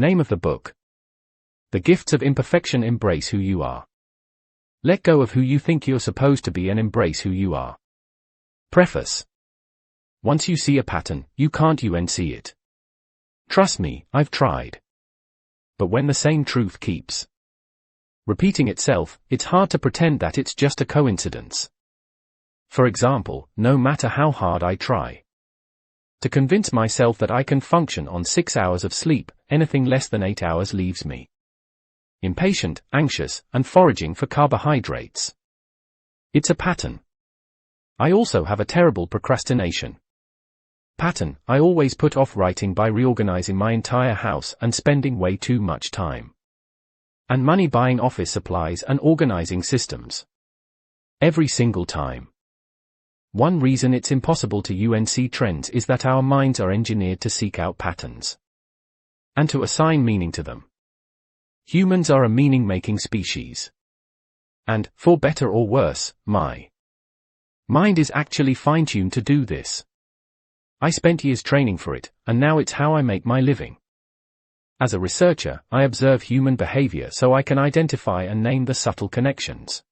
Name of the book: The Gifts of Imperfection. Embrace who you are. Let go of who you think you're supposed to be and embrace who you are. Preface. Once you see a pattern, you can't unsee it. Trust me, I've tried. But when the same truth keeps repeating itself, it's hard to pretend that it's just a coincidence. For example, no matter how hard I try to convince myself that I can function on 6 hours of sleep, anything less than 8 hours leaves me impatient, anxious, and foraging for carbohydrates. It's a pattern. I also have a terrible procrastination pattern. I always put off writing by reorganizing my entire house and spending way too much time and money buying office supplies and organizing systems. Every single time. One reason it's impossible to UNC trends is that our minds are engineered to seek out patterns and to assign meaning to them. Humans are a meaning-making species. And, for better or worse, my mind is actually fine-tuned to do this. I spent years training for it, and now it's how I make my living. As a researcher, I observe human behavior so I can identify and name the subtle connections,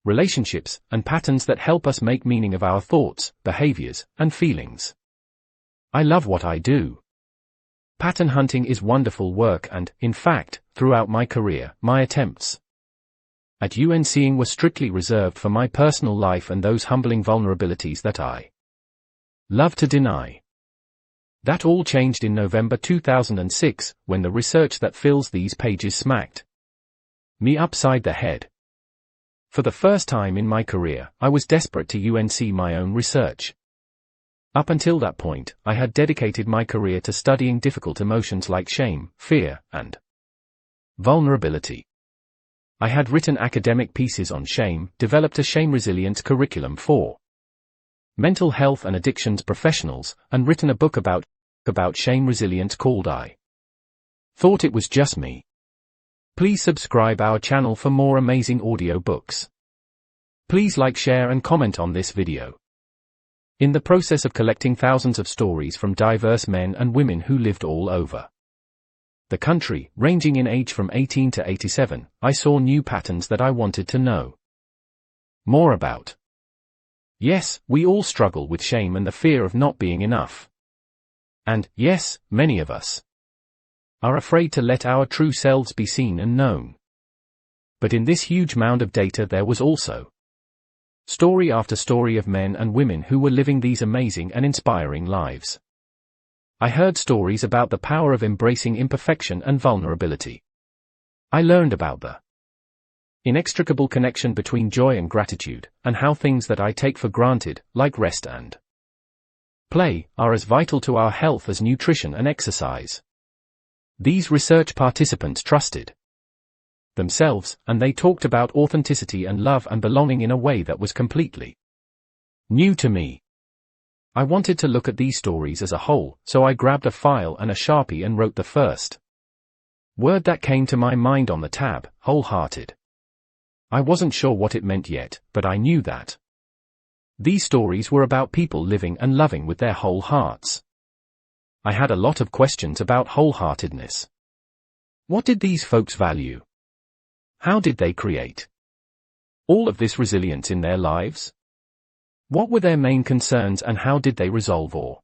relationships, and patterns that help us make meaning of our thoughts, behaviors, and feelings. I love what I do. Pattern hunting is wonderful work and, in fact, throughout my career, my attempts at UNCing were strictly reserved for my personal life and those humbling vulnerabilities that I love to deny. That all changed in November 2006, when the research that fills these pages smacked me upside the head. For the first time in my career, I was desperate to UNC my own research. Up until that point, I had dedicated my career to studying difficult emotions like shame, fear, and vulnerability. I had written academic pieces on shame, developed a shame resilience curriculum for mental health and addictions professionals, and written a book about shame resilience called I Thought It Was Just Me. Please subscribe our channel for more amazing audio books. Please like, share, and comment on this video. In the process of collecting thousands of stories from diverse men and women who lived all over the country, ranging in age from 18 to 87, I saw new patterns that I wanted to know more about. Yes, we all struggle with shame and the fear of not being enough. And, yes, many of us are afraid to let our true selves be seen and known. But in this huge mound of data there was also story after story of men and women who were living these amazing and inspiring lives. I heard stories about the power of embracing imperfection and vulnerability. I learned about the inextricable connection between joy and gratitude, and how things that I take for granted, like rest and play, are as vital to our health as nutrition and exercise. These research participants trusted themselves, and they talked about authenticity and love and belonging in a way that was completely new to me. I wanted to look at these stories as a whole, so I grabbed a file and a Sharpie and wrote the first word that came to my mind on the tab: wholehearted. I wasn't sure what it meant yet, but I knew that these stories were about people living and loving with their whole hearts. I had a lot of questions about wholeheartedness. What did these folks value? How did they create all of this resilience in their lives? What were their main concerns and how did they resolve or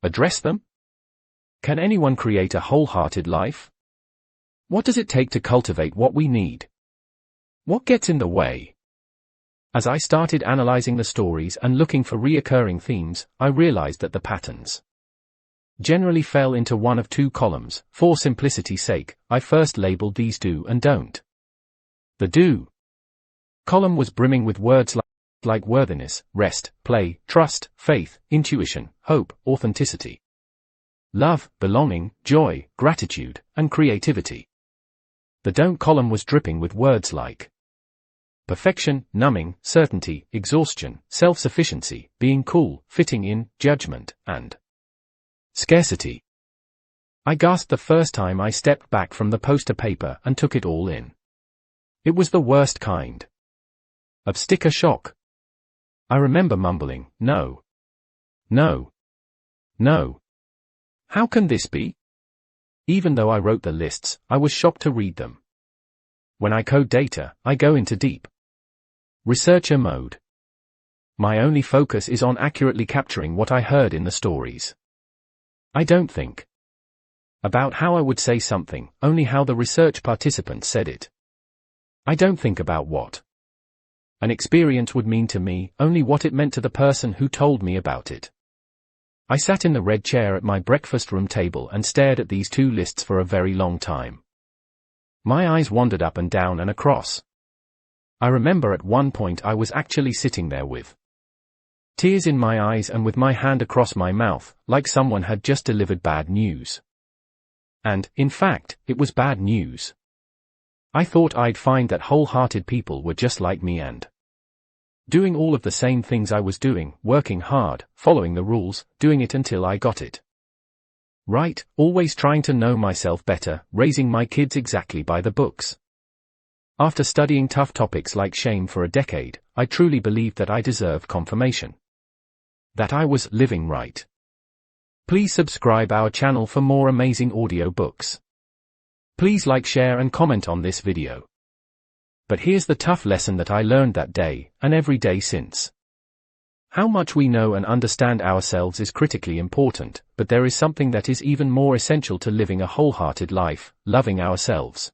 address them? Can anyone create a wholehearted life? What does it take to cultivate what we need? What gets in the way? As I started analyzing the stories and looking for reoccurring themes, I realized that the patterns generally fell into one of two columns. For simplicity's sake, I first labeled these do and don't. The do column was brimming with words like worthiness, rest, play, trust, faith, intuition, hope, authenticity, love, belonging, joy, gratitude, and creativity. The don't column was dripping with words like perfection, numbing, certainty, exhaustion, self-sufficiency, being cool, fitting in, judgment, and scarcity. I gasped the first time I stepped back from the poster paper and took it all in. It was the worst kind of sticker shock. I remember mumbling, no. No. No. How can this be? Even though I wrote the lists, I was shocked to read them. When I code data, I go into deep researcher mode. My only focus is on accurately capturing what I heard in the stories. I don't think about how I would say something, only how the research participants said it. I don't think about what an experience would mean to me, only what it meant to the person who told me about it. I sat in the red chair at my breakfast room table and stared at these two lists for a very long time. My eyes wandered up and down and across. I remember at one point I was actually sitting there with tears in my eyes and with my hand across my mouth, like someone had just delivered bad news. And, in fact, it was bad news. I thought I'd find that wholehearted people were just like me and doing all of the same things I was doing, working hard, following the rules, doing it until I got it right, always trying to know myself better, raising my kids exactly by the books. After studying tough topics like shame for a decade, I truly believed that I deserved confirmation that I was living right. Please subscribe our channel for more amazing audio books. Please like, share and comment on this video. But here's the tough lesson that I learned that day, and every day since. How much we know and understand ourselves is critically important, but there is something that is even more essential to living a wholehearted life, loving ourselves.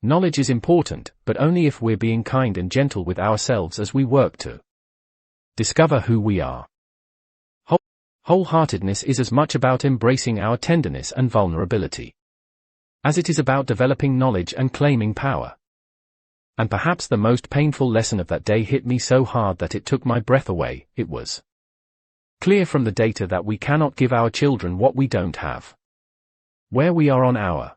Knowledge is important, but only if we're being kind and gentle with ourselves as we work to discover who we are. Wholeheartedness is as much about embracing our tenderness and vulnerability as it is about developing knowledge and claiming power. And perhaps the most painful lesson of that day hit me so hard that it took my breath away. It was clear from the data that we cannot give our children what we don't have. Where we are on our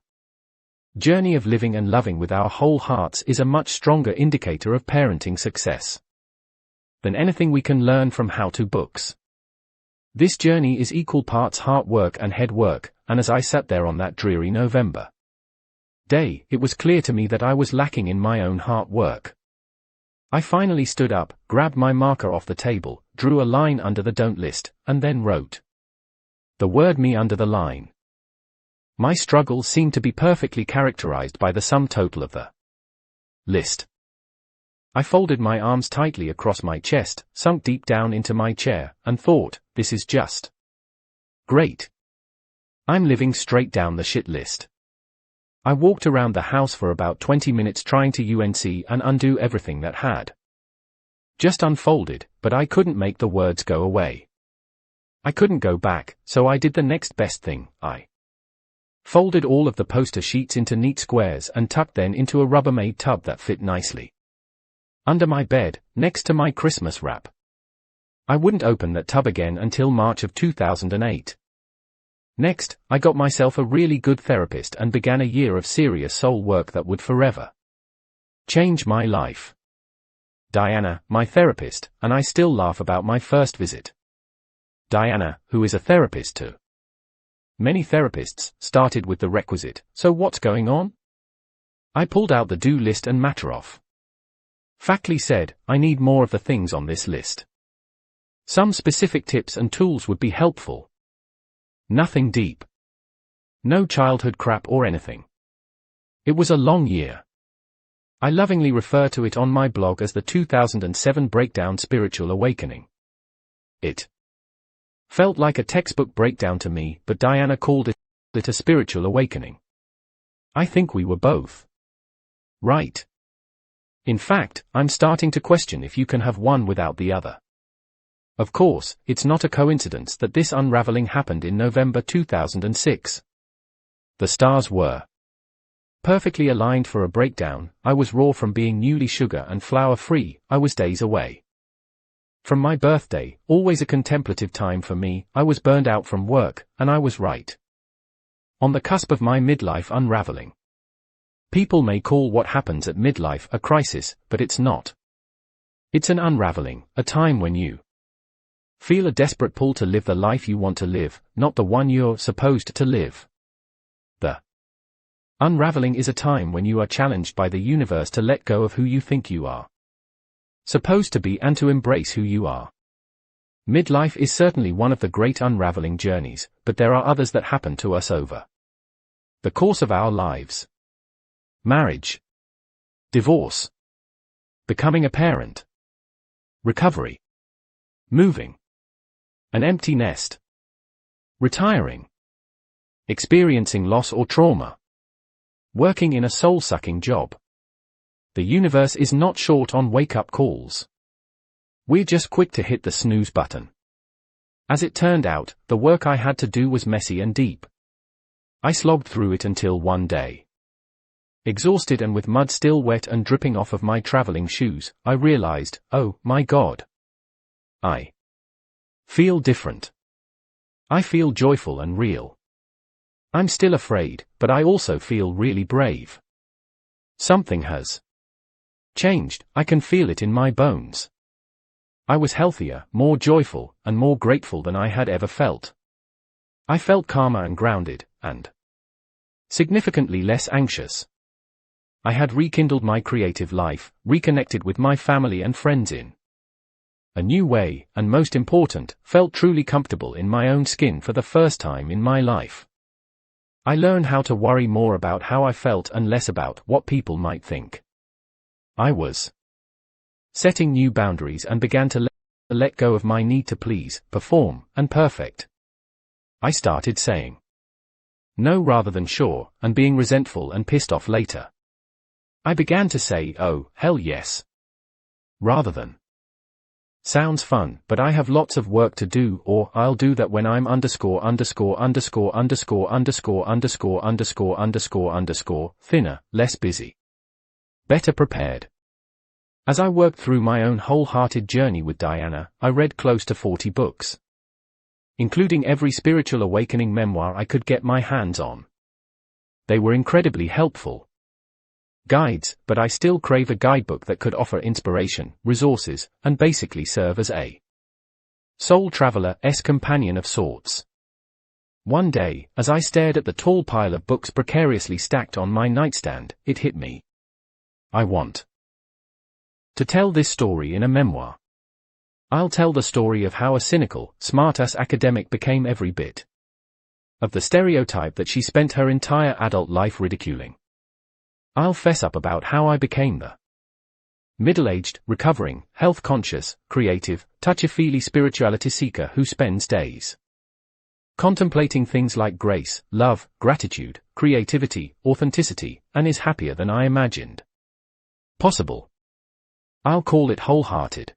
journey of living and loving with our whole hearts is a much stronger indicator of parenting success than anything we can learn from how-to books. This journey is equal parts heart work and head work, and as I sat there on that dreary November day, it was clear to me that I was lacking in my own heart work. I finally stood up, grabbed my marker off the table, drew a line under the don't list, and then wrote the word me under the line. My struggle seemed to be perfectly characterized by the sum total of the list. I folded my arms tightly across my chest, sunk deep down into my chair, and thought, this is just great. I'm living straight down the shit list. I walked around the house for about 20 minutes trying to UNC and undo everything that had just unfolded, but I couldn't make the words go away. I couldn't go back, so I did the next best thing. I folded all of the poster sheets into neat squares and tucked them into a Rubbermaid tub that fit nicely under my bed, next to my Christmas wrap. I wouldn't open that tub again until March of 2008. Next, I got myself a really good therapist and began a year of serious soul work that would forever change my life. Diana, my therapist, and I still laugh about my first visit. Diana, who is a therapist too. Many therapists, started with the requisite, so what's going on? I pulled out the do list and matter off. Factly said, I need more of the things on this list. Some specific tips and tools would be helpful. Nothing deep. No childhood crap or anything. It was a long year. I lovingly refer to it on my blog as the 2007 Breakdown Spiritual Awakening. It felt like a textbook breakdown to me, but Diana called it a spiritual awakening. I think we were both right. In fact, I'm starting to question if you can have one without the other. Of course, it's not a coincidence that this unraveling happened in November 2006. The stars were perfectly aligned for a breakdown. I was raw from being newly sugar and flour free. I was days away from my birthday, always a contemplative time for me. I was burned out from work, and I was right on the cusp of my midlife unraveling. People may call what happens at midlife a crisis, but it's not. It's an unraveling, a time when you feel a desperate pull to live the life you want to live, not the one you're supposed to live. The unraveling is a time when you are challenged by the universe to let go of who you think you are supposed to be and to embrace who you are. Midlife is certainly one of the great unraveling journeys, but there are others that happen to us over The course of our lives. Marriage. Divorce. Becoming a parent. Recovery. Moving. An empty nest. Retiring. Experiencing loss or trauma. Working in a soul-sucking job. The universe is not short on wake-up calls. We're just quick to hit the snooze button. As it turned out, the work I had to do was messy and deep. I slogged through it until one day, exhausted and with mud still wet and dripping off of my traveling shoes, I realized, oh, my God. I feel different. I feel joyful and real. I'm still afraid, but I also feel really brave. Something has changed, I can feel it in my bones. I was healthier, more joyful, and more grateful than I had ever felt. I felt calmer and grounded, and significantly less anxious. I had rekindled my creative life, reconnected with my family and friends in a new way, and most important, felt truly comfortable in my own skin for the first time in my life. I learned how to worry more about how I felt and less about what people might think. I was setting new boundaries and began to let go of my need to please, perform, and perfect. I started saying no rather than sure, and being resentful and pissed off later. I began to say, oh, hell yes, rather than sounds fun, but I have lots of work to do, or I'll do that when I'm thinner, less busy, better prepared. As I worked through my own wholehearted journey with Diana, I read close to 40 books, including every spiritual awakening memoir I could get my hands on. They were incredibly helpful guides, but I still crave a guidebook that could offer inspiration, resources, and basically serve as a soul traveler's companion of sorts. One day, as I stared at the tall pile of books precariously stacked on my nightstand, it hit me. I want to tell this story in a memoir. I'll tell the story of how a cynical, smart-ass academic became every bit of the stereotype that she spent her entire adult life ridiculing. I'll fess up about how I became the middle-aged, recovering, health-conscious, creative, touchy-feely spirituality seeker who spends days contemplating things like grace, love, gratitude, creativity, authenticity, and is happier than I imagined possible. I'll call it wholehearted.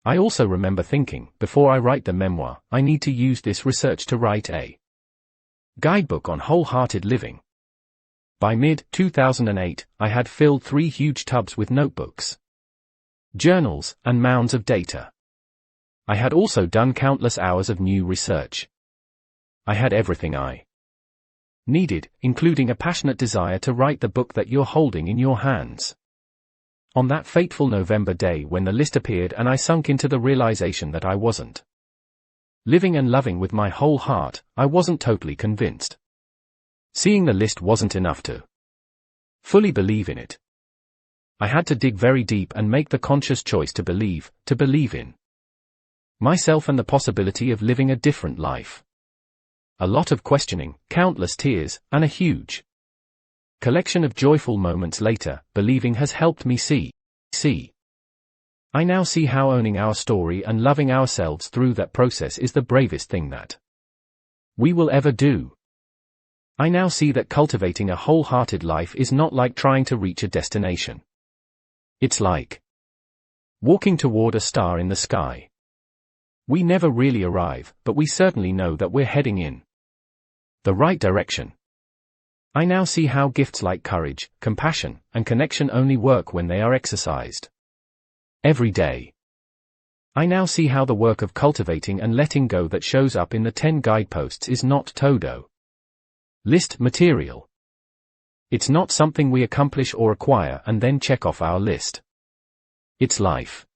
I also remember thinking, before I write the memoir, I need to use this research to write a guidebook on wholehearted living. By mid-2008, I had filled 3 huge tubs with notebooks, journals, and mounds of data. I had also done countless hours of new research. I had everything I needed, including a passionate desire to write the book that you're holding in your hands. On that fateful November day when the list appeared and I sunk into the realization that I wasn't living and loving with my whole heart, I wasn't totally convinced. Seeing the list wasn't enough to fully believe in it. I had to dig very deep and make the conscious choice to believe in myself and the possibility of living a different life. A lot of questioning, countless tears, and a huge collection of joyful moments later, believing has helped me see. I now see how owning our story and loving ourselves through that process is the bravest thing that we will ever do. I now see that cultivating a wholehearted life is not like trying to reach a destination. It's like walking toward a star in the sky. We never really arrive, but we certainly know that we're heading in the right direction. I now see how gifts like courage, compassion, and connection only work when they are exercised every day. I now see how the work of cultivating and letting go that shows up in the 10 guideposts is not todo list material. It's not something we accomplish or acquire and then check off our list. It's life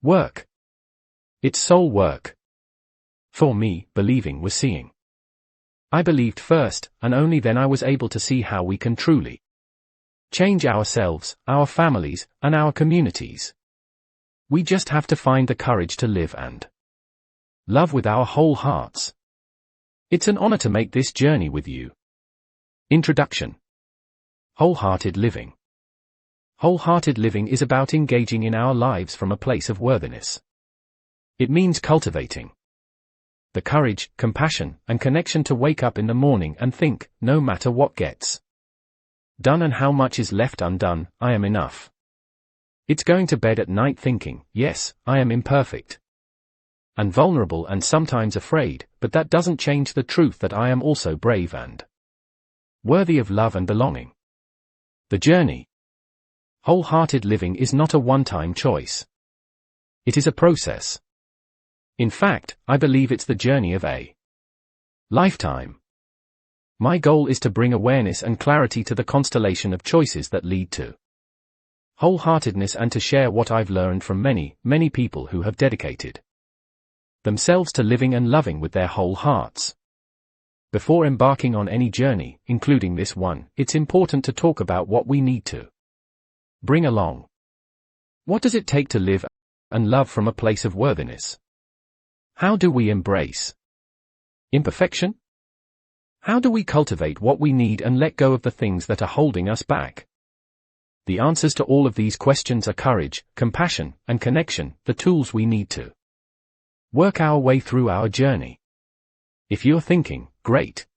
work. It's soul work. For me, believing was seeing. I believed first, and only then I was able to see how we can truly change ourselves, our families, and our communities. We just have to find the courage to live and love with our whole hearts. It's an honor to make this journey with you. Introduction. Wholehearted living. Wholehearted living is about engaging in our lives from a place of worthiness. It means cultivating the courage, compassion, and connection to wake up in the morning and think, no matter what gets done and how much is left undone, I am enough. It's going to bed at night thinking, yes, I am imperfect and vulnerable and sometimes afraid, but that doesn't change the truth that I am also brave and worthy of love and belonging. The journey. Wholehearted living is not a one-time choice. It is a process. In fact, I believe it's the journey of a lifetime. My goal is to bring awareness and clarity to the constellation of choices that lead to wholeheartedness and to share what I've learned from many, many people who have dedicated themselves to living and loving with their whole hearts. Before embarking on any journey, including this one, it's important to talk about what we need to bring along. What does it take to live and love from a place of worthiness? How do we embrace imperfection? How do we cultivate what we need and let go of the things that are holding us back? The answers to all of these questions are courage, compassion, and connection, the tools we need to work our way through our journey. If you're thinking, great,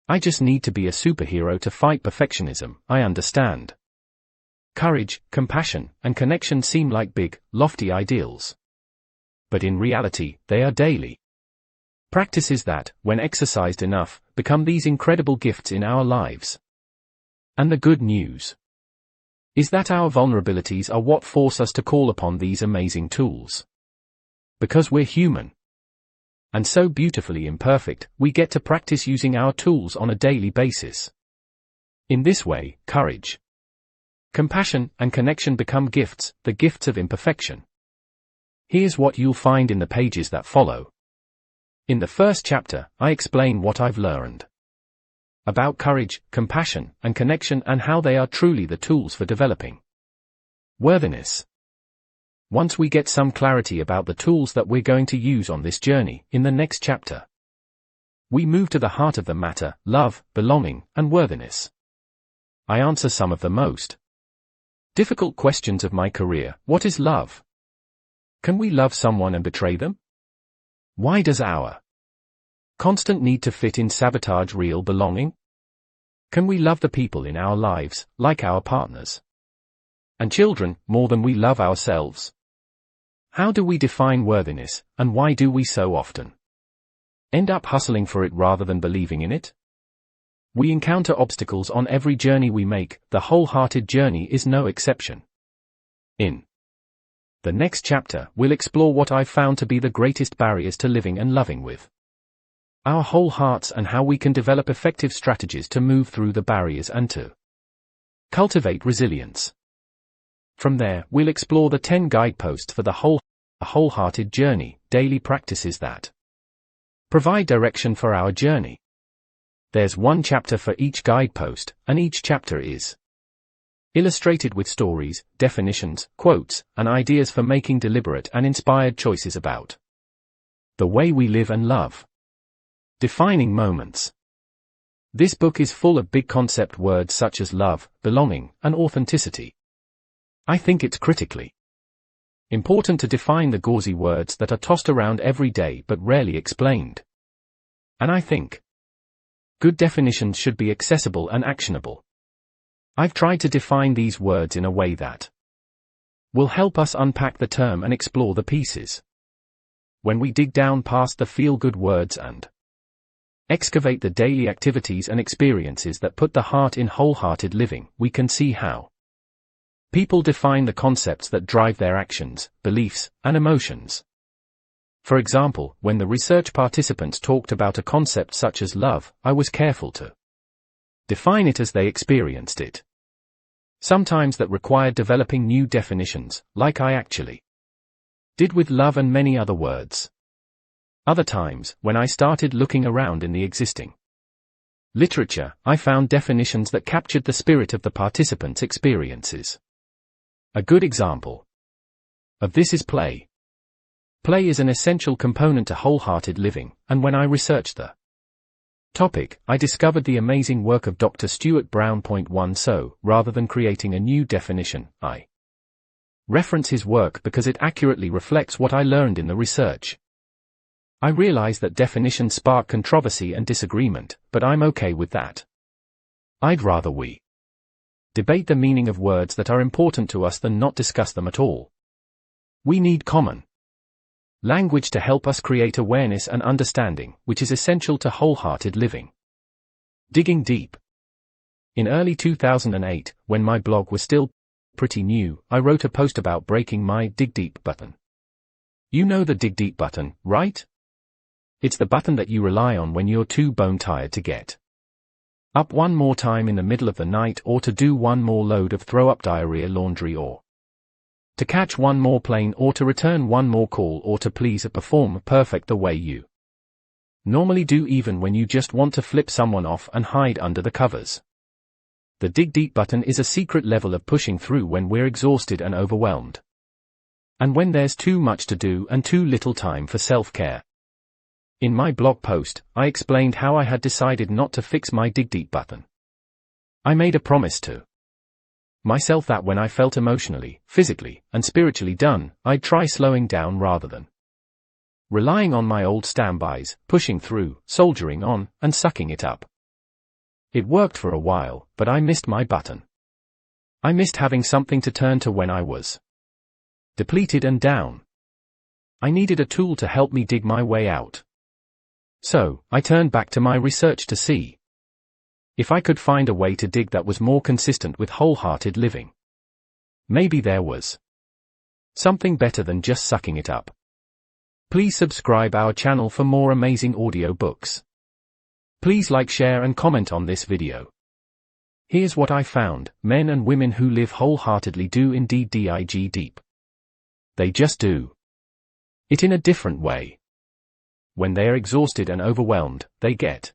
I just need to be a superhero to fight perfectionism, I understand. Courage, compassion, and connection seem like big, lofty ideals. But in reality, they are daily practices that, when exercised enough, become these incredible gifts in our lives. And the good news is that our vulnerabilities are what force us to call upon these amazing tools. Because we're human and so beautifully imperfect, we get to practice using our tools on a daily basis. In this way, courage, compassion, and connection become gifts, the gifts of imperfection. Here's what you'll find in the pages that follow. In the first chapter, I explain what I've learned about courage, compassion, and connection and how they are truly the tools for developing worthiness. Once we get some clarity about the tools that we're going to use on this journey, in the next chapter, we move to the heart of the matter, love, belonging, and worthiness. I answer some of the most difficult questions of my career. What is love? Can we love someone and betray them? Why does our constant need to fit in sabotage real belonging? Can we love the people in our lives, like our partners and children, more than we love ourselves? How do we define worthiness, and why do we so often end up hustling for it rather than believing in it? We encounter obstacles on every journey we make, the wholehearted journey is no exception. In the next chapter, we'll explore what I've found to be the greatest barriers to living and loving with our whole hearts and how we can develop effective strategies to move through the barriers and to cultivate resilience. From there, we'll explore the 10 guideposts for the wholehearted journey, daily practices that provide direction for our journey. There's one chapter for each guidepost, and each chapter is illustrated with stories, definitions, quotes, and ideas for making deliberate and inspired choices about the way we live and love. Defining moments. This book is full of big concept words such as love, belonging, and authenticity. I think it's critically important to define the gauzy words that are tossed around every day but rarely explained. And I think good definitions should be accessible and actionable. I've tried to define these words in a way that will help us unpack the term and explore the pieces. When we dig down past the feel-good words and excavate the daily activities and experiences that put the heart in wholehearted living, we can see how people define the concepts that drive their actions, beliefs, and emotions. For example, when the research participants talked about a concept such as love, I was careful to define it as they experienced it. Sometimes that required developing new definitions, like I actually did with love and many other words. Other times, when I started looking around in the existing literature, I found definitions that captured the spirit of the participants' experiences. A good example of this is play. Play is an essential component to wholehearted living, and when I researched the Topic: I discovered the amazing work of Dr. Stuart Brown. Point 1. So, rather than creating a new definition, I reference his work because it accurately reflects what I learned in the research. I realize that definitions spark controversy and disagreement, but I'm okay with that. I'd rather we debate the meaning of words that are important to us than not discuss them at all. We need common language to help us create awareness and understanding, which is essential to wholehearted living. Digging deep. In early 2008, when my blog was still pretty new, I wrote a post about breaking my dig deep button. You know the dig deep button, right? It's the button that you rely on when you're too bone tired to get up one more time in the middle of the night, or to do one more load of throw up diarrhea laundry, or to catch one more plane, or to return one more call, or to please perform perfect the way you normally do, even when you just want to flip someone off and hide under the covers. The dig deep button is a secret level of pushing through when we're exhausted and overwhelmed, and when there's too much to do and too little time for self-care. In my blog post, I explained how I had decided not to fix my dig deep button. I made a promise to myself that when I felt emotionally, physically, and spiritually done, I'd try slowing down rather than relying on my old standbys, pushing through, soldiering on, and sucking it up. It worked for a while, but I missed my button. I missed having something to turn to when I was depleted and down. I needed a tool to help me dig my way out. So, I turned back to my research to see if I could find a way to dig that was more consistent with wholehearted living. Maybe there was something better than just sucking it up. Please subscribe our channel for more amazing audio books. Please like, share and comment on this video. Here's what I found: men and women who live wholeheartedly do indeed dig deep. They just do it in a different way. When they're exhausted and overwhelmed, they get.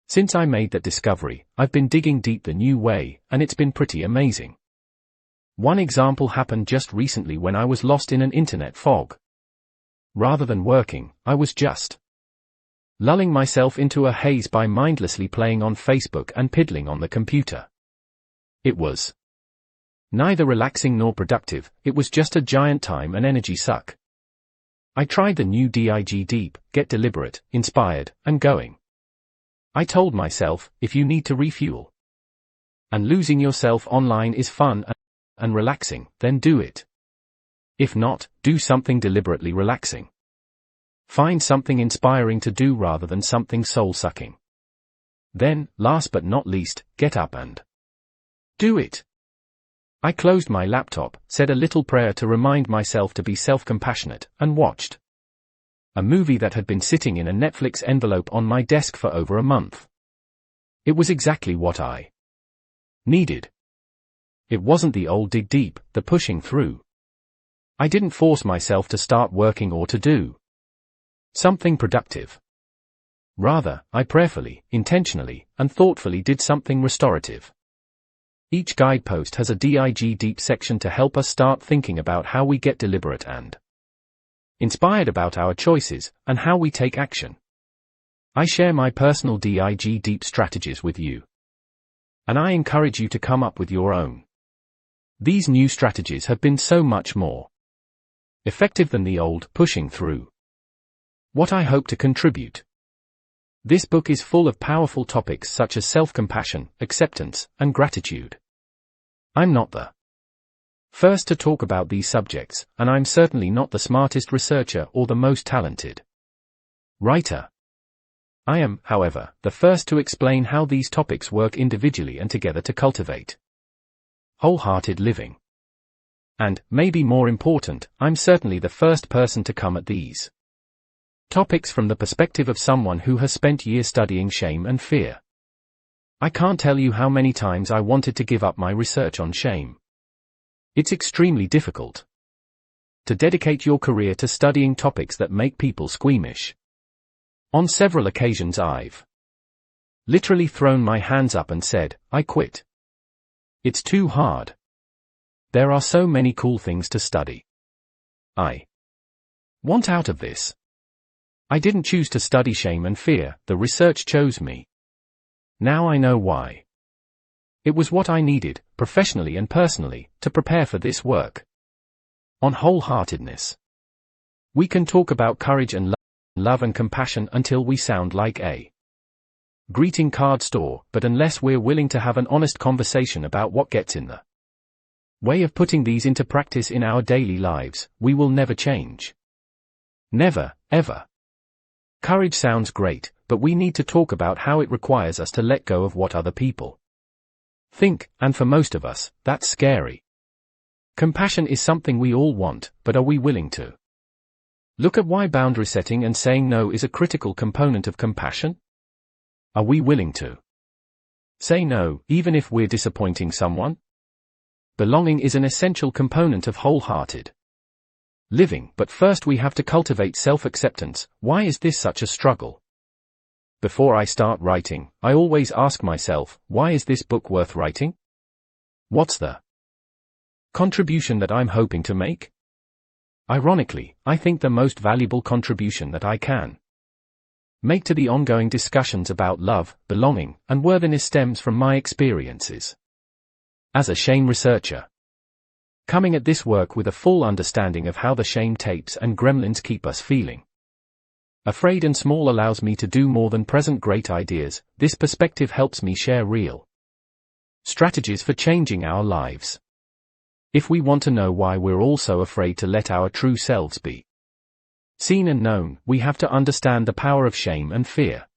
Since I made that discovery, I've been digging deep the new way, and it's been pretty amazing. One example happened just recently when I was lost in an internet fog. Rather than working, I was just lulling myself into a haze by mindlessly playing on Facebook and piddling on the computer. It was neither relaxing nor productive, it was just a giant time and energy suck. I tried the new dig deep, get deliberate, inspired, and going. I told myself, if you need to refuel and losing yourself online is fun and relaxing, then do it. If not, do something deliberately relaxing. Find something inspiring to do rather than something soul-sucking. Then, last but not least, get up and do it. I closed my laptop, said a little prayer to remind myself to be self-compassionate, and watched a movie that had been sitting in a Netflix envelope on my desk for over a month. It was exactly what I needed. It wasn't the old dig deep, the pushing through. I didn't force myself to start working or to do something productive. Rather, I prayerfully, intentionally, and thoughtfully did something restorative. Each guidepost has a dig deep section to help us start thinking about how we get deliberate and inspired about our choices, and how we take action. I share my personal dig deep strategies with you, and I encourage you to come up with your own. These new strategies have been so much more effective than the old pushing through. What I hope to contribute. This book is full of powerful topics such as self-compassion, acceptance, and gratitude. I'm not the first to talk about these subjects, and I'm certainly not the smartest researcher or the most talented writer. I am, however, the first to explain how these topics work individually and together to cultivate wholehearted living. And, maybe more important, I'm certainly the first person to come at these topics from the perspective of someone who has spent years studying shame and fear. I can't tell you how many times I wanted to give up my research on shame. It's extremely difficult to dedicate your career to studying topics that make people squeamish. On several occasions I've literally thrown my hands up and said, I quit. It's too hard. There are so many cool things to study. I want out of this. I didn't choose to study shame and fear, the research chose me. Now I know why. It was what I needed, professionally and personally, to prepare for this work. On wholeheartedness. We can talk about courage and love and compassion until we sound like a greeting card store, but unless we're willing to have an honest conversation about what gets in the way of putting these into practice in our daily lives, we will never change. Never, ever. Courage sounds great, but we need to talk about how it requires us to let go of what other people think, and for most of us, that's scary. Compassion is something we all want, but are we willing to look at why boundary setting and saying no is a critical component of compassion? Are we willing to say no, even if we're disappointing someone? Belonging is an essential component of wholehearted living, but first we have to cultivate self-acceptance. Why is this such a struggle? Before I start writing, I always ask myself, why is this book worth writing? What's the contribution that I'm hoping to make? Ironically, I think the most valuable contribution that I can make to the ongoing discussions about love, belonging, and worthiness stems from my experiences as a shame researcher. Coming at this work with a full understanding of how the shame tapes and gremlins keep us feeling afraid and small allows me to do more than present great ideas. This perspective helps me share real strategies for changing our lives. If we want to know why we're all so afraid to let our true selves be seen and known, we have to understand the power of shame and fear.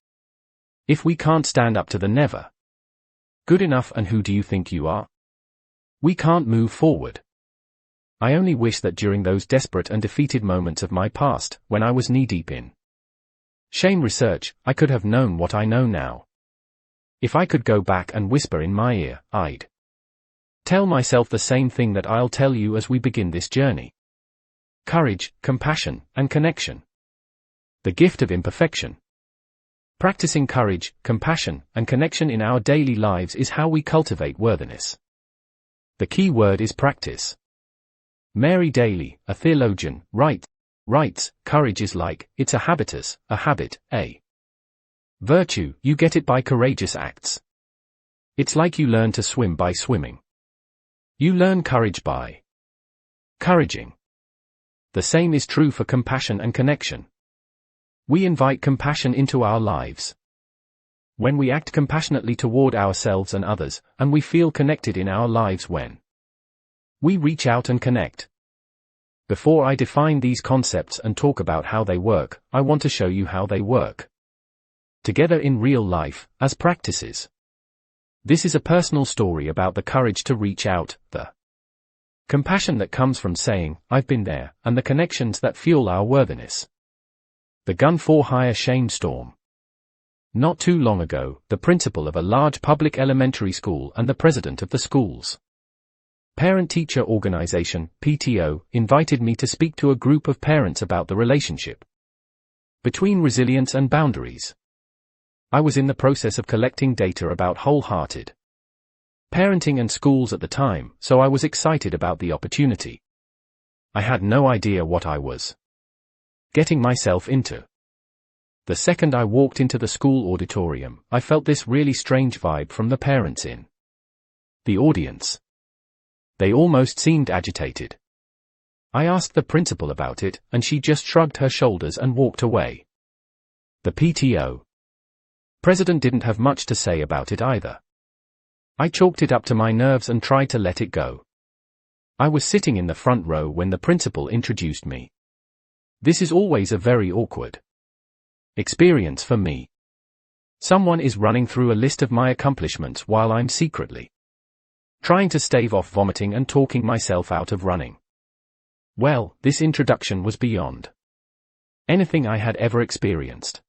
If we can't stand up to the never good enough and who do you think you are, we can't move forward. I only wish that during those desperate and defeated moments of my past, when I was knee-deep in shame research, I could have known what I know now. If I could go back and whisper in my ear, I'd tell myself the same thing that I'll tell you as we begin this journey. Courage, compassion, and connection. The gift of imperfection. Practicing courage, compassion, and connection in our daily lives is how we cultivate worthiness. The key word is practice. Mary Daly, a theologian, writes, courage is like, it's a habitus, a habit, a virtue, you get it by courageous acts. It's like you learn to swim by swimming. You learn courage by couraging. The same is true for compassion and connection. We invite compassion into our lives. When we act compassionately toward ourselves and others, and we feel connected in our lives when we reach out and connect. Before I define these concepts and talk about how they work, I want to show you how they work together in real life, as practices. This is a personal story about the courage to reach out, the compassion that comes from saying, I've been there, and the connections that fuel our worthiness. The gun for hire shame storm. Not too long ago, the principal of a large public elementary school and the president of the school's parent-teacher organization, PTO, invited me to speak to a group of parents about the relationship between resilience and boundaries. I was in the process of collecting data about wholehearted parenting and schools at the time, so I was excited about the opportunity. I had no idea what I was getting myself into. The second I walked into the school auditorium, I felt this really strange vibe from the parents in the audience. They almost seemed agitated. I asked the principal about it, and she just shrugged her shoulders and walked away. The PTO president didn't have much to say about it either. I chalked it up to my nerves and tried to let it go. I was sitting in the front row when the principal introduced me. This is always a very awkward experience for me. Someone is running through a list of my accomplishments while I'm secretly trying to stave off vomiting and talking myself out of running. Well, this introduction was beyond anything I had ever experienced.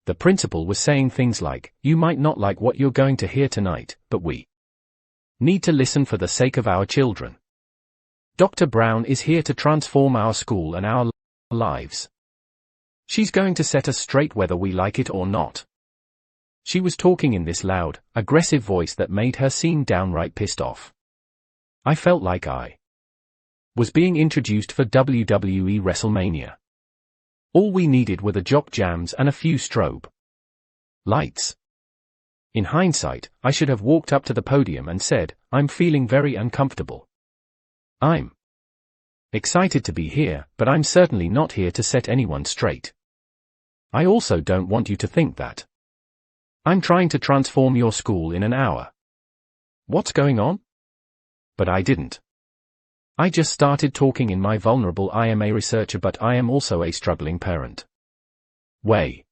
The principal was saying things like, you might not like what you're going to hear tonight, but we need to listen for the sake of our children. Dr. Brown is here to transform our school and our lives. She's going to set us straight whether we like it or not. She was talking in this loud, aggressive voice that made her seem downright pissed off. I felt like I was being introduced for WWE WrestleMania. All we needed were the jock jams and a few strobe lights. In hindsight, I should have walked up to the podium and said, "I'm feeling very uncomfortable. I'm excited to be here, but I'm certainly not here to set anyone straight. I also don't want you to think that. I'm trying to transform your school in an hour. What's going on?" But I didn't. I just started talking in my vulnerable "I am a researcher but I am also a struggling parent" way.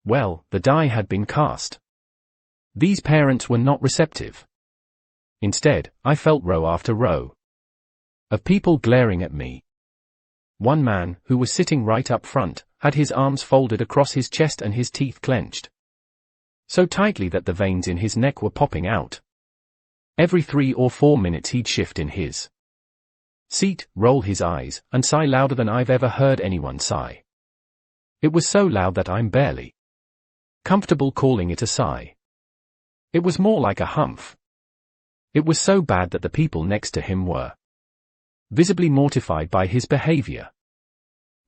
Well, the die had been cast. These parents were not receptive. Instead, I felt row after row of people glaring at me. One man, who was sitting right up front, had his arms folded across his chest and his teeth clenched so tightly that the veins in his neck were popping out. Every 3 or 4 minutes he'd shift in his seat, roll his eyes, and sigh louder than I've ever heard anyone sigh. It was so loud that I'm barely comfortable calling it a sigh. It was more like a humph. It was so bad that the people next to him were visibly mortified by his behavior.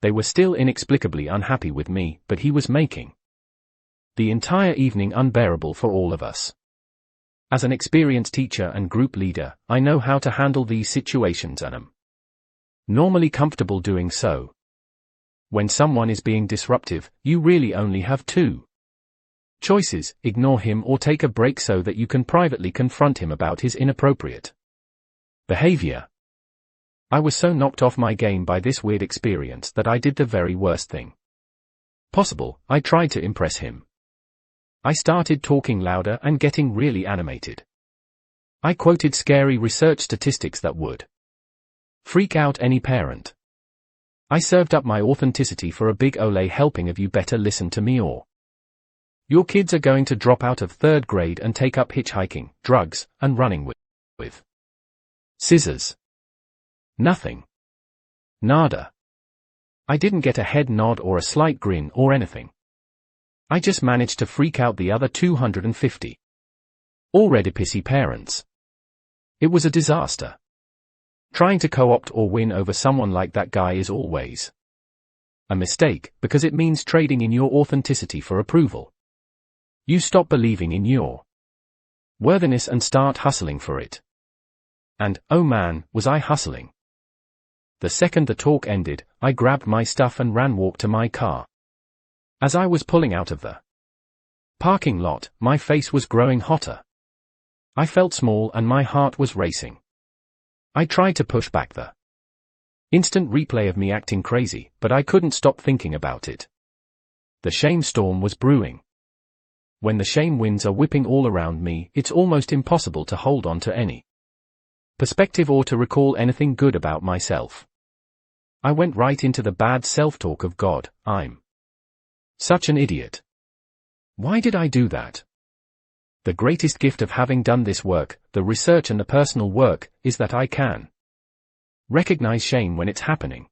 They were still inexplicably unhappy with me, but he was making the entire evening unbearable for all of us. As an experienced teacher and group leader, I know how to handle these situations and am normally comfortable doing so. When someone is being disruptive, you really only have 2 choices: ignore him or take a break so that you can privately confront him about his inappropriate behavior. I was so knocked off my game by this weird experience that I did the very worst thing possible. I tried to impress him. I started talking louder and getting really animated. I quoted scary research statistics that would freak out any parent. I served up my authenticity for a big ole helping of "you better listen to me or your kids are going to drop out of 3rd grade and take up hitchhiking, drugs, and running with scissors." Nothing. Nada. I didn't get a head nod or a slight grin or anything. I just managed to freak out the other 250 already pissy parents. It was a disaster. Trying to co-opt or win over someone like that guy is always a mistake, because it means trading in your authenticity for approval. You stop believing in your worthiness and start hustling for it. And, oh man, was I hustling. The second the talk ended, I grabbed my stuff and walked to my car. As I was pulling out of the parking lot, my face was growing hotter. I felt small and my heart was racing. I tried to push back the instant replay of me acting crazy, but I couldn't stop thinking about it. The shame storm was brewing. When the shame winds are whipping all around me, it's almost impossible to hold on to any perspective or to recall anything good about myself. I went right into the bad self-talk of "God, I'm such an idiot. Why did I do that?" The greatest gift of having done this work, the research and the personal work, is that I can recognize shame when it's happening.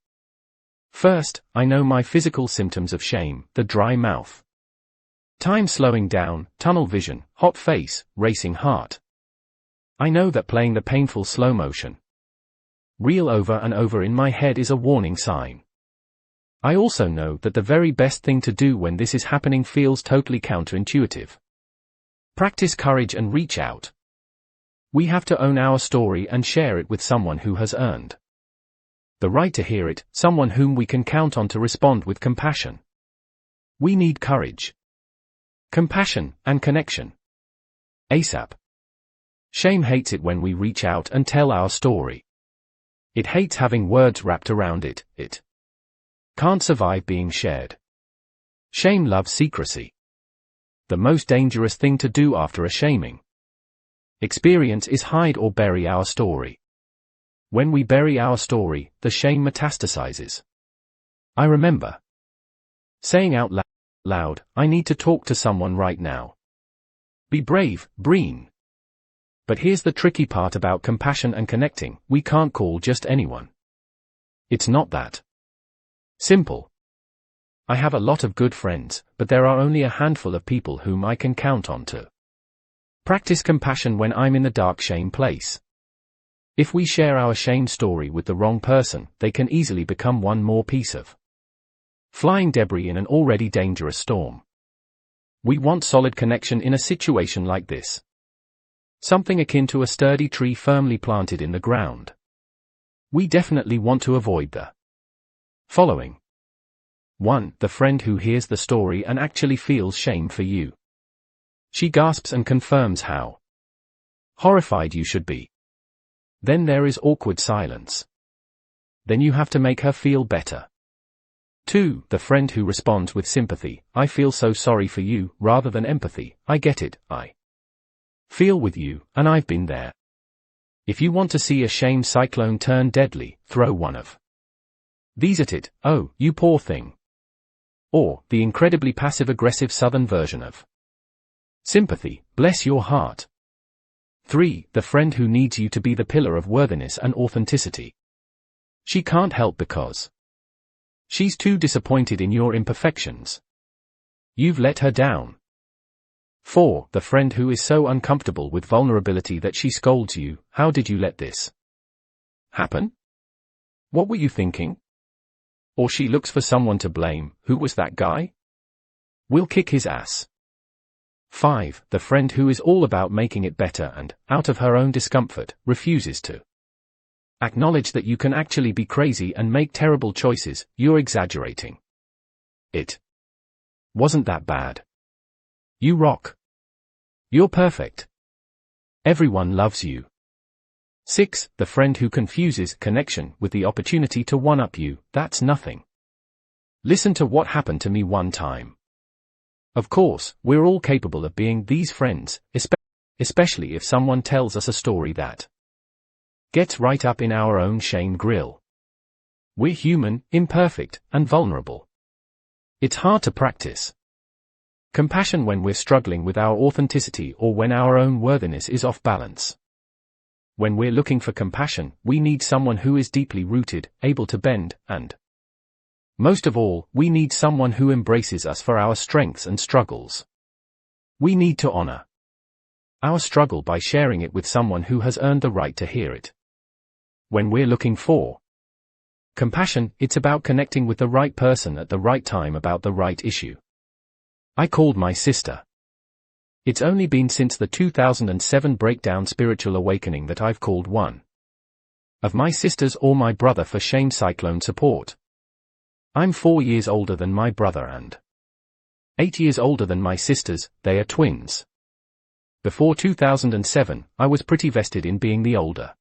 First, I know my physical symptoms of shame: the dry mouth, time slowing down, tunnel vision, hot face, racing heart. I know that playing the painful slow motion reel over and over in my head is a warning sign. I also know that the very best thing to do when this is happening feels totally counterintuitive. Practice courage and reach out. We have to own our story and share it with someone who has earned the right to hear it, someone whom we can count on to respond with compassion. We need courage, compassion, and connection. ASAP. Shame hates it when we reach out and tell our story. It hates having words wrapped around it. It can't survive being shared. Shame loves secrecy. The most dangerous thing to do after a shaming experience is hide or bury our story. When we bury our story, the shame metastasizes. I remember saying out loud, "I need to talk to someone right now." Be brave, Breen. But here's the tricky part about compassion and connecting: we can't call just anyone. It's not that simple. I have a lot of good friends, but there are only a handful of people whom I can count on to practice compassion when I'm in the dark shame place. If we share our shame story with the wrong person, they can easily become one more piece of Flying debris in an already dangerous storm. We want solid connection in a situation like this. Something akin to a sturdy tree firmly planted in the ground. We definitely want to avoid the following. 1. The friend who hears the story and actually feels shame for you. She gasps and confirms how horrified you should be. Then there is awkward silence. Then you have to make her feel better. 2. The friend who responds with sympathy, I feel so sorry for you, rather than empathy, I get it, I feel with you, and I've been there. If you want to see a shame cyclone turn deadly, throw one of these at it, oh, you poor thing. Or, the incredibly passive-aggressive southern version of sympathy, bless your heart. 3. The friend who needs you to be the pillar of worthiness and authenticity. She can't help because she's too disappointed in your imperfections. You've let her down. 4. The friend who is so uncomfortable with vulnerability that she scolds you, how did you let this happen? What were you thinking? Or she looks for someone to blame, who was that guy? We'll kick his ass. 5. The friend who is all about making it better and, out of her own discomfort, refuses to acknowledge that you can actually be crazy and make terrible choices, you're exaggerating. It wasn't that bad. You rock. You're perfect. Everyone loves you. 6. The friend who confuses connection with the opportunity to one-up you, that's nothing. Listen to what happened to me one time. Of course, we're all capable of being these friends, especially if someone tells us a story that gets right up in our own shame grill. We're human, imperfect, and vulnerable. It's hard to practice compassion when we're struggling with our authenticity or when our own worthiness is off balance. When we're looking for compassion, we need someone who is deeply rooted, able to bend, and most of all, we need someone who embraces us for our strengths and struggles. We need to honor our struggle by sharing it with someone who has earned the right to hear it. When we're looking for compassion, it's about connecting with the right person at the right time about the right issue. I called my sister. It's only been since the 2007 breakdown spiritual awakening that I've called one of my sisters or my brother for shame cyclone support. I'm 4 years older than my brother and 8 years older than my sisters, they are twins. Before 2007, I was pretty vested in being the older,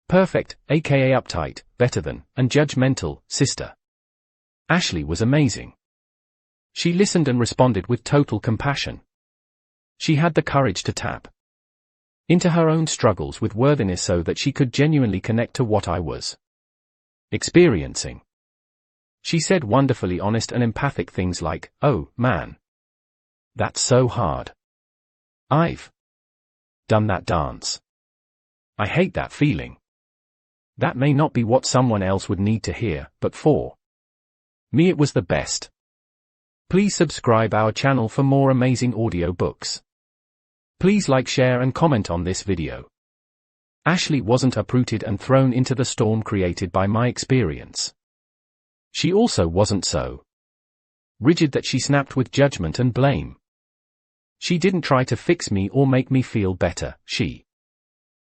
perfect, aka uptight, better than, and judgmental, sister. Ashley was amazing. She listened and responded with total compassion. She had the courage to tap into her own struggles with worthiness so that she could genuinely connect to what I was experiencing. She said wonderfully honest and empathic things like, oh, man. That's so hard. I've done that dance. I hate that feeling. That may not be what someone else would need to hear, but for me it was the best. Please subscribe our channel for more amazing audio books. Please like, share and comment on this video. Ashley wasn't uprooted and thrown into the storm created by my experience. She also wasn't so rigid that she snapped with judgment and blame. She didn't try to fix me or make me feel better, she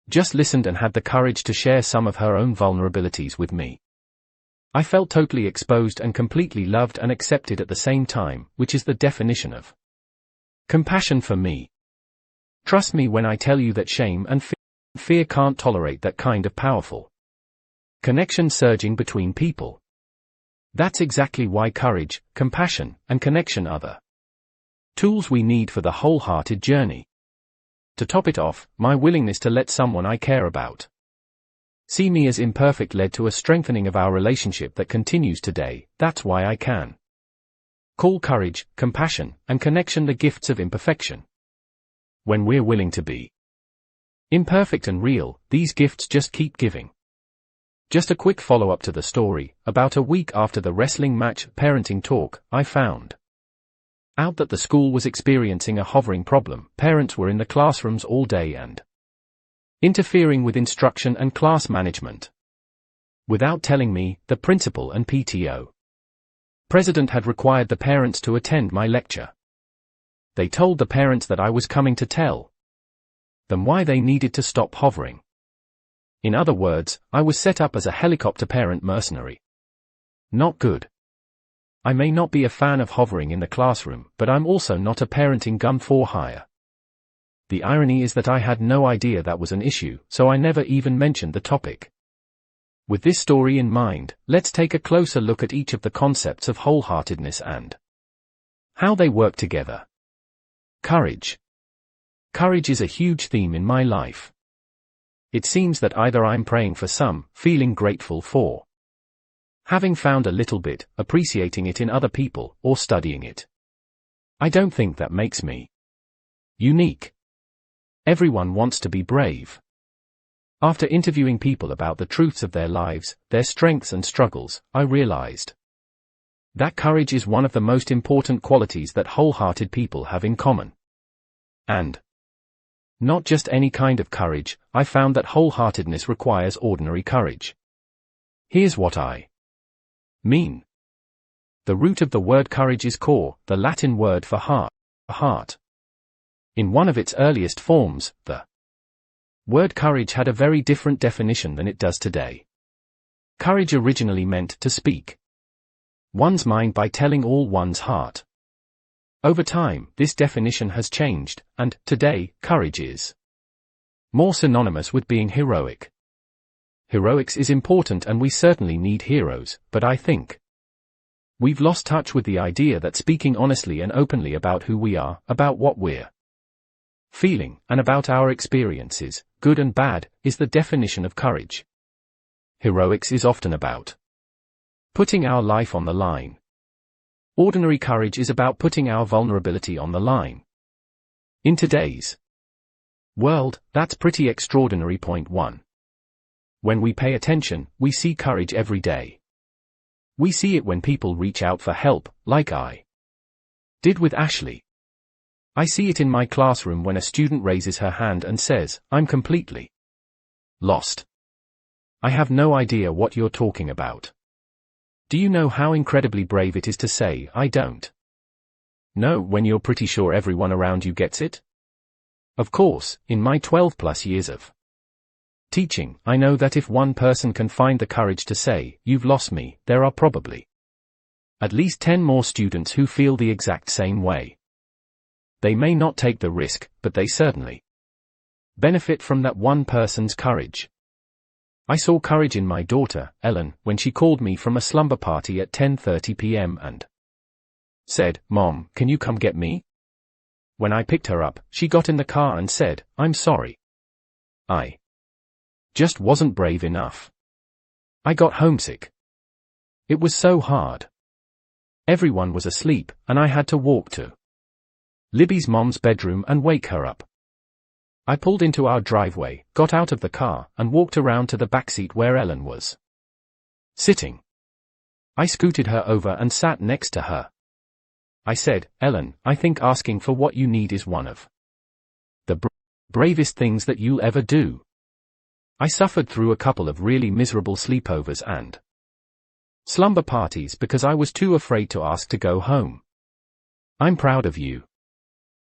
just listened and had the courage to share some of her own vulnerabilities with me. I felt totally exposed and completely loved and accepted at the same time, which is the definition of compassion for me. Trust me when I tell you that shame and fear can't tolerate that kind of powerful connection surging between people. That's exactly why courage, compassion, and connection are the tools we need for the wholehearted journey. To top it off, my willingness to let someone I care about see me as imperfect led to a strengthening of our relationship that continues today. That's why I can call courage, compassion, and connection the gifts of imperfection. When we're willing to be imperfect and real, these gifts just keep giving. Just a quick follow-up to the story. About a week after the wrestling match parenting talk, I found out that the school was experiencing a hovering problem. Parents were in the classrooms all day and interfering with instruction and class management without telling me, the principal and PTO. President had required the parents to attend my lecture. They told the parents that I was coming to tell them why they needed to stop hovering. In other words, I was set up as a helicopter parent mercenary. Not good. I may not be a fan of hovering in the classroom, but I'm also not a parenting gun for hire. The irony is that I had no idea that was an issue, so I never even mentioned the topic. With this story in mind, let's take a closer look at each of the concepts of wholeheartedness and how they work together. Courage. Courage is a huge theme in my life. It seems that either I'm praying for some, feeling grateful for having found a little bit, appreciating it in other people, or studying it. I don't think that makes me unique. Everyone wants to be brave. After interviewing people about the truths of their lives, their strengths and struggles, I realized that courage is one of the most important qualities that wholehearted people have in common. And not just any kind of courage, I found that wholeheartedness requires ordinary courage. Here's what I mean. The root of the word courage is cor, the Latin word for heart. In one of its earliest forms, the word courage had a very different definition than it does today. Courage originally meant to speak one's mind by telling all one's heart. Over time, this definition has changed, and, today, courage is more synonymous with being heroic. Heroics is important and we certainly need heroes, but I think we've lost touch with the idea that speaking honestly and openly about who we are, about what we're feeling, and about our experiences, good and bad, is the definition of courage. Heroics is often about putting our life on the line. Ordinary courage is about putting our vulnerability on the line. In today's world, that's pretty extraordinary. Point 1. When we pay attention, we see courage every day. We see it when people reach out for help, like I did with Ashley. I see it in my classroom when a student raises her hand and says, "I'm completely lost. I have no idea what you're talking about." Do you know how incredibly brave it is to say, "I don't know," when you're pretty sure everyone around you gets it? Of course, in my 12+ years of teaching, I know that if one person can find the courage to say, "You've lost me," there are probably at least 10 more students who feel the exact same way. They may not take the risk, but they certainly benefit from that one person's courage. I saw courage in my daughter, Ellen, when she called me from a slumber party at 10:30 p.m. and said, "Mom, can you come get me?" When I picked her up, she got in the car and said, "I'm sorry. I just wasn't brave enough. I got homesick. It was so hard. Everyone was asleep, and I had to walk to Libby's mom's bedroom and wake her up." I pulled into our driveway, got out of the car, and walked around to the backseat where Ellen was sitting. I scooted her over and sat next to her. I said, "Ellen, I think asking for what you need is one of the bravest things that you'll ever do." I suffered through a couple of really miserable sleepovers and slumber parties because I was too afraid to ask to go home. I'm proud of you.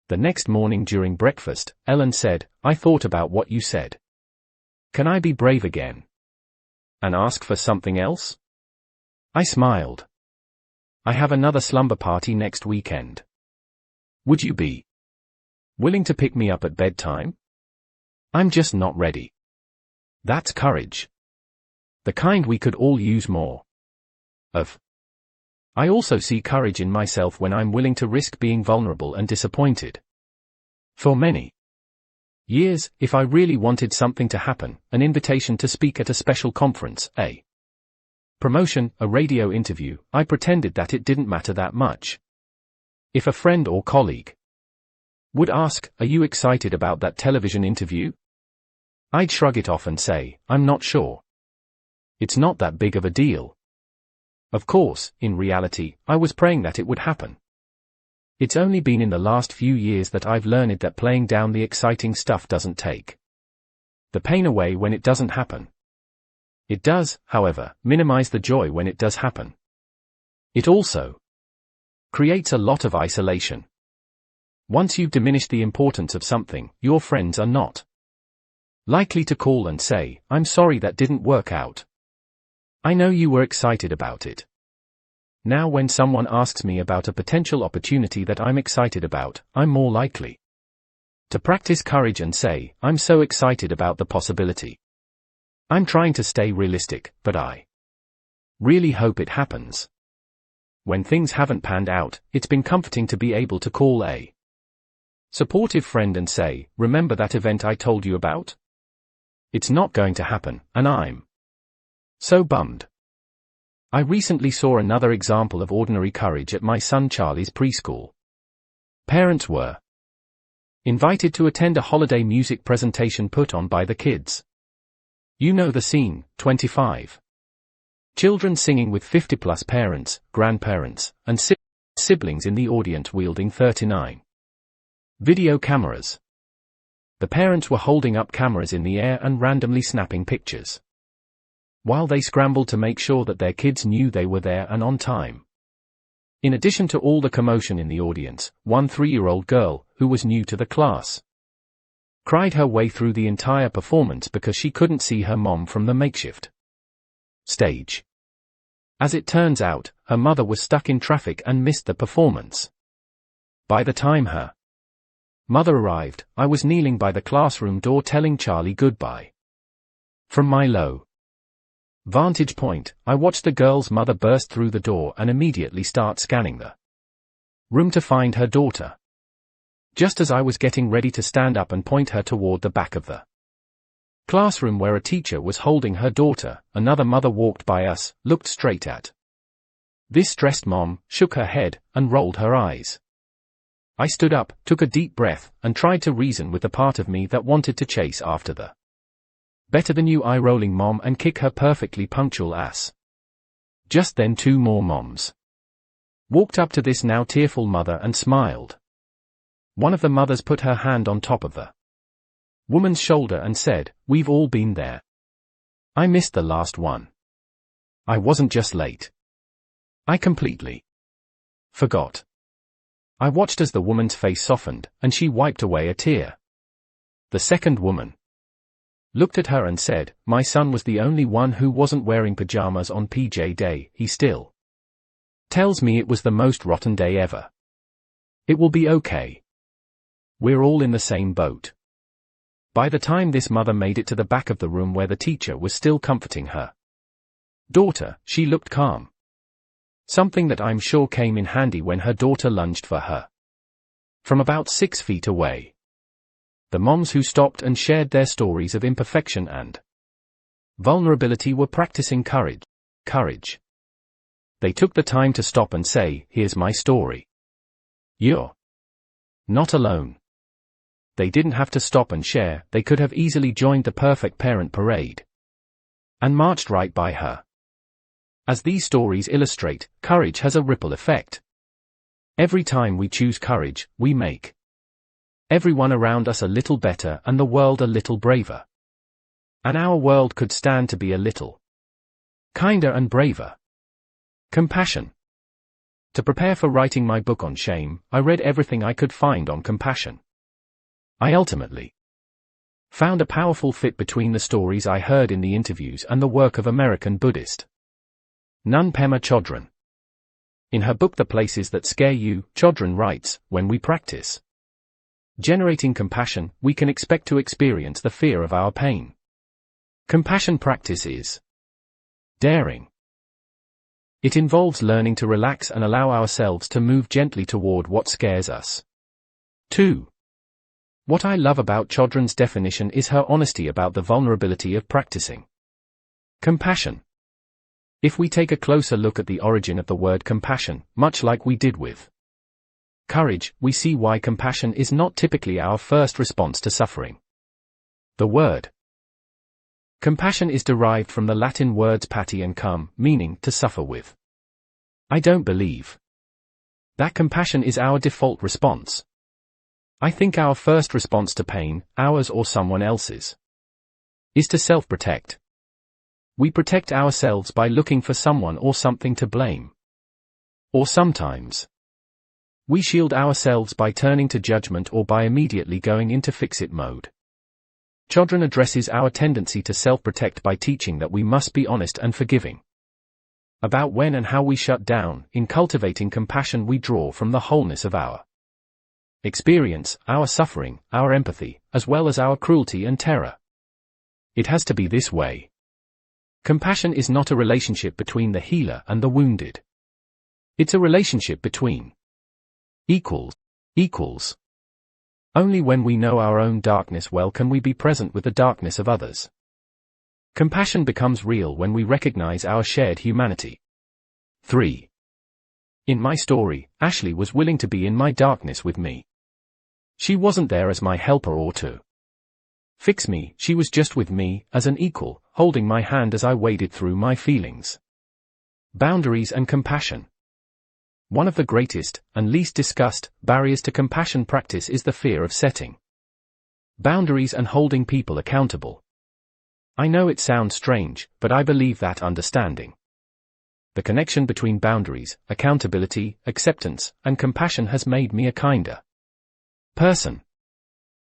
The next morning during breakfast, Ellen said, "I thought about what you said. Can I be brave again? And ask for something else?" I smiled. "I have another slumber party next weekend. Would you be willing to pick me up at bedtime? I'm just not ready." That's courage. The kind we could all use more of. I also see courage in myself when I'm willing to risk being vulnerable and disappointed. For many years, if I really wanted something to happen, an invitation to speak at a special conference, a promotion, a radio interview, I pretended that it didn't matter that much. If a friend or colleague would ask, "Are you excited about that television interview?" I'd shrug it off and say, "I'm not sure. It's not that big of a deal." Of course, in reality, I was praying that it would happen. It's only been in the last few years that I've learned that playing down the exciting stuff doesn't take the pain away when it doesn't happen. It does, however, minimize the joy when it does happen. It also creates a lot of isolation. Once you've diminished the importance of something, your friends are not likely to call and say, "I'm sorry that didn't work out. I know you were excited about it." Now when someone asks me about a potential opportunity that I'm excited about, I'm more likely to practice courage and say, "I'm so excited about the possibility. I'm trying to stay realistic, but I really hope it happens." When things haven't panned out, it's been comforting to be able to call a supportive friend and say, "Remember that event I told you about? It's not going to happen, and I'm so bummed." I recently saw another example of ordinary courage at my son Charlie's preschool. Parents were invited to attend a holiday music presentation put on by the kids. You know the scene, 25 children singing with 50-plus parents, grandparents, and siblings in the audience wielding 39 video cameras. The parents were holding up cameras in the air and randomly snapping pictures, while they scrambled to make sure that their kids knew they were there and on time. In addition to all the commotion in the audience, one 3-year-old girl, who was new to the class, cried her way through the entire performance because she couldn't see her mom from the makeshift stage. As it turns out, her mother was stuck in traffic and missed the performance. By the time her mother arrived, I was kneeling by the classroom door telling Charlie goodbye. From my low vantage point, I watched the girl's mother burst through the door and immediately start scanning the room to find her daughter. Just as I was getting ready to stand up and point her toward the back of the classroom where a teacher was holding her daughter, another mother walked by us, looked straight at this stressed mom, shook her head, and rolled her eyes. I stood up, took a deep breath, and tried to reason with the part of me that wanted to chase after the better-than-you eye-rolling mom and kick her perfectly punctual ass. Just then 2 more moms walked up to this now tearful mother and smiled. One of the mothers put her hand on top of the woman's shoulder and said, "We've all been there. I missed the last one. I wasn't just late. I completely forgot." I watched as the woman's face softened, and she wiped away a tear. The second woman looked at her and said, "My son was the only one who wasn't wearing pajamas on PJ Day. He still tells me it was the most rotten day ever. It will be okay. We're all in the same boat." By the time this mother made it to the back of the room where the teacher was still comforting her daughter, she looked calm. Something that I'm sure came in handy when her daughter lunged for her from about 6 feet away. The moms who stopped and shared their stories of imperfection and vulnerability were practicing courage. They took the time to stop and say, "Here's my story. You're not alone." They didn't have to stop and share, they could have easily joined the perfect parent parade and marched right by her. As these stories illustrate, courage has a ripple effect. Every time we choose courage, we make everyone around us a little better and the world a little braver. And our world could stand to be a little kinder and braver. Compassion. To prepare for writing my book on shame, I read everything I could find on compassion. I ultimately found a powerful fit between the stories I heard in the interviews and the work of American Buddhist nun Pema Chodron. In her book The Places That Scare You, Chodron writes, "When we practice generating compassion, we can expect to experience the fear of our pain. Compassion practice is daring. It involves learning to relax and allow ourselves to move gently toward what scares us." 2. What I love about Chodron's definition is her honesty about the vulnerability of practicing compassion. If we take a closer look at the origin of the word compassion, much like we did with courage, we see why compassion is not typically our first response to suffering. The word compassion is derived from the Latin words pati and cum, meaning to suffer with. I don't believe that compassion is our default response. I think our first response to pain, ours or someone else's, is to self-protect. We protect ourselves by looking for someone or something to blame. Or sometimes, we shield ourselves by turning to judgment or by immediately going into fix-it mode. Chodron addresses our tendency to self-protect by teaching that we must be honest and forgiving about when and how we shut down. In cultivating compassion, we draw from the wholeness of our experience, our suffering, our empathy, as well as our cruelty and terror. It has to be this way. Compassion is not a relationship between the healer and the wounded. It's a relationship between equals. Only when we know our own darkness well can we be present with the darkness of others. Compassion becomes real when we recognize our shared humanity. 3. In my story, Ashley was willing to be in my darkness with me. She wasn't there as my helper or to fix me, she was just with me, as an equal, holding my hand as I waded through my feelings. Boundaries and compassion. One of the greatest, and least discussed, barriers to compassion practice is the fear of setting boundaries and holding people accountable. I know it sounds strange, but I believe that understanding the connection between boundaries, accountability, acceptance, and compassion has made me a kinder person.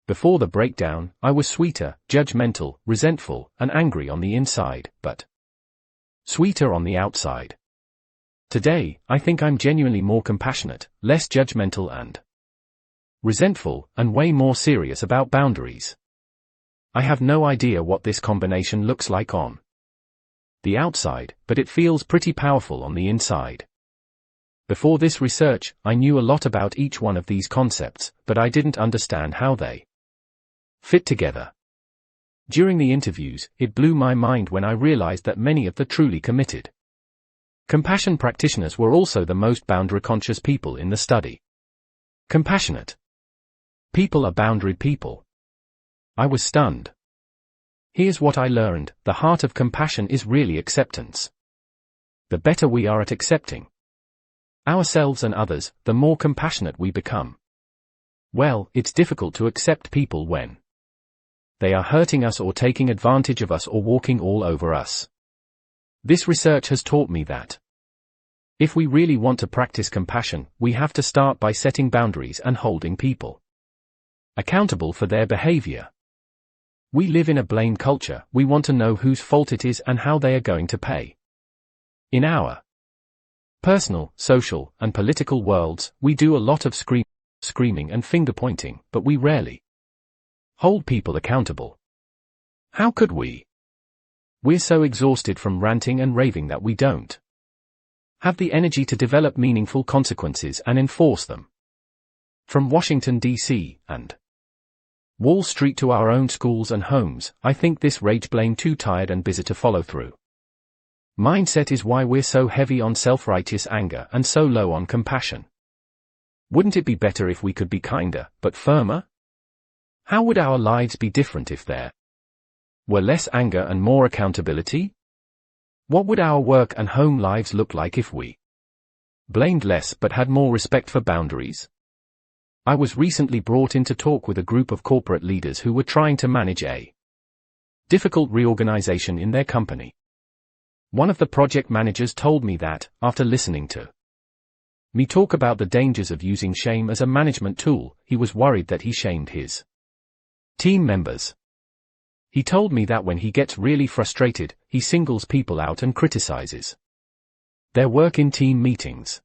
Before the breakdown, I was sweeter, judgmental, resentful, and angry on the inside, but sweeter on the outside. Today, I think I'm genuinely more compassionate, less judgmental and resentful, and way more serious about boundaries. I have no idea what this combination looks like on the outside, but it feels pretty powerful on the inside. Before this research, I knew a lot about each one of these concepts, but I didn't understand how they fit together. During the interviews, it blew my mind when I realized that many of the truly committed compassion practitioners were also the most boundary-conscious people in the study. Compassionate people are boundaried people. I was stunned. Here's what I learned: the heart of compassion is really acceptance. The better we are at accepting ourselves and others, the more compassionate we become. Well, it's difficult to accept people when they are hurting us or taking advantage of us or walking all over us. This research has taught me that if we really want to practice compassion, we have to start by setting boundaries and holding people accountable for their behavior. We live in a blame culture. We want to know whose fault it is and how they are going to pay. In our personal, social, and political worlds, we do a lot of screaming and finger-pointing, but we rarely hold people accountable. How could we? We're so exhausted from ranting and raving that we don't have the energy to develop meaningful consequences and enforce them. From Washington, D.C., and Wall Street to our own schools and homes, I think this rage-blame too tired and busy to follow through mindset is why we're so heavy on self-righteous anger and so low on compassion. Wouldn't it be better if we could be kinder, but firmer? How would our lives be different if there were less anger and more accountability? What would our work and home lives look like if we blamed less but had more respect for boundaries? I was recently brought in to talk with a group of corporate leaders who were trying to manage a difficult reorganization in their company. One of the project managers told me that, after listening to me talk about the dangers of using shame as a management tool, he was worried that he shamed his team members. He told me that when he gets really frustrated, he singles people out and criticizes their work in team meetings.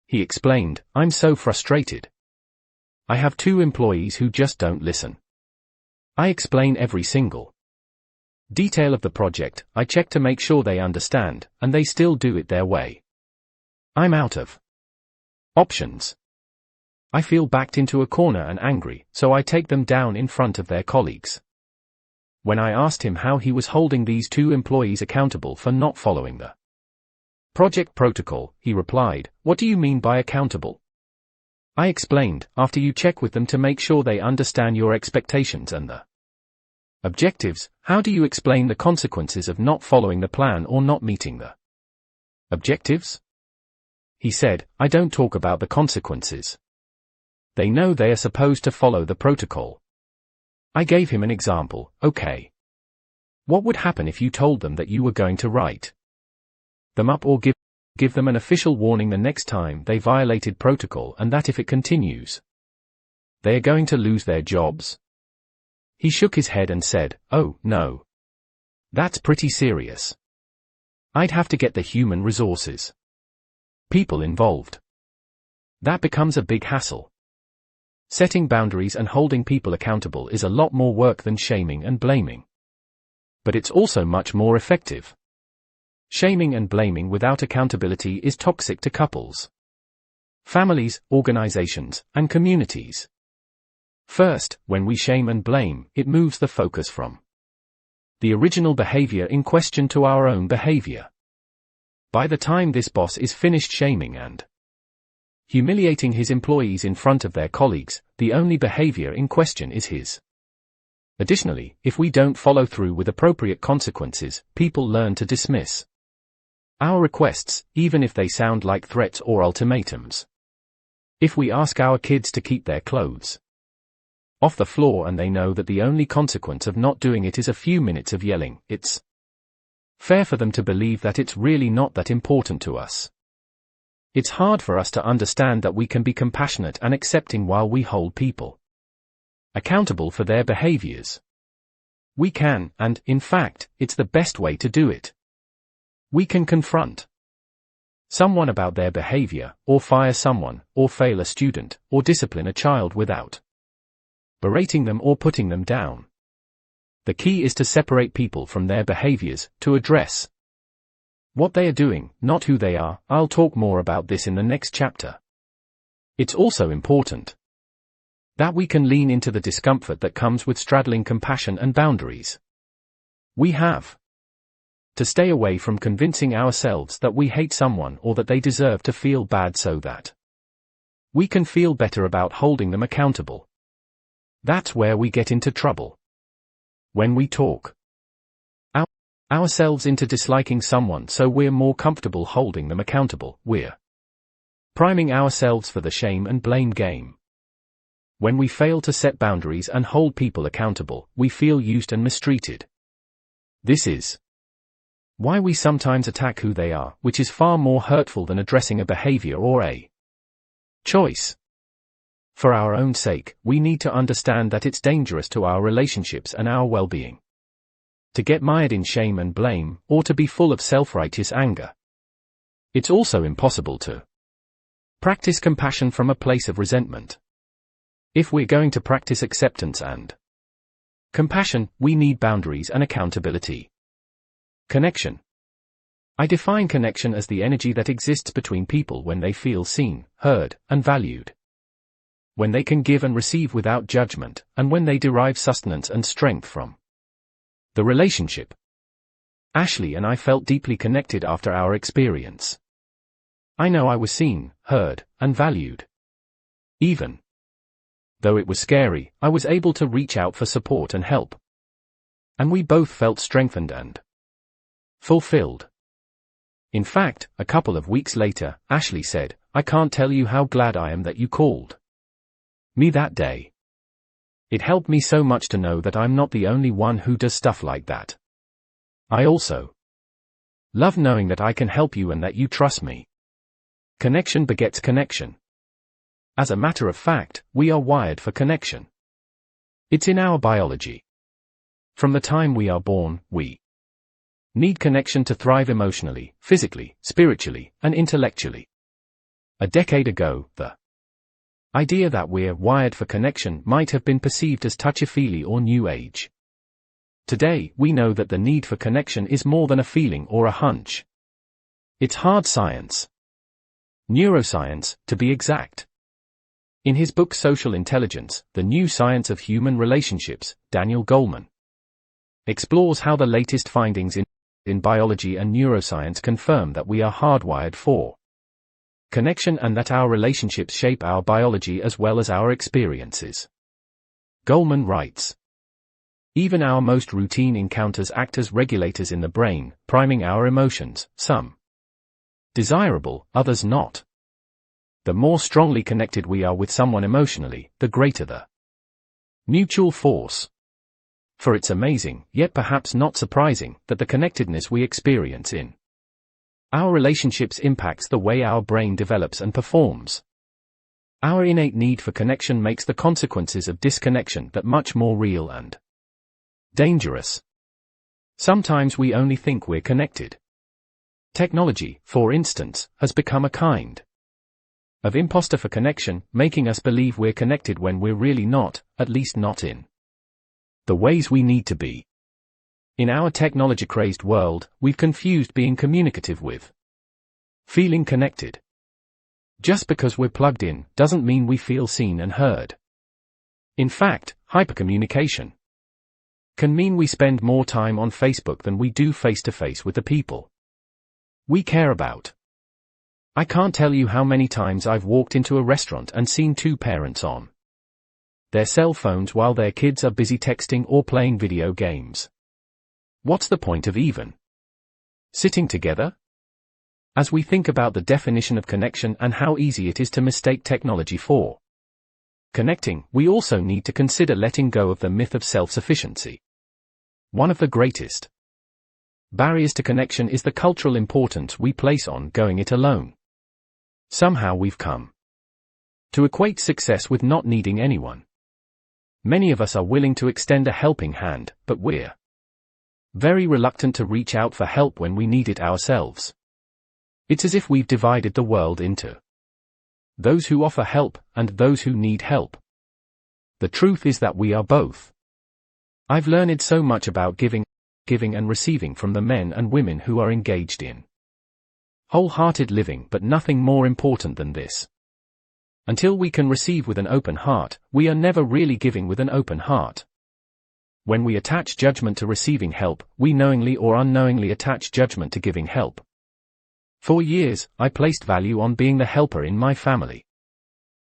He explained, "I'm so frustrated. I have 2 employees who just don't listen. I explain every single detail of the project, I check to make sure they understand, and they still do it their way. I'm out of options. I feel backed into a corner and angry, so I take them down in front of their colleagues." When I asked him how he was holding these 2 employees accountable for not following the project protocol, he replied, "What do you mean by accountable?" I explained, "After you check with them to make sure they understand your expectations and the objectives, how do you explain the consequences of not following the plan or not meeting the objectives?" He said, "I don't talk about the consequences. They know they are supposed to follow the protocol." I gave him an example. "Okay. What would happen if you told them that you were going to write them up or give give them an official warning the next time they violated protocol, and that if it continues, they are going to lose their jobs. He shook his head and said, "Oh, no. That's pretty serious. I'd have to get the human resources people involved. That becomes a big hassle. Setting boundaries and holding people accountable is a lot more work than shaming and blaming. But it's also much more effective. Shaming and blaming without accountability is toxic to couples, families, organizations, and communities. First, when we shame and blame, it moves the focus from the original behavior in question to our own behavior. By the time this boss is finished shaming and humiliating his employees in front of their colleagues, the only behavior in question is his. Additionally, if we don't follow through with appropriate consequences, people learn to dismiss our requests, even if they sound like threats or ultimatums. If we ask our kids to keep their clothes off the floor and they know that the only consequence of not doing it is a few minutes of yelling, it's fair for them to believe that it's really not that important to us. It's hard for us to understand that we can be compassionate and accepting while we hold people accountable for their behaviors. We can, and, in fact, it's the best way to do it. We can confront someone about their behavior, or fire someone, or fail a student, or discipline a child without berating them or putting them down. The key is to separate people from their behaviors, to address what they are doing, not who they are. I'll talk more about this in the next chapter. It's also important that we can lean into the discomfort that comes with straddling compassion and boundaries. We have to stay away from convincing ourselves that we hate someone or that they deserve to feel bad so that we can feel better about holding them accountable. That's where we get into trouble. When we talk ourselves into disliking someone so we're more comfortable holding them accountable, we're priming ourselves for the shame and blame game. When we fail to set boundaries and hold people accountable, we feel used and mistreated. This is why we sometimes attack who they are, which is far more hurtful than addressing a behavior or a choice. For our own sake, we need to understand that it's dangerous to our relationships and our well-being to get mired in shame and blame, or to be full of self-righteous anger. It's also impossible to practice compassion from a place of resentment. If we're going to practice acceptance and compassion, we need boundaries and accountability. Connection. I define connection as the energy that exists between people when they feel seen, heard, and valued. When they can give and receive without judgment, and when they derive sustenance and strength from the relationship. Ashley and I felt deeply connected after our experience. I know I was seen, heard, and valued. Even though it was scary, I was able to reach out for support and help. And we both felt strengthened and fulfilled. In fact, a couple of weeks later, Ashley said, "I can't tell you how glad I am that you called me that day. It helped me so much to know that I'm not the only one who does stuff like that. I also love knowing that I can help you and that you trust me." Connection begets connection. As a matter of fact, we are wired for connection. It's in our biology. From the time we are born, we need connection to thrive emotionally, physically, spiritually, and intellectually. A decade ago, the idea that we're wired for connection might have been perceived as touchy-feely or New Age. Today, we know that the need for connection is more than a feeling or a hunch. It's hard science. Neuroscience, to be exact. In his book Social Intelligence, The New Science of Human Relationships, Daniel Goleman explores how the latest findings in biology and neuroscience confirm that we are hardwired for connection and that our relationships shape our biology as well as our experiences. Goleman writes, "Even our most routine encounters act as regulators in the brain, priming our emotions, some desirable, others not. The more strongly connected we are with someone emotionally, the greater the mutual force. For it's amazing, yet perhaps not surprising, that the connectedness we experience in Our relationships impacts the way our brain develops and performs. Our innate need for connection makes the consequences of disconnection that much more real and dangerous. Sometimes we only think we're connected. Technology, for instance, has become a kind of imposter for connection, making us believe we're connected when we're really not, at least not in the ways we need to be. In our technology-crazed world, we've confused being communicative with feeling connected. Just because we're plugged in, doesn't mean we feel seen and heard. In fact, hypercommunication can mean we spend more time on Facebook than we do face-to-face with the people we care about. I can't tell you how many times I've walked into a restaurant and seen two parents on their cell phones while their kids are busy texting or playing video games. What's the point of even sitting together? As we think about the definition of connection and how easy it is to mistake technology for connecting, we also need to consider letting go of the myth of self-sufficiency. One of the greatest barriers to connection is the cultural importance we place on going it alone. Somehow we've come to equate success with not needing anyone. Many of us are willing to extend a helping hand, but we're very reluctant to reach out for help when we need it ourselves. It's as if we've divided the world into those who offer help and those who need help. The truth is that we are both. I've learned so much about giving and receiving from the men and women who are engaged in wholehearted living, but nothing more important than this. Until we can receive with an open heart, we are never really giving with an open heart. When we attach judgment to receiving help, we knowingly or unknowingly attach judgment to giving help. For years, I placed value on being the helper in my family.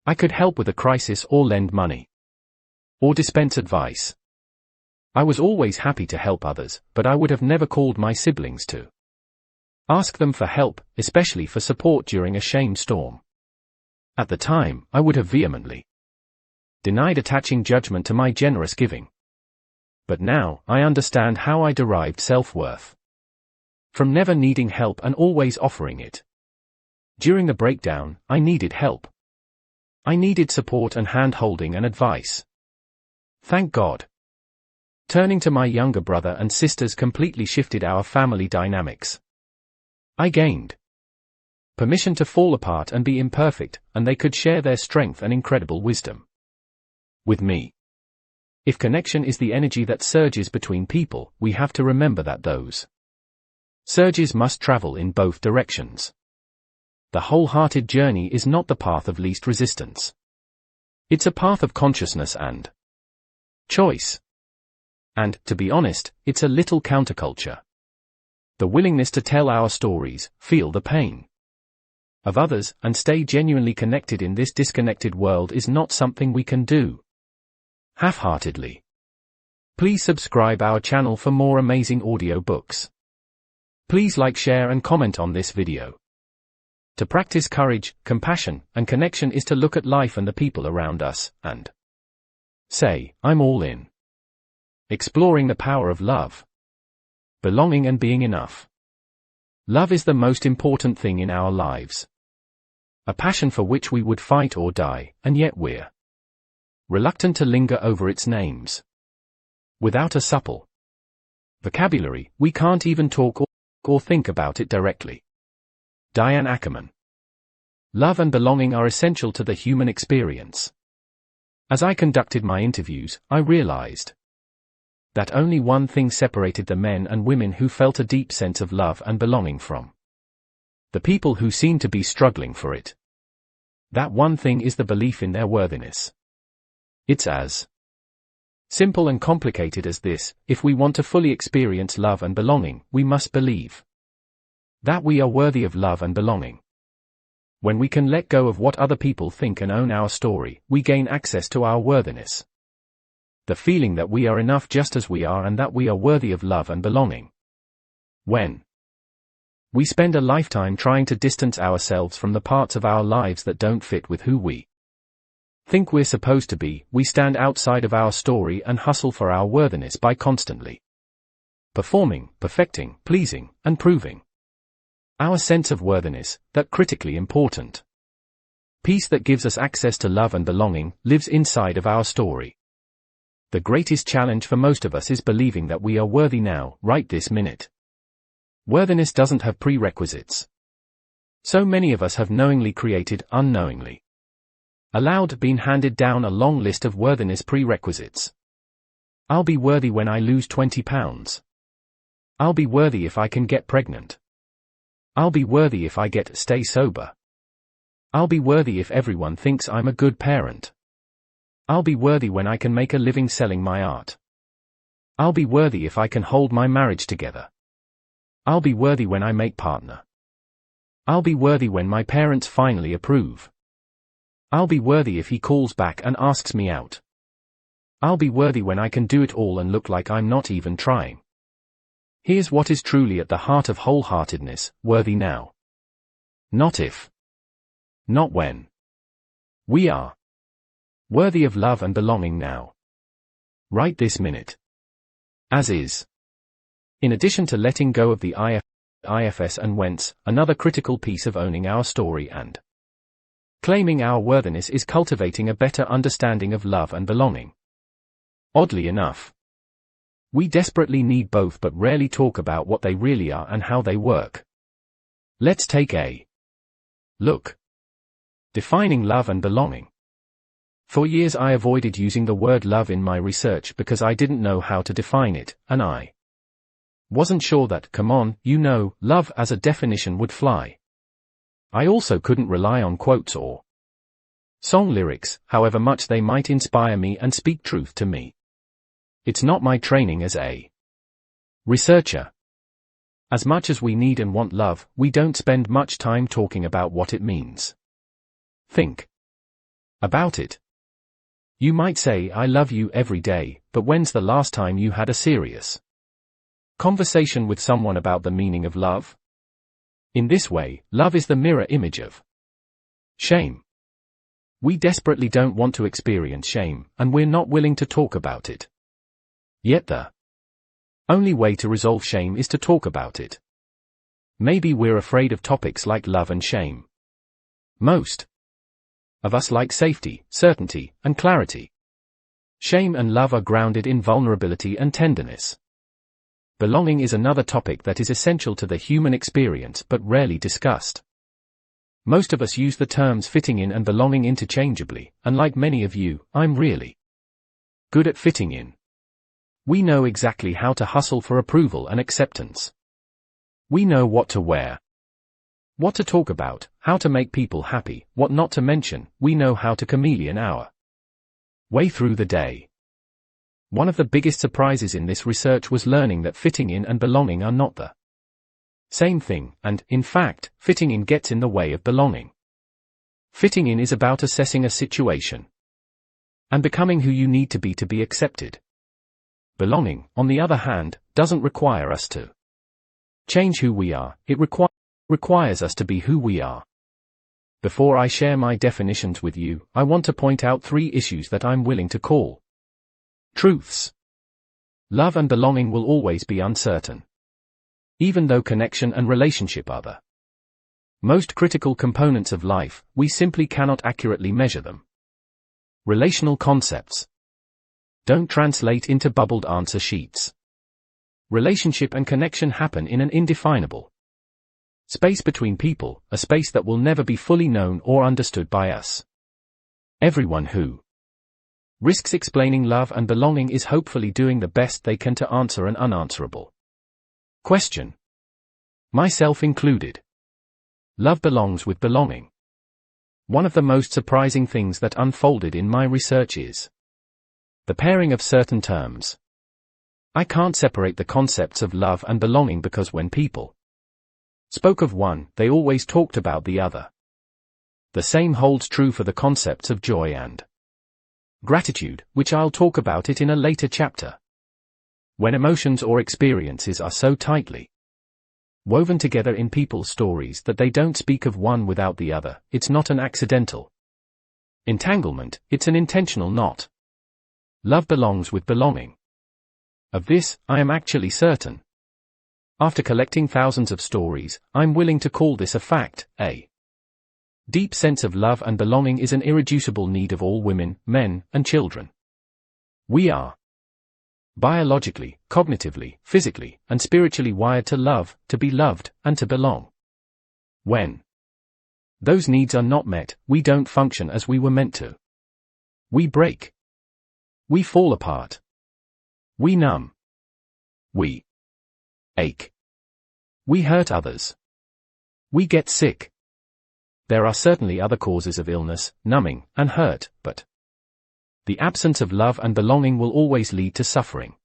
I could help with a crisis or lend money or dispense advice. I was always happy to help others, but I would have never called my siblings to ask them for help, especially for support during a shame storm. At the time, I would have vehemently denied attaching judgment to my generous giving. But now, I understand how I derived self-worth from never needing help and always offering it. During the breakdown, I needed help. I needed support and hand-holding and advice. Thank God. Turning to my younger brother and sisters completely shifted our family dynamics. I gained permission to fall apart and be imperfect, and they could share their strength and incredible wisdom with me. If connection is the energy that surges between people, we have to remember that those surges must travel in both directions. The wholehearted journey is not the path of least resistance. It's a path of consciousness and choice. And, to be honest, it's a little counterculture. The willingness to tell our stories, feel the pain of others, and stay genuinely connected in this disconnected world is not something we can do half-heartedly. Please subscribe our channel for more amazing audio books. Please like, share and comment on this video. To practice courage, compassion, and connection is to look at life and the people around us, and say, I'm all in. Exploring the power of love, belonging and being enough. Love is the most important thing in our lives. A passion for which we would fight or die, and yet we're reluctant to linger over its names. Without a supple vocabulary, we can't even talk or think about it directly. Diane Ackerman. Love and belonging are essential to the human experience. As I conducted my interviews, I realized that only one thing separated the men and women who felt a deep sense of love and belonging from the people who seemed to be struggling for it. That one thing is the belief in their worthiness. It's as simple and complicated as this: if we want to fully experience love and belonging, we must believe that we are worthy of love and belonging. When we can let go of what other people think and own our story, we gain access to our worthiness. The feeling that we are enough just as we are and that we are worthy of love and belonging. When we spend a lifetime trying to distance ourselves from the parts of our lives that don't fit with who we think we're supposed to be, we stand outside of our story and hustle for our worthiness by constantly performing, perfecting, pleasing, and proving. Our sense of worthiness, that critically important piece that gives us access to love and belonging, lives inside of our story. The greatest challenge for most of us is believing that we are worthy now, right this minute. Worthiness doesn't have prerequisites. So many of us have knowingly created, unknowingly allowed, been handed down a long list of worthiness prerequisites. I'll be worthy when I lose 20 pounds. I'll be worthy if I can get pregnant. I'll be worthy if I stay sober. I'll be worthy if everyone thinks I'm a good parent. I'll be worthy when I can make a living selling my art. I'll be worthy if I can hold my marriage together. I'll be worthy when I make partner. I'll be worthy when my parents finally approve. I'll be worthy if he calls back and asks me out. I'll be worthy when I can do it all and look like I'm not even trying. Here's what is truly at the heart of wholeheartedness: worthy now. Not if. Not when. We are worthy of love and belonging now. Right this minute. As is. In addition to letting go of the ifs and whence, another critical piece of owning our story and claiming our worthiness is cultivating a better understanding of love and belonging. Oddly enough, we desperately need both but rarely talk about what they really are and how they work. Let's take a look. Defining love and belonging. For years I avoided using the word love in my research because I didn't know how to define it, and I wasn't sure that, love as a definition would fly. I also couldn't rely on quotes or song lyrics, however much they might inspire me and speak truth to me. It's not my training as a researcher. As much as we need and want love, we don't spend much time talking about what it means. Think about it. You might say I love you every day, but when's the last time you had a serious conversation with someone about the meaning of love? In this way, love is the mirror image of shame. We desperately don't want to experience shame, and we're not willing to talk about it. Yet the only way to resolve shame is to talk about it. Maybe we're afraid of topics like love and shame. Most of us like safety, certainty, and clarity. Shame and love are grounded in vulnerability and tenderness. Belonging is another topic that is essential to the human experience but rarely discussed. Most of us use the terms fitting in and belonging interchangeably, and like many of you, I'm really good at fitting in. We know exactly how to hustle for approval and acceptance. We know what to wear, what to talk about, how to make people happy, what not to mention. We know how to chameleon our way through the day. One of the biggest surprises in this research was learning that fitting in and belonging are not the same thing, and, in fact, fitting in gets in the way of belonging. Fitting in is about assessing a situation and becoming who you need to be accepted. Belonging, on the other hand, doesn't require us to change who we are, it requires us to be who we are. Before I share my definitions with you, I want to point out 3 issues that I'm willing to call truths. Love and belonging will always be uncertain. Even though connection and relationship are the most critical components of life, we simply cannot accurately measure them. Relational concepts don't translate into bubbled answer sheets. Relationship and connection happen in an indefinable space between people, a space that will never be fully known or understood by us. Everyone who risks explaining love and belonging is hopefully doing the best they can to answer an unanswerable question. Myself included. Love belongs with belonging. One of the most surprising things that unfolded in my research is the pairing of certain terms. I can't separate the concepts of love and belonging because when people spoke of one, they always talked about the other. The same holds true for the concepts of joy and gratitude, which I'll talk about it in a later chapter. When emotions or experiences are so tightly woven together in people's stories that they don't speak of one without the other, it's not an accidental entanglement, it's an intentional knot. Love belongs with belonging. Of this, I am actually certain. After collecting thousands of stories, I'm willing to call this a fact. A deep sense of love and belonging is an irreducible need of all women, men, and children. We are biologically, cognitively, physically, and spiritually wired to love, to be loved, and to belong. When those needs are not met, we don't function as we were meant to. We break. We fall apart. We numb. We ache. We hurt others. We get sick. There are certainly other causes of illness, numbing, and hurt, but the absence of love and belonging will always lead to suffering.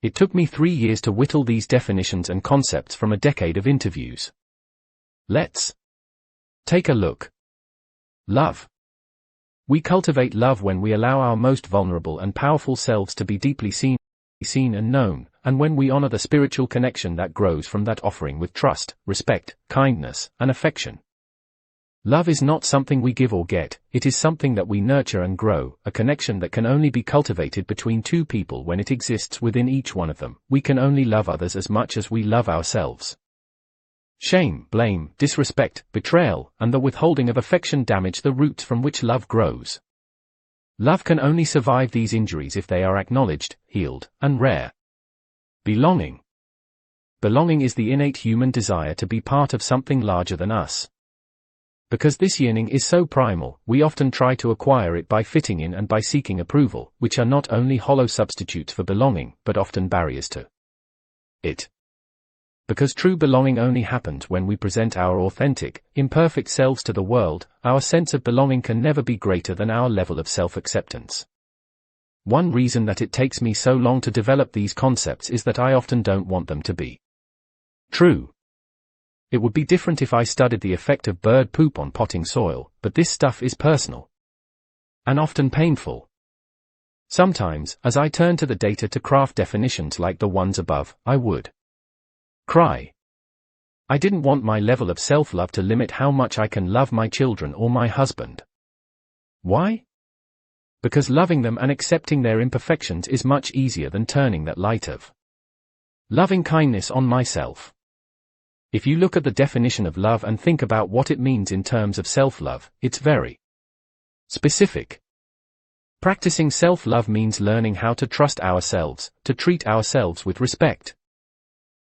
It took me 3 years to whittle these definitions and concepts from a decade of interviews. Let's take a look. Love. We cultivate love when we allow our most vulnerable and powerful selves to be deeply seen and known, and when we honor the spiritual connection that grows from that offering with trust, respect, kindness, and affection. Love is not something we give or get, it is something that we nurture and grow, a connection that can only be cultivated between two people when it exists within each one of them. We can only love others as much as we love ourselves. Shame, blame, disrespect, betrayal, and the withholding of affection damage the roots from which love grows. Love can only survive these injuries if they are acknowledged, healed, and rare. Belonging. Belonging is the innate human desire to be part of something larger than us. Because this yearning is so primal, we often try to acquire it by fitting in and by seeking approval, which are not only hollow substitutes for belonging, but often barriers to it. Because true belonging only happens when we present our authentic, imperfect selves to the world, our sense of belonging can never be greater than our level of self-acceptance. One reason that it takes me so long to develop these concepts is that I often don't want them to be true. It would be different if I studied the effect of bird poop on potting soil, but this stuff is personal. And often painful. Sometimes, as I turn to the data to craft definitions like the ones above, I would cry. I didn't want my level of self-love to limit how much I can love my children or my husband. Why? Because loving them and accepting their imperfections is much easier than turning that light of loving kindness on myself. If you look at the definition of love and think about what it means in terms of self-love, it's very specific. Practicing self-love means learning how to trust ourselves, to treat ourselves with respect,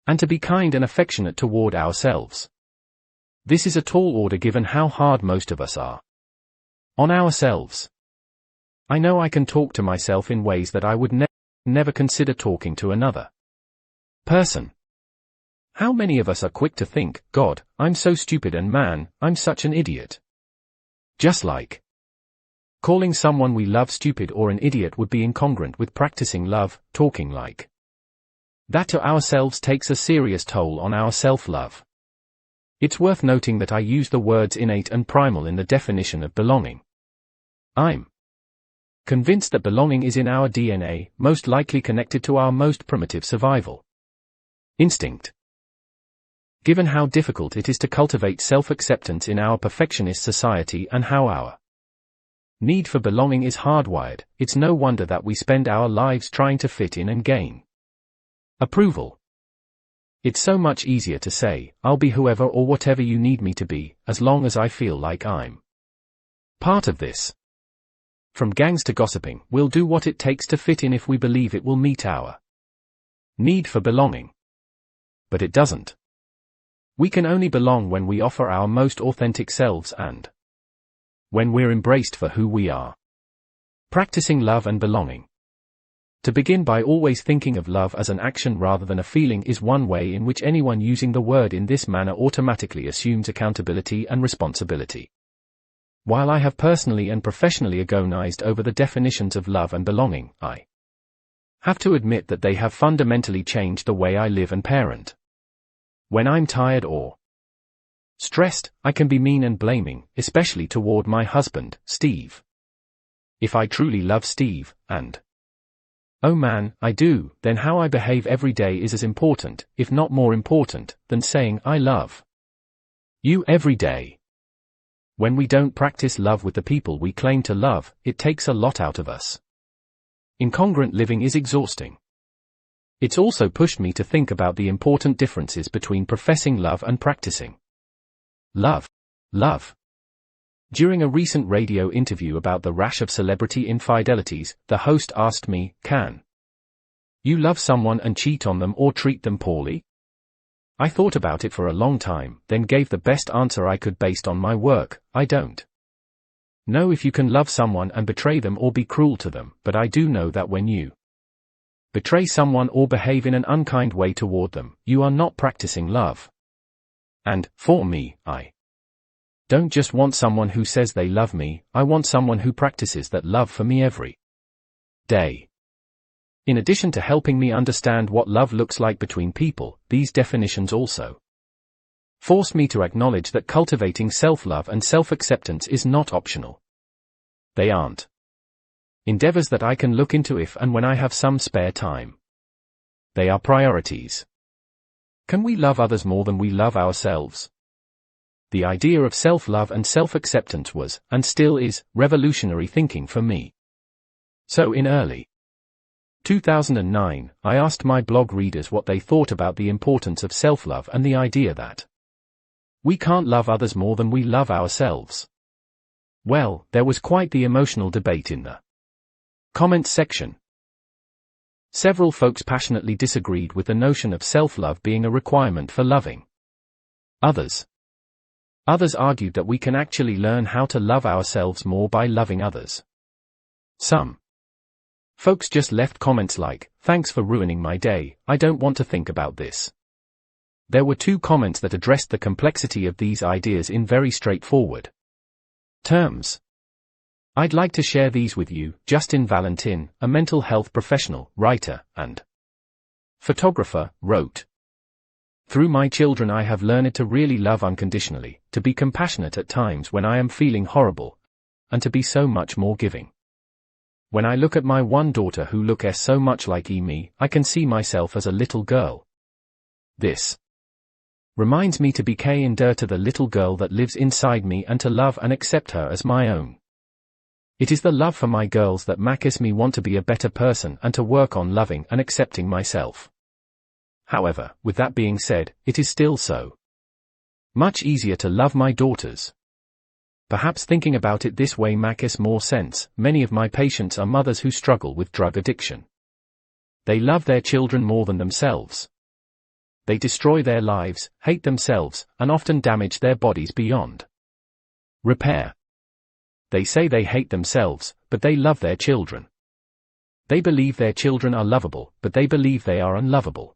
and to be kind and affectionate toward ourselves. This is a tall order given how hard most of us are on ourselves. I know I can talk to myself in ways that I would never consider talking to another person. How many of us are quick to think, God, I'm so stupid, and man, I'm such an idiot? Just like calling someone we love stupid or an idiot would be incongruent with practicing love. Talking like that to ourselves takes a serious toll on our self-love. It's worth noting that I use the words innate and primal in the definition of belonging. I'm convinced that belonging is in our DNA, most likely connected to our most primitive survival instinct. Given how difficult it is to cultivate self-acceptance in our perfectionist society and how our need for belonging is hardwired, it's no wonder that we spend our lives trying to fit in and gain approval. It's so much easier to say, I'll be whoever or whatever you need me to be, as long as I feel like I'm part of this. From gangs to gossiping, we'll do what it takes to fit in if we believe it will meet our need for belonging. But it doesn't. We can only belong when we offer our most authentic selves and when we're embraced for who we are. Practicing love and belonging. To begin by always thinking of love as an action rather than a feeling is one way in which anyone using the word in this manner automatically assumes accountability and responsibility. While I have personally and professionally agonized over the definitions of love and belonging, I have to admit that they have fundamentally changed the way I live and parent. When I'm tired or stressed, I can be mean and blaming, especially toward my husband, Steve. If I truly love Steve, and oh man, I do, then how I behave every day is as important, if not more important, than saying I love you every day. When we don't practice love with the people we claim to love, it takes a lot out of us. Incongruent living is exhausting. It's also pushed me to think about the important differences between professing love and practicing love. During a recent radio interview about the rash of celebrity infidelities, the host asked me, "Can you love someone and cheat on them or treat them poorly?" I thought about it for a long time, then gave the best answer I could based on my work: I don't know if you can love someone and betray them or be cruel to them, but I do know that when you betray someone or behave in an unkind way toward them, you are not practicing love. And, for me, I don't just want someone who says they love me, I want someone who practices that love for me every day. In addition to helping me understand what love looks like between people, these definitions also force me to acknowledge that cultivating self-love and self-acceptance is not optional. They aren't endeavors that I can look into if and when I have some spare time. They are priorities. Can we love others more than we love ourselves? The idea of self-love and self-acceptance was, and still is, revolutionary thinking for me. So in early 2009, I asked my blog readers what they thought about the importance of self-love and the idea that we can't love others more than we love ourselves. Well, there was quite the emotional debate in the comments section. Several folks passionately disagreed with the notion of self-love being a requirement for loving others. Others argued that we can actually learn how to love ourselves more by loving others. Some folks just left comments like, "Thanks for ruining my day, I don't want to think about this." There were 2 comments that addressed the complexity of these ideas in very straightforward terms. I'd like to share these with you. Justin Valentin, a mental health professional, writer, and photographer, wrote, "Through my children I have learned to really love unconditionally, to be compassionate at times when I am feeling horrible, and to be so much more giving. When I look at my one daughter who looks so much like me, I can see myself as a little girl. This reminds me to be kind to the little girl that lives inside me and to love and accept her as my own. It is the love for my girls that makes me want to be a better person and to work on loving and accepting myself. However, with that being said, it is still so much easier to love my daughters. Perhaps thinking about it this way makes more sense. Many of my patients are mothers who struggle with drug addiction. They love their children more than themselves. They destroy their lives, hate themselves, and often damage their bodies beyond repair. They say they hate themselves, but they love their children. They believe their children are lovable, but they believe they are unlovable.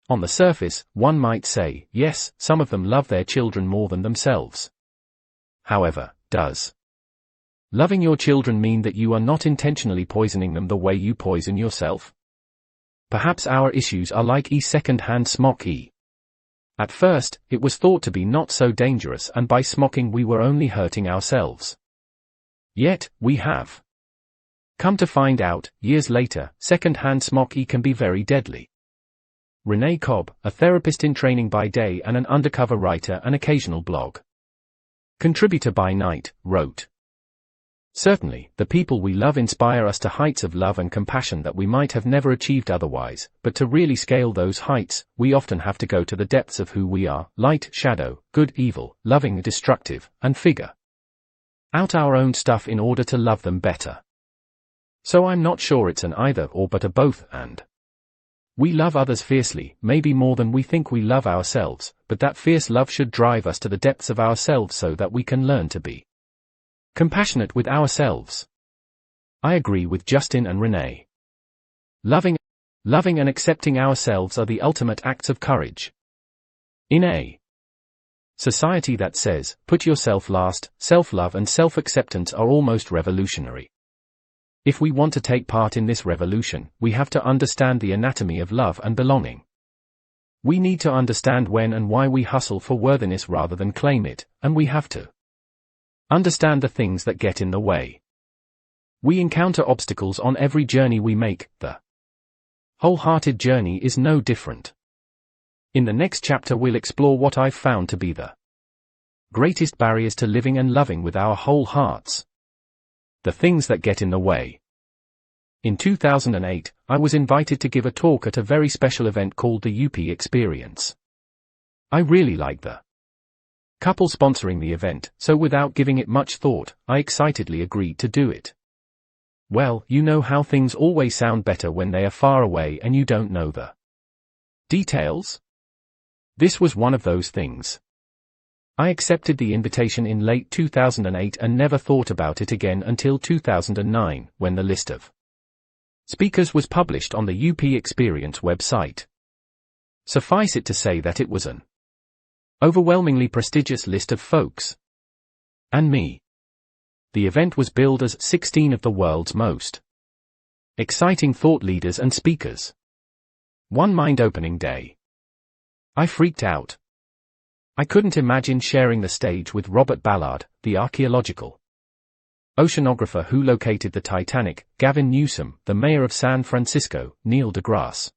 On the surface, one might say, yes, some of them love their children more than themselves. However, does loving your children mean that you are not intentionally poisoning them the way you poison yourself? Perhaps our issues are like second-hand smock. At first, it was thought to be not so dangerous, and by smocking we were only hurting ourselves. Yet, we have come to find out, years later, second-hand smock can be very deadly. Renee Cobb, a therapist in training by day and an undercover writer and occasional blog contributor by night, wrote, "Certainly, the people we love inspire us to heights of love and compassion that we might have never achieved otherwise, but to really scale those heights, we often have to go to the depths of who we are, light, shadow, good, evil, loving, destructive, and figure out our own stuff in order to love them better. So I'm not sure it's an either or but a both and. We love others fiercely, maybe more than we think we love ourselves, but that fierce love should drive us to the depths of ourselves so that we can learn to be compassionate with ourselves." I agree with Justin and Renee. Loving and accepting ourselves are the ultimate acts of courage. In a society that says, put yourself last, self-love and self-acceptance are almost revolutionary. If we want to take part in this revolution, we have to understand the anatomy of love and belonging. We need to understand when and why we hustle for worthiness rather than claim it, and we have to understand the things that get in the way. We encounter obstacles on every journey we make. The wholehearted journey is no different. In the next chapter we'll explore what I've found to be the greatest barriers to living and loving with our whole hearts. The things that get in the way. In 2008, I was invited to give a talk at a very special event called the UP Experience. I really liked the couple sponsoring the event, so without giving it much thought, I excitedly agreed to do it. Well, you know how things always sound better when they are far away and you don't know the details? This was one of those things. I accepted the invitation in late 2008 and never thought about it again until 2009, when the list of speakers was published on the UP Experience website. Suffice it to say that it was an overwhelmingly prestigious list of folks. And me. The event was billed as 16 of the world's most exciting thought leaders and speakers. One mind-opening day. I freaked out. I couldn't imagine sharing the stage with Robert Ballard, the archaeological oceanographer who located the Titanic, Gavin Newsom, the mayor of San Francisco, Neil deGrasse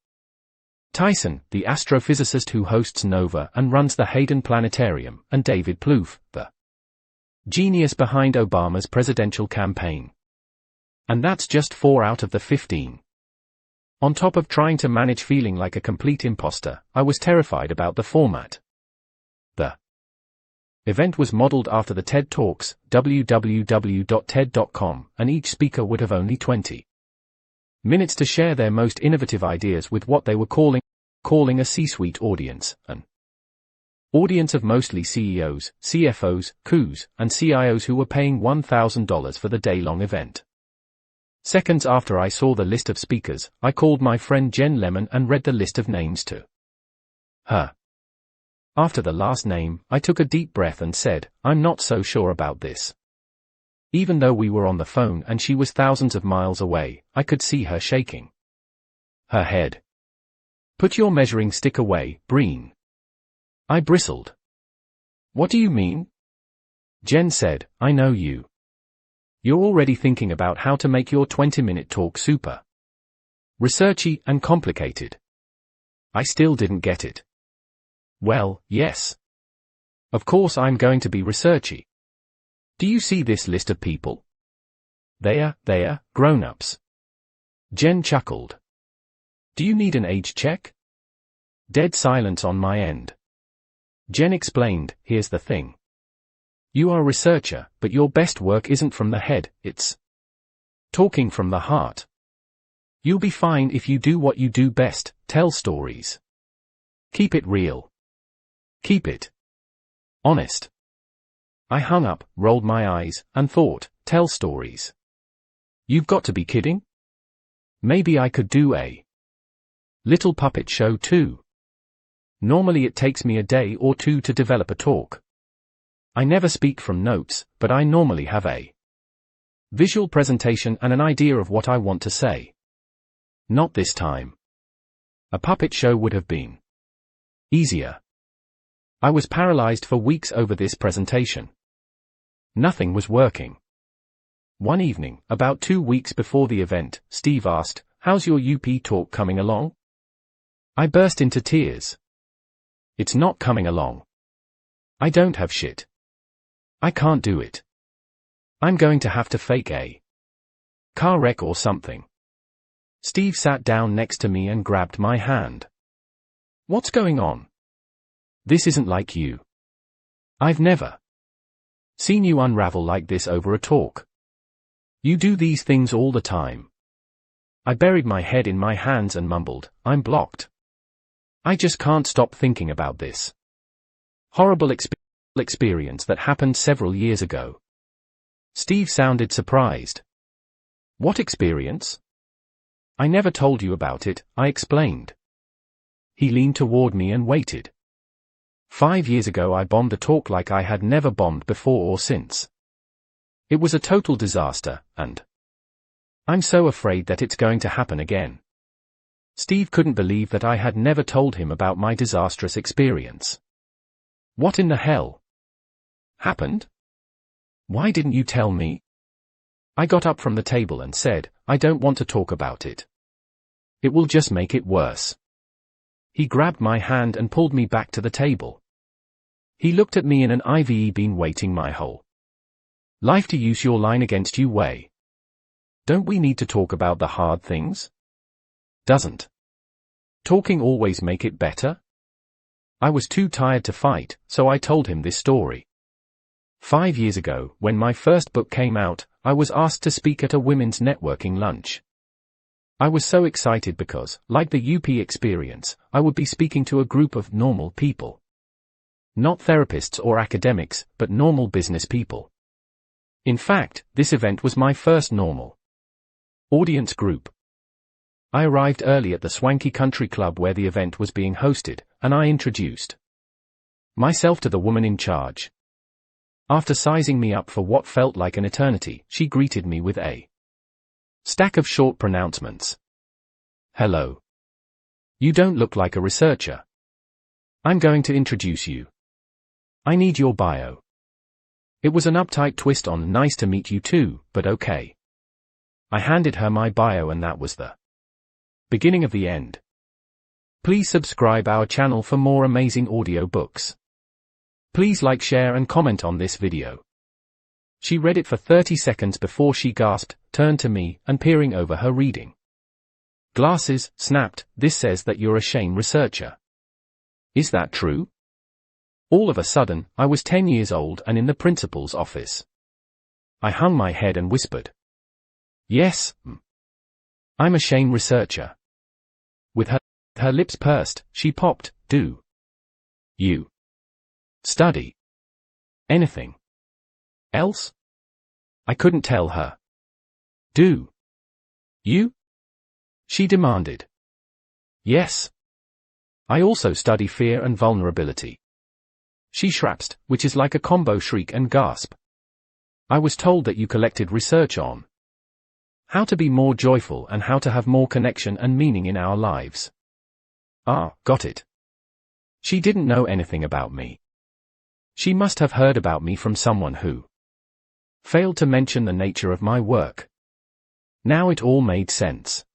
Tyson, the astrophysicist who hosts NOVA and runs the Hayden Planetarium, and David Plouffe, the genius behind Obama's presidential campaign. And that's just 4 out of the 15. On top of trying to manage feeling like a complete imposter, I was terrified about the format. The event was modeled after the TED Talks, www.ted.com, and each speaker would have only 20 minutes to share their most innovative ideas with what they were calling a C-suite audience, an audience of mostly CEOs, CFOs, COOs, and CIOs who were paying $1,000 for the day-long event. Seconds after I saw the list of speakers, I called my friend Jen Lemon and read the list of names to her. After the last name, I took a deep breath and said, "I'm not so sure about this." Even though we were on the phone and she was thousands of miles away, I could see her shaking her head. "Put your measuring stick away, Breen." I bristled. "What do you mean?" Jen said, "I know you. You're already thinking about how to make your 20-minute talk super researchy and complicated." I still didn't get it. "Well, yes. Of course I'm going to be researchy. Do you see this list of people? They are grown-ups." Jen chuckled. "Do you need an age check?" Dead silence on my end. Jen explained, "Here's the thing. You are a researcher, but your best work isn't from the head, it's talking from the heart. You'll be fine if you do what you do best, tell stories. Keep it real. Keep it honest." I hung up, rolled my eyes, and thought, tell stories. You've got to be kidding? Maybe I could do a little puppet show too. Normally it takes me a day or two to develop a talk. I never speak from notes, but I normally have a visual presentation and an idea of what I want to say. Not this time. A puppet show would have been easier. I was paralyzed for weeks over this presentation. Nothing was working. One evening, about 2 weeks before the event, Steve asked, "How's your UP talk coming along?" I burst into tears. "It's not coming along. I don't have shit. I can't do it. I'm going to have to fake a car wreck or something." Steve sat down next to me and grabbed my hand. "What's going on? This isn't like you. I've never seen you unravel like this over a talk. You do these things all the time." I buried my head in my hands and mumbled, "I'm blocked. I just can't stop thinking about this horrible experience that happened several years ago." Steve sounded surprised. "What experience?" "I never told you about it," I explained. He leaned toward me and waited. 5 years ago I bombed a talk like I had never bombed before or since. It was a total disaster, and I'm so afraid that it's going to happen again. Steve couldn't believe that I had never told him about my disastrous experience. "What in the hell happened? Why didn't you tell me?" I got up from the table and said, "I don't want to talk about it. It will just make it worse." He grabbed my hand and pulled me back to the table. He looked at me in an "I've been waiting my whole life to use your line against you" way. Don't we need to talk about the hard things? Doesn't talking always make it better? I was too tired to fight, so I told him this story. 5 years ago, when my first book came out, I was asked to speak at a women's networking lunch. I was so excited because, like the UP experience, I would be speaking to a group of normal people. Not therapists or academics, but normal business people. In fact, this event was my first normal audience group. I arrived early at the swanky country club where the event was being hosted, and I introduced myself to the woman in charge. After sizing me up for what felt like an eternity, she greeted me with a stack of short pronouncements. Hello. You don't look like a researcher. I'm going to introduce you. I need your bio. It was an uptight twist on nice to meet you too, but okay. I handed her my bio and that was the beginning of the end. Please subscribe our channel for more amazing audio books. Please like, share and comment on this video. She read it for 30 seconds before she gasped, turned to me, and peering over her reading glasses, snapped, "This says that you're a shame researcher. Is that true?" All of a sudden, I was 10 years old and in the principal's office. I hung my head and whispered, "Yes, I'm a shame researcher." With her lips pursed, she popped, "Do you study anything else?" I couldn't tell her. "Do you?" she demanded. "Yes. I also study fear and vulnerability." She shrapsed, which is like a combo shriek and gasp. "I was told that you collected research on how to be more joyful and how to have more connection and meaning in our lives." Ah, got it. She didn't know anything about me. She must have heard about me from someone who failed to mention the nature of my work. Now it all made sense.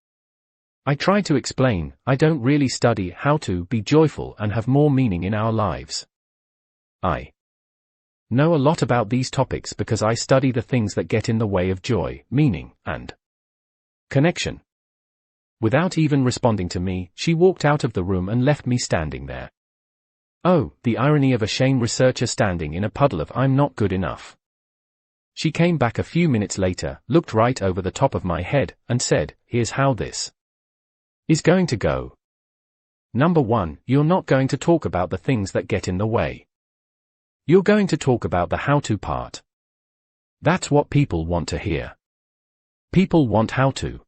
I tried to explain, I don't really study how to be joyful and have more meaning in our lives. I know a lot about these topics because I study the things that get in the way of joy, meaning, and connection. Without even responding to me, she walked out of the room and left me standing there. Oh, the irony of a shame researcher standing in a puddle of I'm not good enough. She came back a few minutes later, looked right over the top of my head, and said, "Here's how this is going to go. Number 1, you're not going to talk about the things that get in the way. You're going to talk about the how-to part. That's what people want to hear. People want how-to.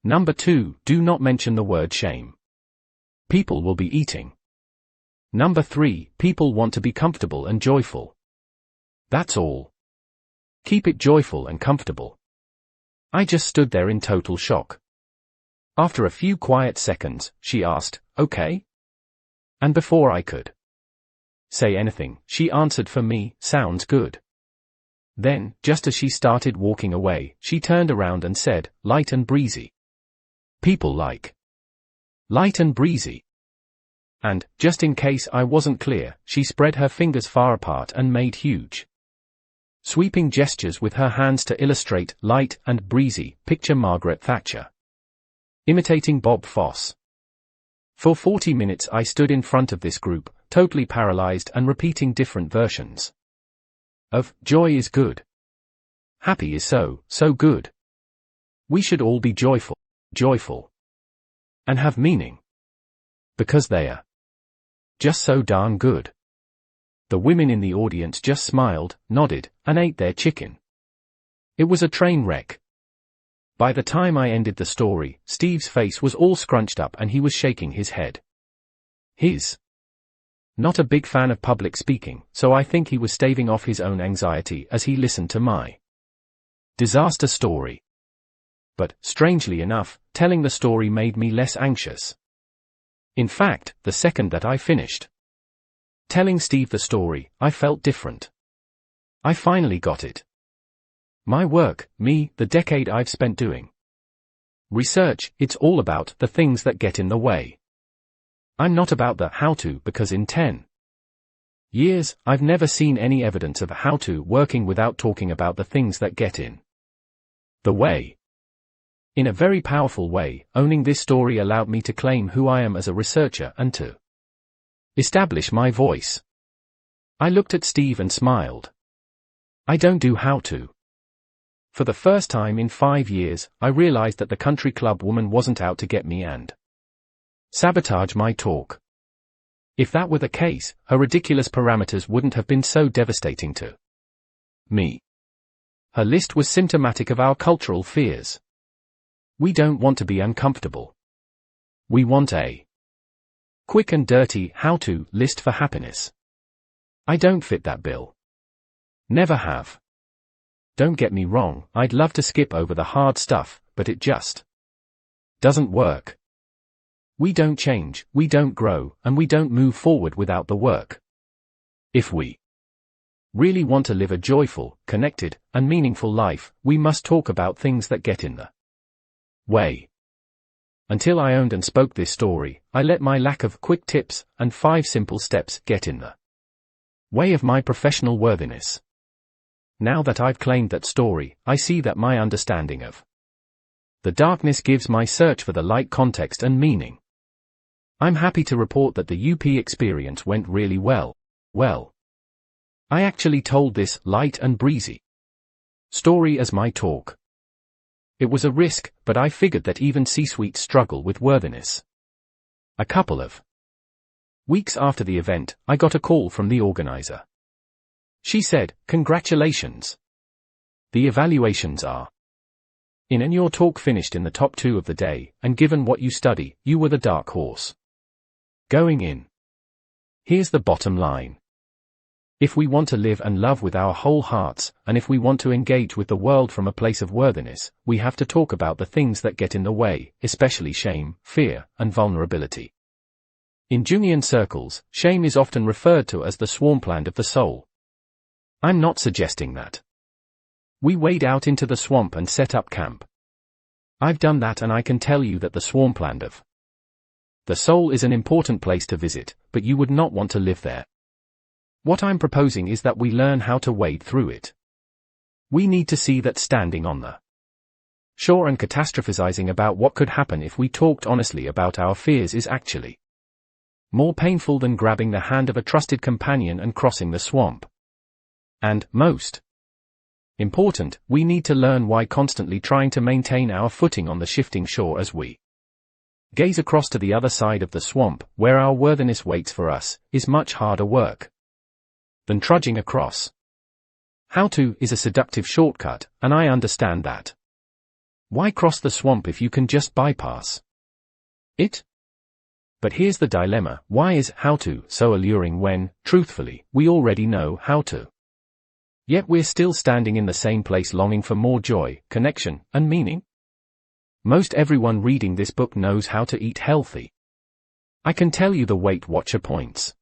Number 2, do not mention the word shame. People will be eating. Number 3, people want to be comfortable and joyful. That's all. Keep it joyful and comfortable." I just stood there in total shock. After a few quiet seconds, she asked, "Okay?" And before I could say anything, she answered for me, "Sounds good." Then, just as she started walking away, she turned around and said, "Light and breezy. People like light and breezy." And, just in case I wasn't clear, she spread her fingers far apart and made huge sweeping gestures with her hands to illustrate light and breezy. Picture Margaret Thatcher imitating Bob Fosse. For 40 minutes I stood in front of this group, totally paralyzed and repeating different versions of joy is good. Happy is so good. We should all be joyful. And have meaning. Because they are just so darn good. The women in the audience just smiled, nodded, and ate their chicken. It was a train wreck. By the time I ended the story, Steve's face was all scrunched up and he was shaking his head. He's not a big fan of public speaking, so I think he was staving off his own anxiety as he listened to my disaster story. But, strangely enough, telling the story made me less anxious. In fact, the second that I finished telling Steve the story, I felt different. I finally got it. My work, me, the decade I've spent doing research, it's all about the things that get in the way. I'm not about the how-to because in 10 years, I've never seen any evidence of how-to working without talking about the things that get in the way. In a very powerful way, owning this story allowed me to claim who I am as a researcher and to establish my voice. I looked at Steve and smiled. I don't do how to. For the first time in 5 years, I realized that the country club woman wasn't out to get me and sabotage my talk. If that were the case, her ridiculous parameters wouldn't have been so devastating to me. Her list was symptomatic of our cultural fears. We don't want to be uncomfortable. We want a quick and dirty how-to list for happiness. I don't fit that bill. Never have. Don't get me wrong, I'd love to skip over the hard stuff, but it just doesn't work. We don't change, we don't grow, and we don't move forward without the work. If we really want to live a joyful, connected, and meaningful life, we must talk about things that get in the way. Until I owned and spoke this story, I let my lack of quick tips and 5 simple steps get in the way of my professional worthiness. Now that I've claimed that story, I see that my understanding of the darkness gives my search for the light context and meaning. I'm happy to report that the UP experience went really well. I actually told this light and breezy story as my talk. It was a risk, but I figured that even C-suites struggle with worthiness. A couple of weeks after the event, I got a call from the organizer. She said, "Congratulations. The evaluations are in and your talk finished in the top 2 of the day, and given what you study, you were the dark horse going in. Here's the bottom line. If we want to live and love with our whole hearts, and if we want to engage with the world from a place of worthiness, we have to talk about the things that get in the way, especially shame, fear, and vulnerability." In Jungian circles, shame is often referred to as the swampland of the soul. I'm not suggesting that we wade out into the swamp and set up camp. I've done that, and I can tell you that the swampland of the soul is an important place to visit, but you would not want to live there. What I'm proposing is that we learn how to wade through it. We need to see that standing on the shore and catastrophizing about what could happen if we talked honestly about our fears is actually more painful than grabbing the hand of a trusted companion and crossing the swamp. And, most important, we need to learn why constantly trying to maintain our footing on the shifting shore as we gaze across to the other side of the swamp, where our worthiness waits for us, is much harder work than trudging across. How to is a seductive shortcut, and I understand that. Why cross the swamp if you can just bypass it? But here's the dilemma: why is how to so alluring when, truthfully, we already know how to? Yet we're still standing in the same place longing for more joy, connection, and meaning? Most everyone reading this book knows how to eat healthy. I can tell you the Weight Watcher points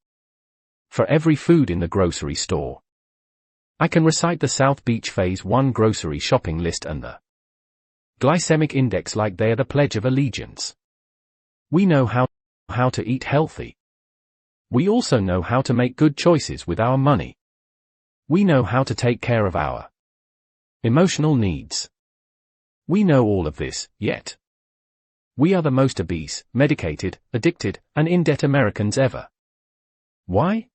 for every food in the grocery store. I can recite the South Beach Phase 1 grocery shopping list and the glycemic index like they're the Pledge of Allegiance. We know how to eat healthy. We also know how to make good choices with our money. We know how to take care of our emotional needs. We know all of this, yet we are the most obese, medicated, addicted, and in-debt Americans ever. Why?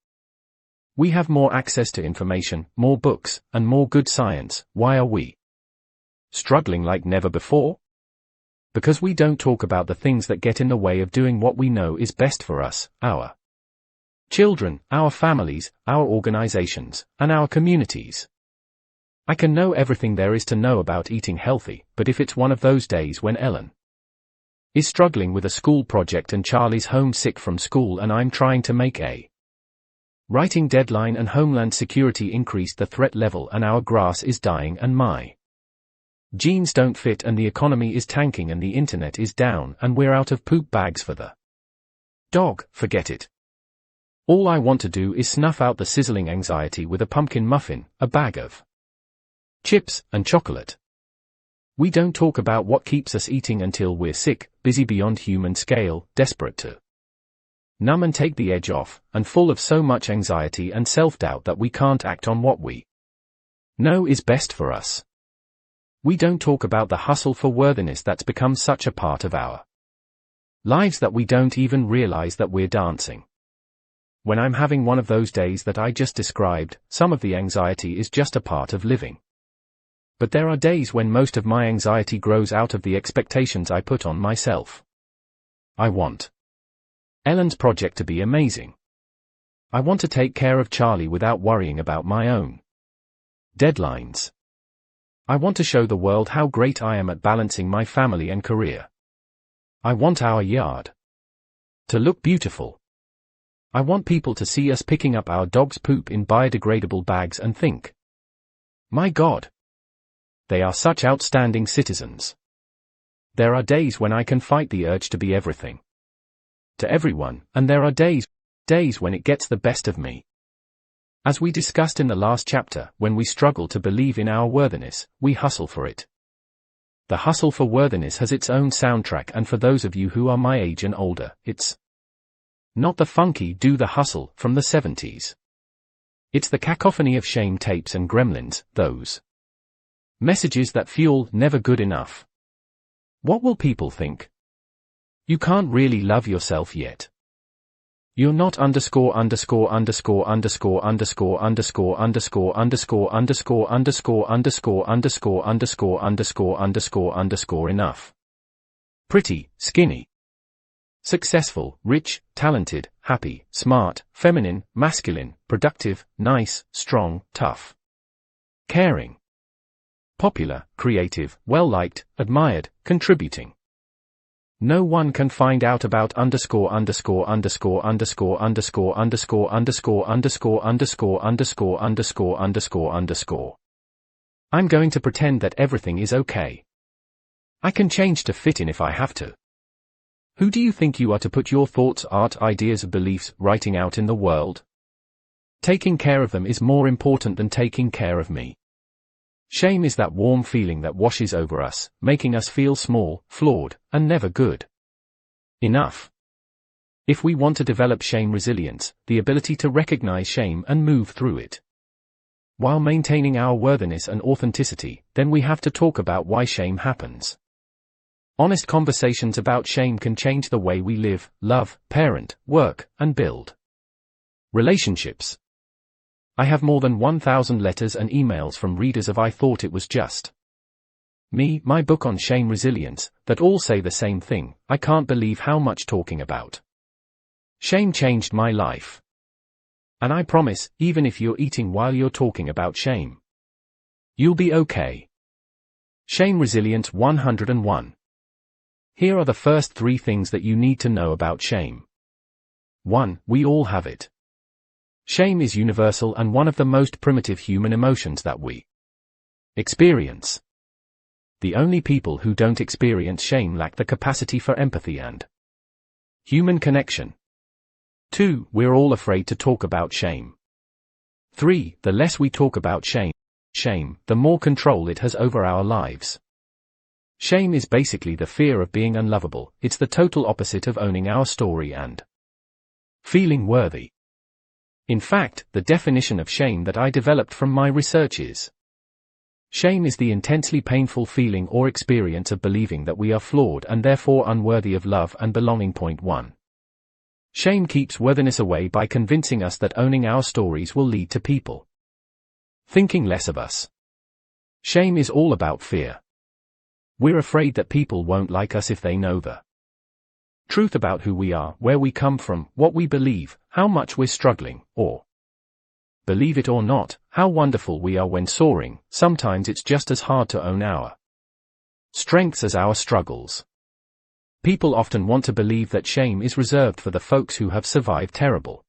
We have more access to information, more books, and more good science. Why are we struggling like never before? Because we don't talk about the things that get in the way of doing what we know is best for us, our children, our families, our organizations, and our communities. I can know everything there is to know about eating healthy, but if it's one of those days when Ellen is struggling with a school project and Charlie's homesick from school and I'm trying to make a writing deadline and Homeland Security increased the threat level and our grass is dying and my jeans don't fit and the economy is tanking and the internet is down and we're out of poop bags for the dog, forget it. All I want to do is snuff out the sizzling anxiety with a pumpkin muffin, a bag of chips, and chocolate. We don't talk about what keeps us eating until we're sick, busy beyond human scale, desperate to numb and take the edge off, and full of so much anxiety and self-doubt that we can't act on what we know is best for us. We don't talk about the hustle for worthiness that's become such a part of our lives that we don't even realize that we're dancing. When I'm having one of those days that I just described, some of the anxiety is just a part of living. But there are days when most of my anxiety grows out of the expectations I put on myself. I want Ellen's project to be amazing. I want to take care of Charlie without worrying about my own deadlines. I want to show the world how great I am at balancing my family and career. I want our yard to look beautiful. I want people to see us picking up our dog's poop in biodegradable bags and think, my God, they are such outstanding citizens. There are days when I can fight the urge to be everything to everyone, and there are days when it gets the best of me. As we discussed in the last chapter, when we struggle to believe in our worthiness, we hustle for it. The hustle for worthiness has its own soundtrack, and for those of you who are my age and older, it's not the funky "Do the Hustle" from the 70s. It's the cacophony of shame tapes and gremlins, those messages that fuel "never good enough." What will people think? You can't really love yourself yet. You're not underscore underscore underscore underscore underscore underscore underscore underscore underscore underscore underscore underscore underscore underscore underscore underscore enough. Pretty, skinny, successful, rich, talented, happy, smart, feminine, masculine, productive, nice, strong, tough, caring, popular, creative, well-liked, admired, contributing. No one can find out about underscore underscore underscore underscore underscore underscore underscore underscore underscore underscore underscore underscore underscore. I'm going to pretend that everything is okay. I can change to fit in if I have to. Who do you think you are to put your thoughts, art, ideas, beliefs, writing out in the world? Taking care of them is more important than taking care of me. Shame is that warm feeling that washes over us, making us feel small, flawed, and never good enough. If we want to develop shame resilience, the ability to recognize shame and move through it, while maintaining our worthiness and authenticity, then we have to talk about why shame happens. Honest conversations about shame can change the way we live, love, parent, work, and build relationships. I have more than 1,000 letters and emails from readers of I Thought It Was Just Me, my book on shame resilience, that all say the same thing: I can't believe how much talking about shame changed my life. And I promise, even if you're eating while you're talking about shame, you'll be okay. Shame Resilience 101. Here are the first 3 things that you need to know about shame. 1. We all have it. Shame is universal and one of the most primitive human emotions that we experience. The only people who don't experience shame lack the capacity for empathy and human connection. 2. We're all afraid to talk about shame. 3. The less we talk about shame, the more control it has over our lives. Shame is basically the fear of being unlovable. It's the total opposite of owning our story and feeling worthy. In fact, the definition of shame that I developed from my research is: shame is the intensely painful feeling or experience of believing that we are flawed and therefore unworthy of love and belonging. 1. Shame keeps worthiness away by convincing us that owning our stories will lead to people thinking less of us. Shame is all about fear. We're afraid that people won't like us if they know the truth about who we are, where we come from, what we believe, how much we're struggling, or, believe it or not, how wonderful we are when soaring. Sometimes it's just as hard to own our strengths as our struggles. People often want to believe that shame is reserved for the folks who have survived terrible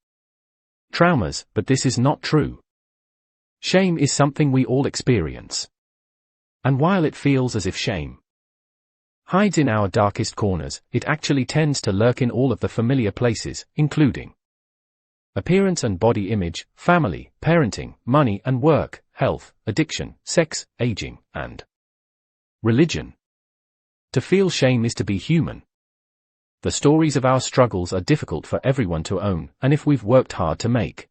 traumas, but this is not true. Shame is something we all experience. And while it feels as if shame hides in our darkest corners, it actually tends to lurk in all of the familiar places, including appearance and body image, family, parenting, money and work, health, addiction, sex, aging, and religion. To feel shame is to be human. The stories of our struggles are difficult for everyone to own, and if we've worked hard to make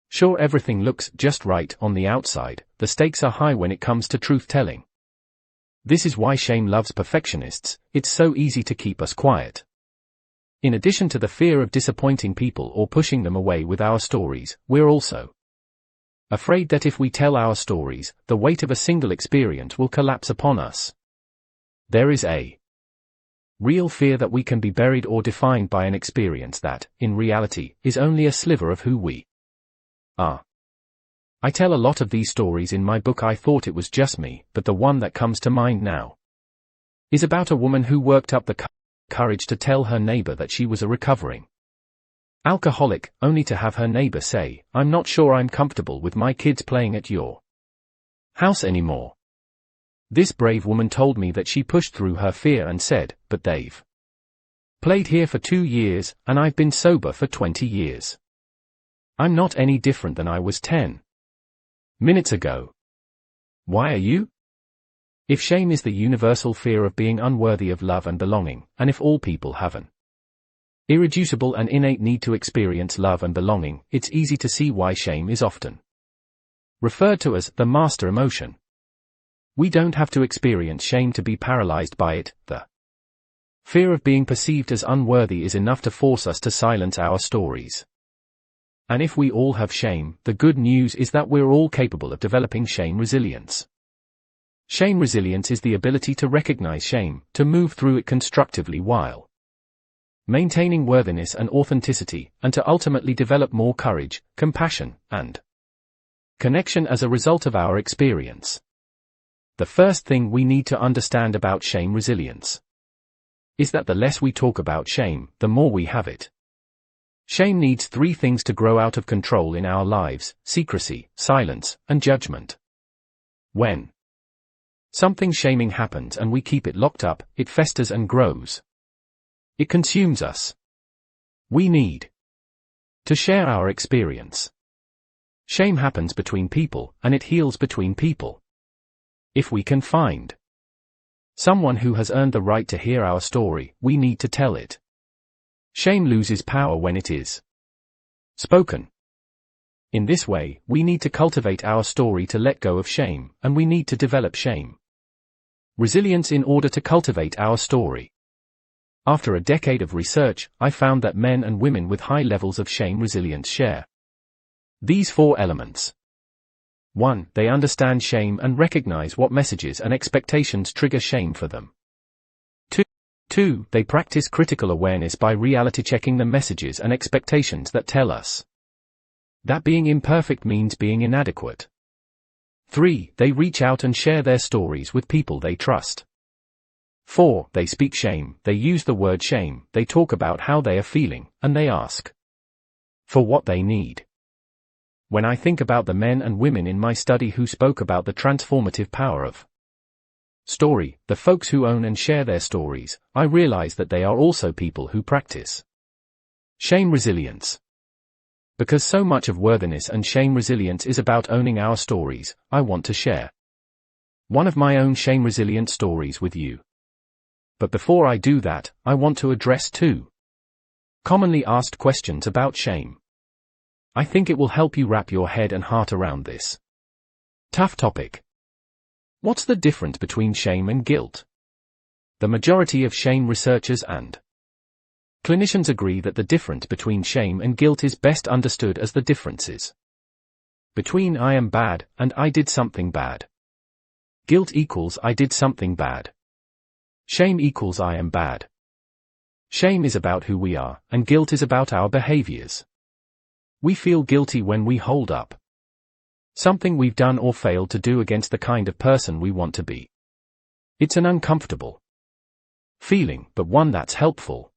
sure everything looks just right on the outside, the stakes are high when it comes to truth-telling. This is why shame loves perfectionists. It's so easy to keep us quiet. In addition to the fear of disappointing people or pushing them away with our stories, we're also afraid that if we tell our stories, the weight of a single experience will collapse upon us. There is a real fear that we can be buried or defined by an experience that, in reality, is only a sliver of who we are. I tell a lot of these stories in my book. I thought it was just me, but the one that comes to mind now is about a woman who worked up the courage to tell her neighbor that she was a recovering alcoholic, only to have her neighbor say, "I'm not sure I'm comfortable with my kids playing at your house anymore." This brave woman told me that she pushed through her fear and said, "But they've played here for 2 years, and I've been sober for 20 years. I'm not any different than I was 10 minutes ago. Why are you?" If shame is the universal fear of being unworthy of love and belonging, and if all people have an irreducible and innate need to experience love and belonging, it's easy to see why shame is often referred to as the master emotion. We don't have to experience shame to be paralyzed by it. The fear of being perceived as unworthy is enough to force us to silence our stories. And if we all have shame, the good news is that we're all capable of developing shame resilience. Shame resilience is the ability to recognize shame, to move through it constructively while maintaining worthiness and authenticity, and to ultimately develop more courage, compassion, and connection as a result of our experience. The first thing we need to understand about shame resilience is that the less we talk about shame, the more we have it. Shame needs 3 things to grow out of control in our lives: secrecy, silence, and judgment. When something shaming happens and we keep it locked up, it festers and grows. It consumes us. We need to share our experience. Shame happens between people, and it heals between people. If we can find someone who has earned the right to hear our story, we need to tell it. Shame loses power when it is spoken. In this way, we need to cultivate our story to let go of shame, and we need to develop shame resilience in order to cultivate our story. After a decade of research, I found that men and women with high levels of shame resilience share these 4 elements. 1. They understand shame and recognize what messages and expectations trigger shame for them. 2. They practice critical awareness by reality checking the messages and expectations that tell us that being imperfect means being inadequate. 3. They reach out and share their stories with people they trust. 4. They speak shame, they use the word shame, they talk about how they are feeling, and they ask for what they need. When I think about the men and women in my study who spoke about the transformative power of story, the folks who own and share their stories, I realize that they are also people who practice shame resilience. Because so much of worthiness and shame resilience is about owning our stories, I want to share one of my own shame resilient stories with you. But before I do that, I want to address 2 commonly asked questions about shame. I think it will help you wrap your head and heart around this tough topic. What's the difference between shame and guilt? The majority of shame researchers and clinicians agree that the difference between shame and guilt is best understood as the differences between I am bad and I did something bad. Guilt equals I did something bad. Shame equals I am bad. Shame is about who we are, and guilt is about our behaviors. We feel guilty when we hold up something we've done or failed to do against the kind of person we want to be. It's an uncomfortable feeling, but one that's helpful.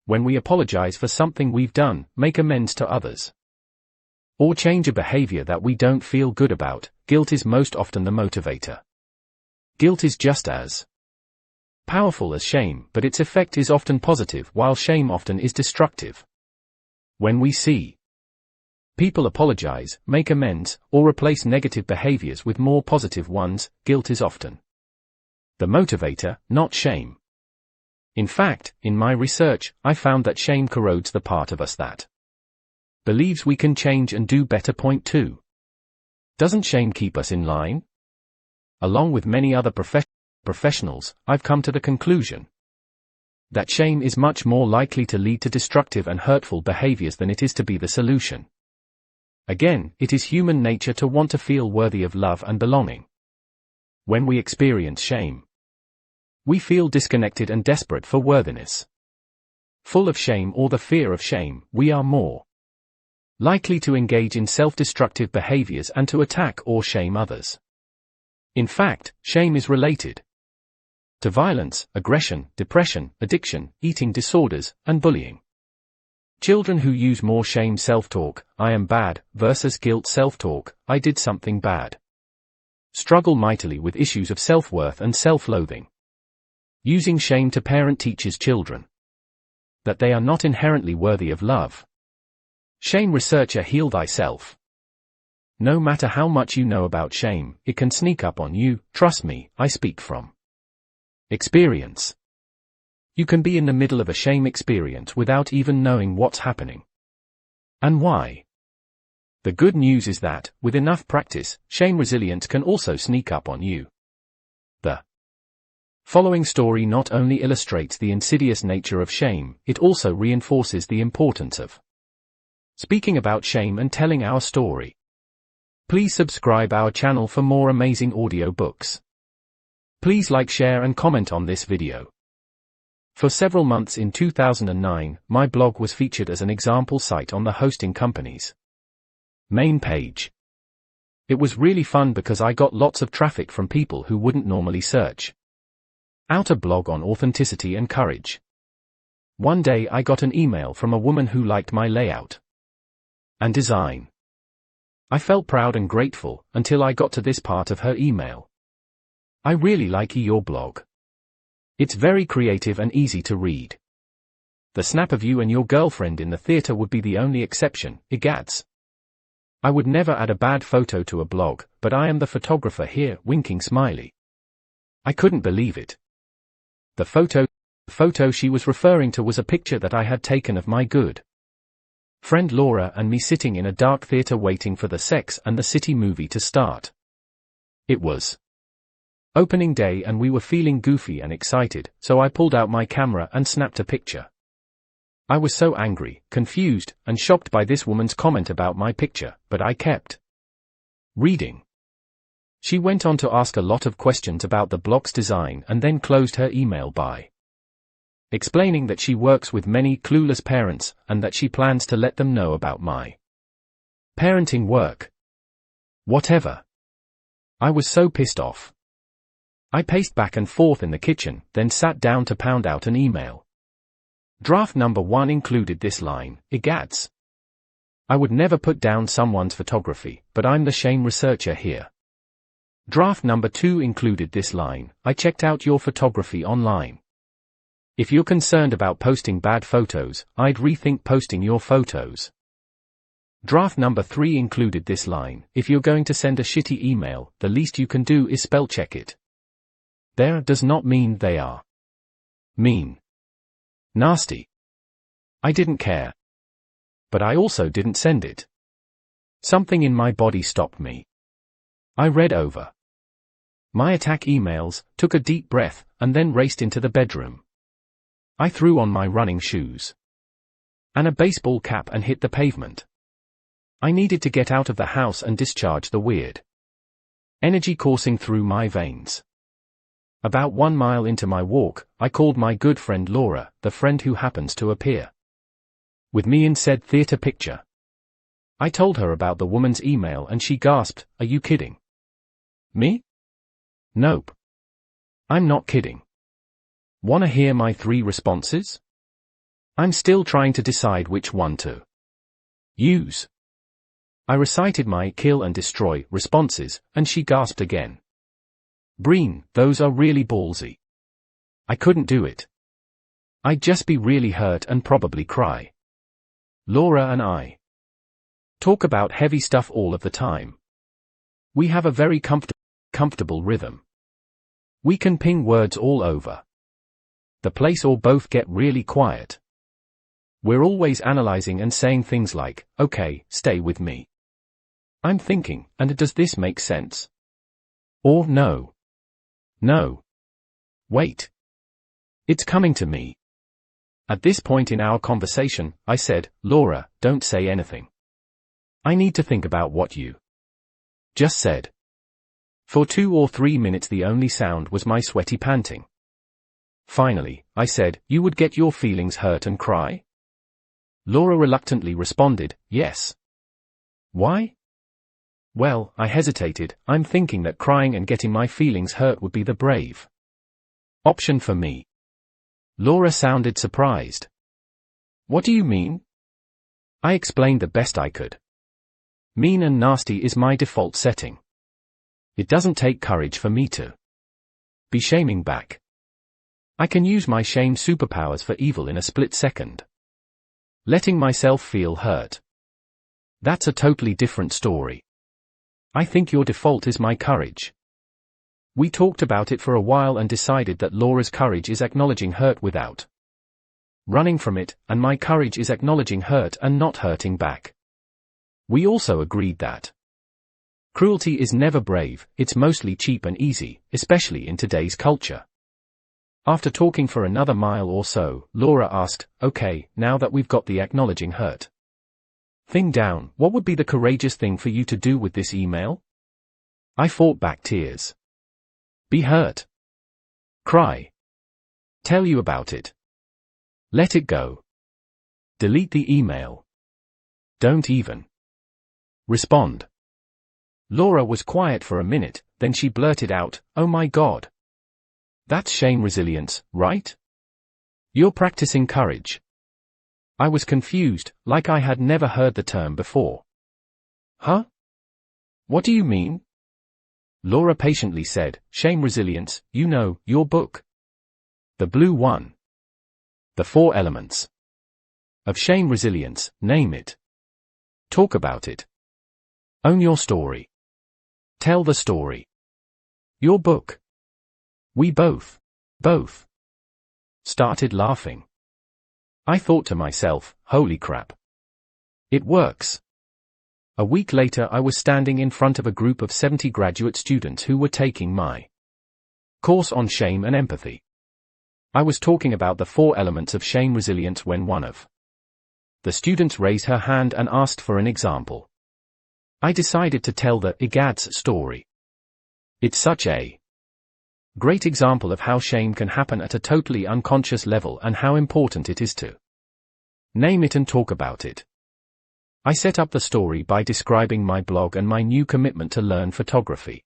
When we apologize for something we've done, make amends to others, or change a behavior that we don't feel good about, guilt is most often the motivator. Guilt is just as powerful as shame, but its effect is often positive while shame often is destructive. When we see people apologize, make amends, or replace negative behaviors with more positive ones, guilt is often the motivator, not shame. In fact, in my research, I found that shame corrodes the part of us that believes we can change and do better. Point 2. Doesn't shame keep us in line? Along with many other professions, professionals, I've come to the conclusion that shame is much more likely to lead to destructive and hurtful behaviors than it is to be the solution. Again, it is human nature to want to feel worthy of love and belonging. When we experience shame, we feel disconnected and desperate for worthiness. Full of shame or the fear of shame, we are more likely to engage in self-destructive behaviors and to attack or shame others. In fact, shame is related to violence, aggression, depression, addiction, eating disorders, and bullying. Children who use more shame self-talk, I am bad, versus guilt self-talk, I did something bad, struggle mightily with issues of self-worth and self-loathing. Using shame to parent teaches children that they are not inherently worthy of love. Shame researcher Heal Thyself. No matter how much you know about shame, it can sneak up on you. Trust me, I speak from experience. You can be in the middle of a shame experience without even knowing what's happening and why. The good news is that, with enough practice, shame resilience can also sneak up on you. The following story not only illustrates the insidious nature of shame, it also reinforces the importance of speaking about shame and telling our story. Please subscribe our channel for more amazing audio books. Please like, share and comment on this video. For several months in 2009, my blog was featured as an example site on the hosting company's main page. It was really fun because I got lots of traffic from people who wouldn't normally search out a blog on authenticity and courage. One day I got an email from a woman who liked my layout and design. I felt proud and grateful, until I got to this part of her email. I really like your blog. It's very creative and easy to read. The snap of you and your girlfriend in the theater would be the only exception, egads. I would never add a bad photo to a blog, but I am the photographer here, winking smiley. I couldn't believe it. The photo she was referring to was a picture that I had taken of my good friend Laura and me sitting in a dark theater waiting for the Sex and the City movie to start. It was opening day and we were feeling goofy and excited, so I pulled out my camera and snapped a picture. I was so angry, confused, and shocked by this woman's comment about my picture, but I kept reading. She went on to ask a lot of questions about the blog's design and then closed her email by explaining that she works with many clueless parents and that she plans to let them know about my parenting work. Whatever. I was so pissed off. I paced back and forth in the kitchen, then sat down to pound out an email. Draft number 1 included this line, egads. I would never put down someone's photography, but I'm the shame researcher here. Draft number 2 included this line, I checked out your photography online. If you're concerned about posting bad photos, I'd rethink posting your photos. Draft number 3 included this line, if you're going to send a shitty email, the least you can do is spell check it. There does not mean they are mean, nasty. I didn't care. But I also didn't send it. Something in my body stopped me. I read over my attack emails, took a deep breath, and then raced into the bedroom. I threw on my running shoes and a baseball cap and hit the pavement. I needed to get out of the house and discharge the weird energy coursing through my veins. About 1 mile into my walk, I called my good friend Laura, the friend who happens to appear with me in said theater picture. I told her about the woman's email and she gasped, "Are you kidding me?" Nope. I'm not kidding. Wanna hear my 3 responses? I'm still trying to decide which one to use. I recited my kill and destroy responses, and she gasped again. Breen, those are really ballsy. I couldn't do it. I'd just be really hurt and probably cry. Laura and I talk about heavy stuff all of the time. We have a very comfortable rhythm. We can ping words all over the place or both get really quiet. We're always analyzing and saying things like, okay, stay with me. I'm thinking, and does this make sense? Or no. No. Wait. It's coming to me. At this point in our conversation, I said, Laura, don't say anything. I need to think about what you just said. For 2 or 3 minutes the only sound was my sweaty panting. Finally, I said, you would get your feelings hurt and cry? Laura reluctantly responded, yes. Why? Well, I hesitated, I'm thinking that crying and getting my feelings hurt would be the brave option for me. Laura sounded surprised. What do you mean? I explained the best I could. Mean and nasty is my default setting. It doesn't take courage for me to be shaming back. I can use my shame superpowers for evil in a split second. Letting myself feel hurt. That's a totally different story. I think your default is my courage. We talked about it for a while and decided that Laura's courage is acknowledging hurt without running from it, and my courage is acknowledging hurt and not hurting back. We also agreed that cruelty is never brave, it's mostly cheap and easy, especially in today's culture. After talking for another mile or so, Laura asked, okay, now that we've got the acknowledging hurt thing down, what would be the courageous thing for you to do with this email? I fought back tears. Be hurt. Cry. Tell you about it. Let it go. Delete the email. Don't even respond. Laura was quiet for a minute, then she blurted out, oh my God. That's shame resilience, right? You're practicing courage. I was confused, like I had never heard the term before. Huh? What do you mean? Laura patiently said, shame resilience, you know, your book. The blue one. The 4 elements of shame resilience, name it. Talk about it. Own your story. Tell the story. Your book. We both started laughing. I thought to myself, holy crap. It works. A week later I was standing in front of a group of 70 graduate students who were taking my course on shame and empathy. I was talking about the 4 elements of shame resilience when one of the students raised her hand and asked for an example. I decided to tell the EGADS story. It's such a great example of how shame can happen at a totally unconscious level and how important it is to name it and talk about it. I set up the story by describing my blog and my new commitment to learn photography.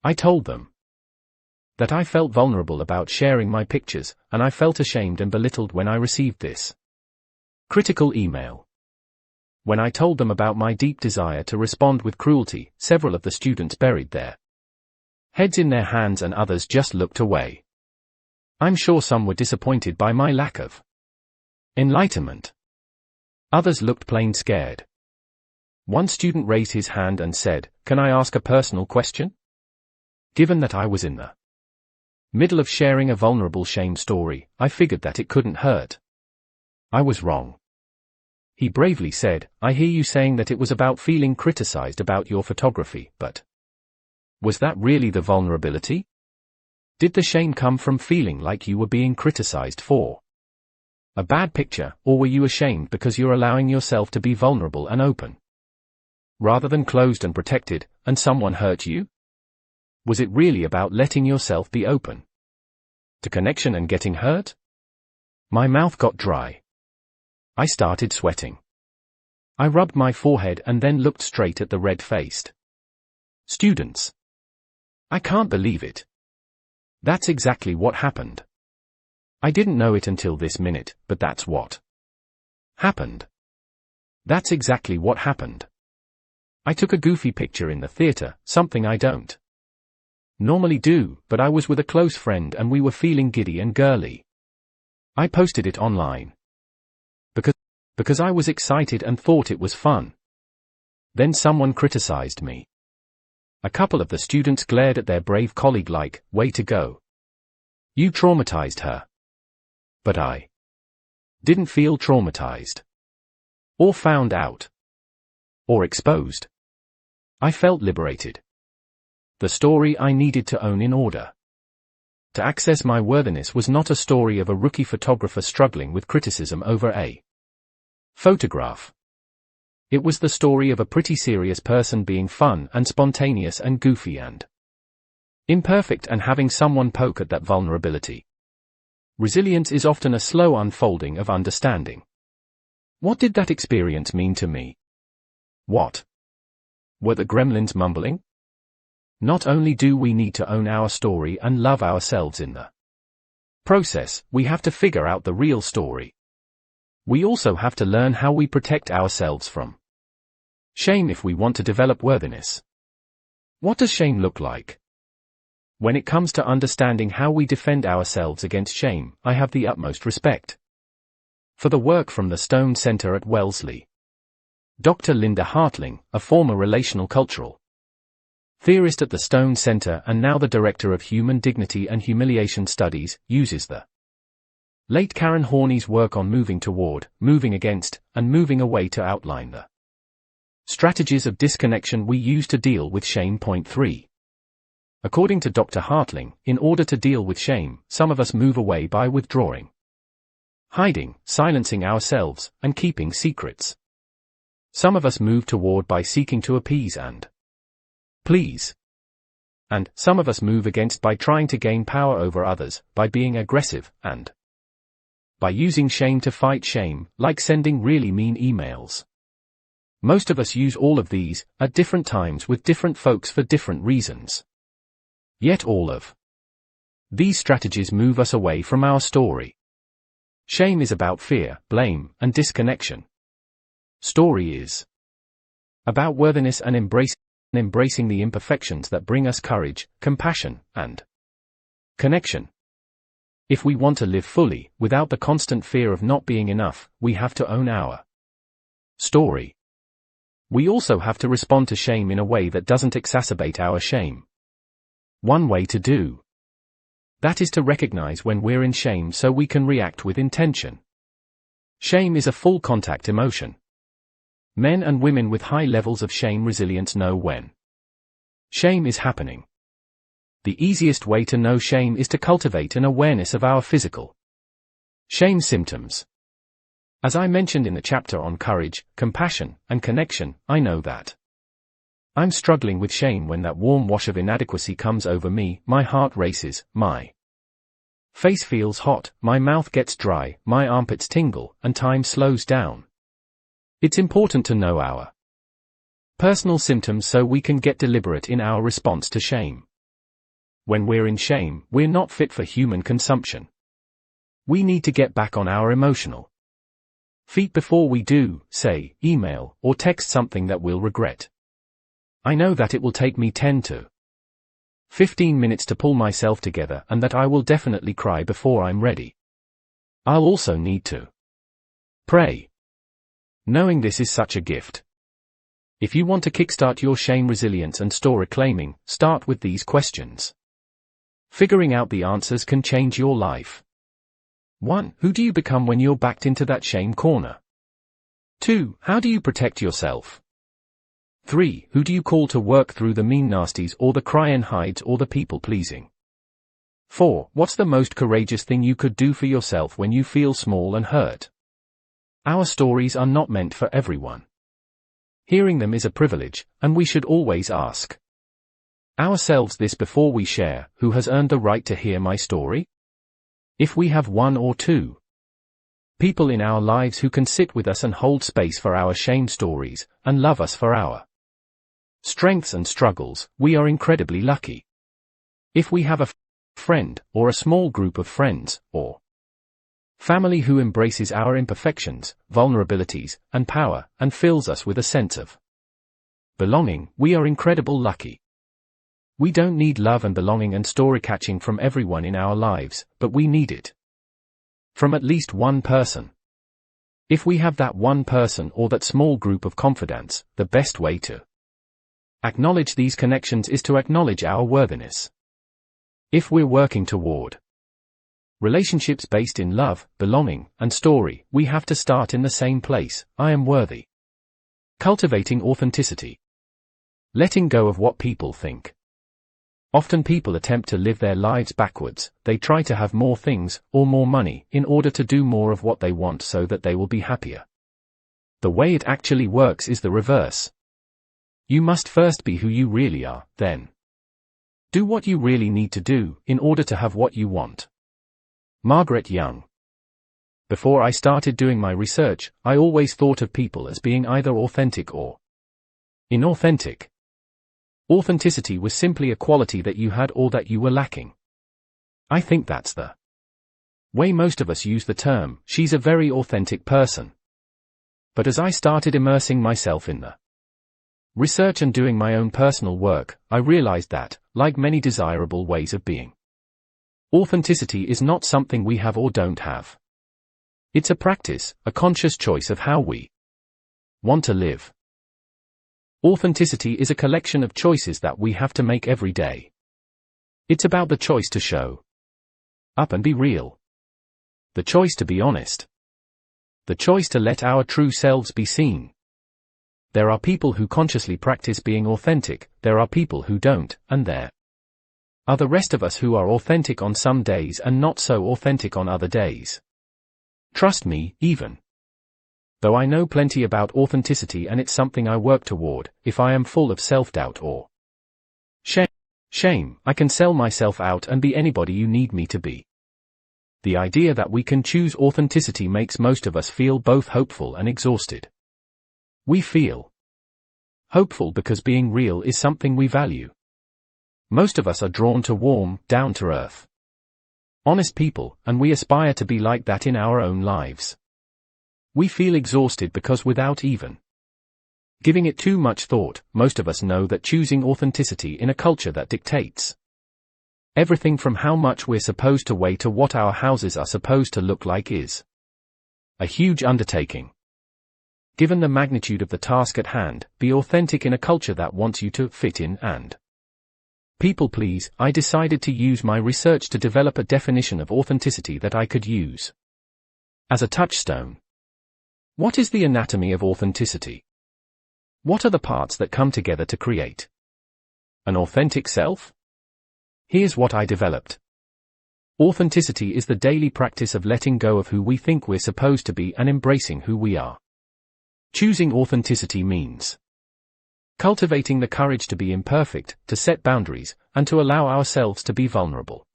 I told them that I felt vulnerable about sharing my pictures, and I felt ashamed and belittled when I received this critical email. When I told them about my deep desire to respond with cruelty, several of the students buried their heads in their hands and others just looked away. I'm sure some were disappointed by my lack of enlightenment. Others looked plain scared. One student raised his hand and said, can I ask a personal question? Given that I was in the middle of sharing a vulnerable shame story, I figured that it couldn't hurt. I was wrong. He bravely said, I hear you saying that it was about feeling criticized about your photography, but was that really the vulnerability? Did the shame come from feeling like you were being criticized for a bad picture, or were you ashamed because you're allowing yourself to be vulnerable and open rather than closed and protected, and someone hurt you? Was it really about letting yourself be open to connection and getting hurt? My mouth got dry. I started sweating. I rubbed my forehead and then looked straight at the red-faced students. I can't believe it. That's exactly what happened. I didn't know it until this minute, but that's what happened. That's exactly what happened. I took a goofy picture in the theater, something I don't normally do, but I was with a close friend and we were feeling giddy and girly. I posted it online because I was excited and thought it was fun. Then someone criticized me. A couple of the students glared at their brave colleague like, way to go. You traumatized her. But I didn't feel traumatized. Or found out. Or exposed. I felt liberated. The story I needed to own in order To access my worthiness was not a story of a rookie photographer struggling with criticism over a photograph. It was the story of a pretty serious person being fun and spontaneous and goofy and imperfect and having someone poke at that vulnerability. Resilience is often a slow unfolding of understanding. What did that experience mean to me? What were the gremlins mumbling? Not only do we need to own our story and love ourselves in the process, we have to figure out the real story. We also have to learn how we protect ourselves from shame if we want to develop worthiness. What does shame look like? When it comes to understanding how we defend ourselves against shame, I have the utmost respect for the work from the Stone Center at Wellesley. Dr. Linda Hartling, a former relational cultural theorist at the Stone Center and now the Director of Human Dignity and Humiliation Studies, uses the late Karen Horney's work on moving toward, moving against, and moving away to outline the strategies of disconnection we use to deal with shame. Point 3. According to Dr. Hartling, in order to deal with shame, some of us move away by withdrawing, hiding, silencing ourselves, and keeping secrets. Some of us move toward by seeking to appease and please. And some of us move against by trying to gain power over others, by being aggressive, and by using shame to fight shame, like sending really mean emails. Most of us use all of these, at different times with different folks for different reasons. Yet all of these strategies move us away from our story. Shame is about fear, blame, and disconnection. Story is about worthiness and embracing the imperfections that bring us courage, compassion, and connection. If we want to live fully, without the constant fear of not being enough, we have to own our story. We also have to respond to shame in a way that doesn't exacerbate our shame. One way to do that is to recognize when we're in shame so we can react with intention. Shame is a full contact emotion. Men and women with high levels of shame resilience know when shame is happening. The easiest way to know shame is to cultivate an awareness of our physical shame symptoms. As I mentioned in the chapter on courage, compassion, and connection, I know that I'm struggling with shame when that warm wash of inadequacy comes over me, my heart races, my face feels hot, my mouth gets dry, my armpits tingle, and time slows down. It's important to know our personal symptoms so we can get deliberate in our response to shame. When we're in shame, we're not fit for human consumption. We need to get back on our emotional feet before we do, say, email, or text something that we'll regret. I know that it will take me 10 to 15 minutes to pull myself together and that I will definitely cry before I'm ready. I'll also need to pray. Knowing this is such a gift. If you want to kickstart your shame resilience and store reclaiming, start with these questions. Figuring out the answers can change your life. 1. Who do you become when you're backed into that shame corner? 2. How do you protect yourself? 3. Who do you call to work through the mean nasties or the cry and hides or the people pleasing? 4. What's the most courageous thing you could do for yourself when you feel small and hurt? Our stories are not meant for everyone. Hearing them is a privilege, and we should always ask ourselves this before we share: who has earned the right to hear my story? If we have 1 or 2 people in our lives who can sit with us and hold space for our shame stories, and love us for our strengths and struggles, we are incredibly lucky. If we have a friend, or a small group of friends, or family who embraces our imperfections, vulnerabilities, and power, and fills us with a sense of belonging, we are incredibly lucky. We don't need love and belonging and story catching from everyone in our lives, but we need it from at least one person. If we have that one person or that small group of confidants, the best way to acknowledge these connections is to acknowledge our worthiness. If we're working toward relationships based in love, belonging, and story, we have to start in the same place: I am worthy. Cultivating authenticity. Letting go of what people think. Often people attempt to live their lives backwards. They try to have more things, or more money, in order to do more of what they want so that they will be happier. The way it actually works is the reverse. You must first be who you really are, then do what you really need to do, in order to have what you want. Margaret Young. Before I started doing my research, I always thought of people as being either authentic or inauthentic. Authenticity was simply a quality that you had or that you were lacking. I think that's the way most of us use the term, she's a very authentic person. But as I started immersing myself in the research and doing my own personal work, I realized that, like many desirable ways of being, authenticity is not something we have or don't have. It's a practice, a conscious choice of how we want to live. Authenticity is a collection of choices that we have to make every day. It's about the choice to show up and be real. The choice to be honest. The choice to let our true selves be seen. There are people who consciously practice being authentic, there are people who don't, and there are the rest of us who are authentic on some days and not so authentic on other days. Trust me, even though I know plenty about authenticity and it's something I work toward, if I am full of self-doubt or shame, I can sell myself out and be anybody you need me to be. The idea that we can choose authenticity makes most of us feel both hopeful and exhausted. We feel hopeful because being real is something we value. Most of us are drawn to warm, down-to-earth, honest people, and we aspire to be like that in our own lives. We feel exhausted because without even giving it too much thought, most of us know that choosing authenticity in a culture that dictates everything from how much we're supposed to weigh to what our houses are supposed to look like is a huge undertaking. Given the magnitude of the task at hand, be authentic in a culture that wants you to fit in and people please, I decided to use my research to develop a definition of authenticity that I could use as a touchstone. What is the anatomy of authenticity? What are the parts that come together to create an authentic self? Here's what I developed. Authenticity is the daily practice of letting go of who we think we're supposed to be and embracing who we are. Choosing authenticity means cultivating the courage to be imperfect, to set boundaries, and to allow ourselves to be vulnerable.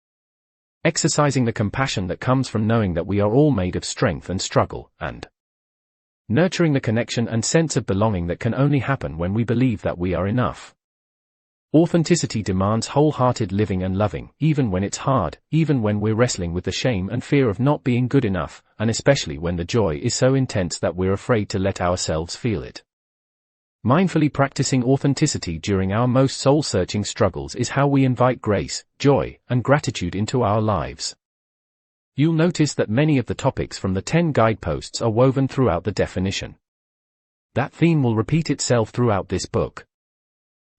Exercising the compassion that comes from knowing that we are all made of strength and struggle, and nurturing the connection and sense of belonging that can only happen when we believe that we are enough. Authenticity demands wholehearted living and loving, even when it's hard, even when we're wrestling with the shame and fear of not being good enough, and especially when the joy is so intense that we're afraid to let ourselves feel it. Mindfully practicing authenticity during our most soul-searching struggles is how we invite grace, joy, and gratitude into our lives. You'll notice that many of the topics from the 10 guideposts are woven throughout the definition. That theme will repeat itself throughout this book.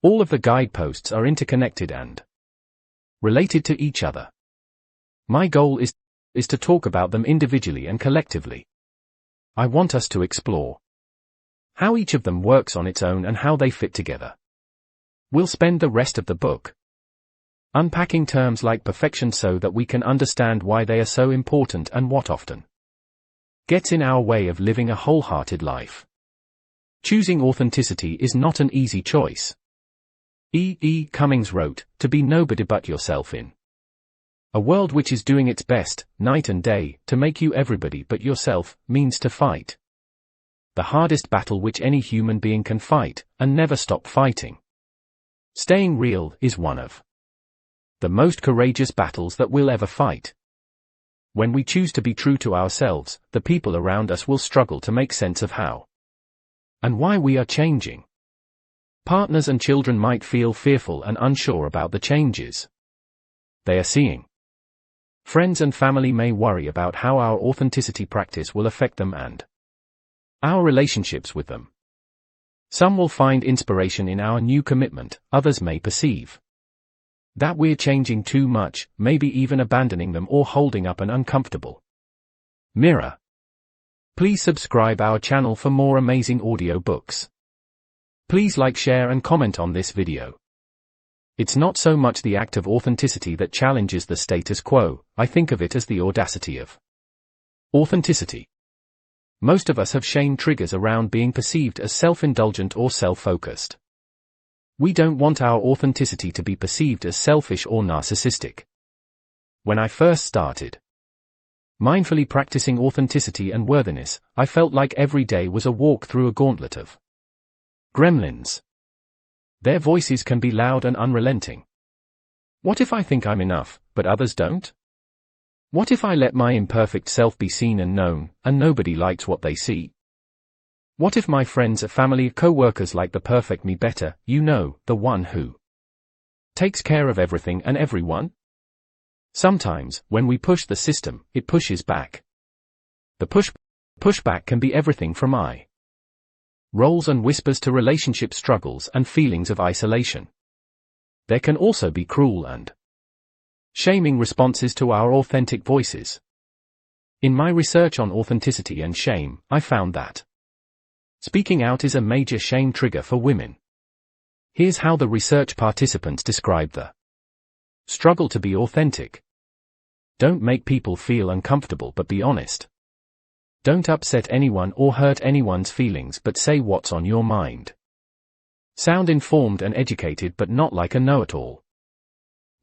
All of the guideposts are interconnected and related to each other. My goal is to talk about them individually and collectively. I want us to explore how each of them works on its own and how they fit together. We'll spend the rest of the book unpacking terms like perfection so that we can understand why they are so important and what often gets in our way of living a wholehearted life. Choosing authenticity is not an easy choice. E. Cummings wrote, "To be nobody but yourself in a world which is doing its best, night and day, to make you everybody but yourself, means to fight the hardest battle which any human being can fight, and never stop fighting. Staying real is one of the most courageous battles that we'll ever fight. When we choose to be true to ourselves, the people around us will struggle to make sense of how and why we are changing. Partners and children might feel fearful and unsure about the changes they are seeing. Friends and family may worry about how our authenticity practice will affect them and our relationships with them. Some will find inspiration in our new commitment, others may perceive that we're changing too much, maybe even abandoning them or holding up an uncomfortable mirror. Please subscribe our channel for more amazing audio books. Please like, share and comment on this video. It's not so much the act of authenticity that challenges the status quo, I think of it as the audacity of authenticity. Most of us have shame triggers around being perceived as self-indulgent or self-focused. We don't want our authenticity to be perceived as selfish or narcissistic. When I first started mindfully practicing authenticity and worthiness, I felt like every day was a walk through a gauntlet of gremlins. Their voices can be loud and unrelenting. What if I think I'm enough, but others don't? What if I let my imperfect self be seen and known, and nobody likes what they see? What if my friends, family, co-workers like the perfect me better, the one who takes care of everything and everyone? Sometimes, when we push the system, it pushes back. The pushback can be everything from roles and whispers to relationship struggles and feelings of isolation. There can also be cruel and shaming responses to our authentic voices. In my research on authenticity and shame, I found that speaking out is a major shame trigger for women. Here's how the research participants described the struggle to be authentic. Don't make people feel uncomfortable, but be honest. Don't upset anyone or hurt anyone's feelings, but say what's on your mind. Sound informed and educated, but not like a know-it-all.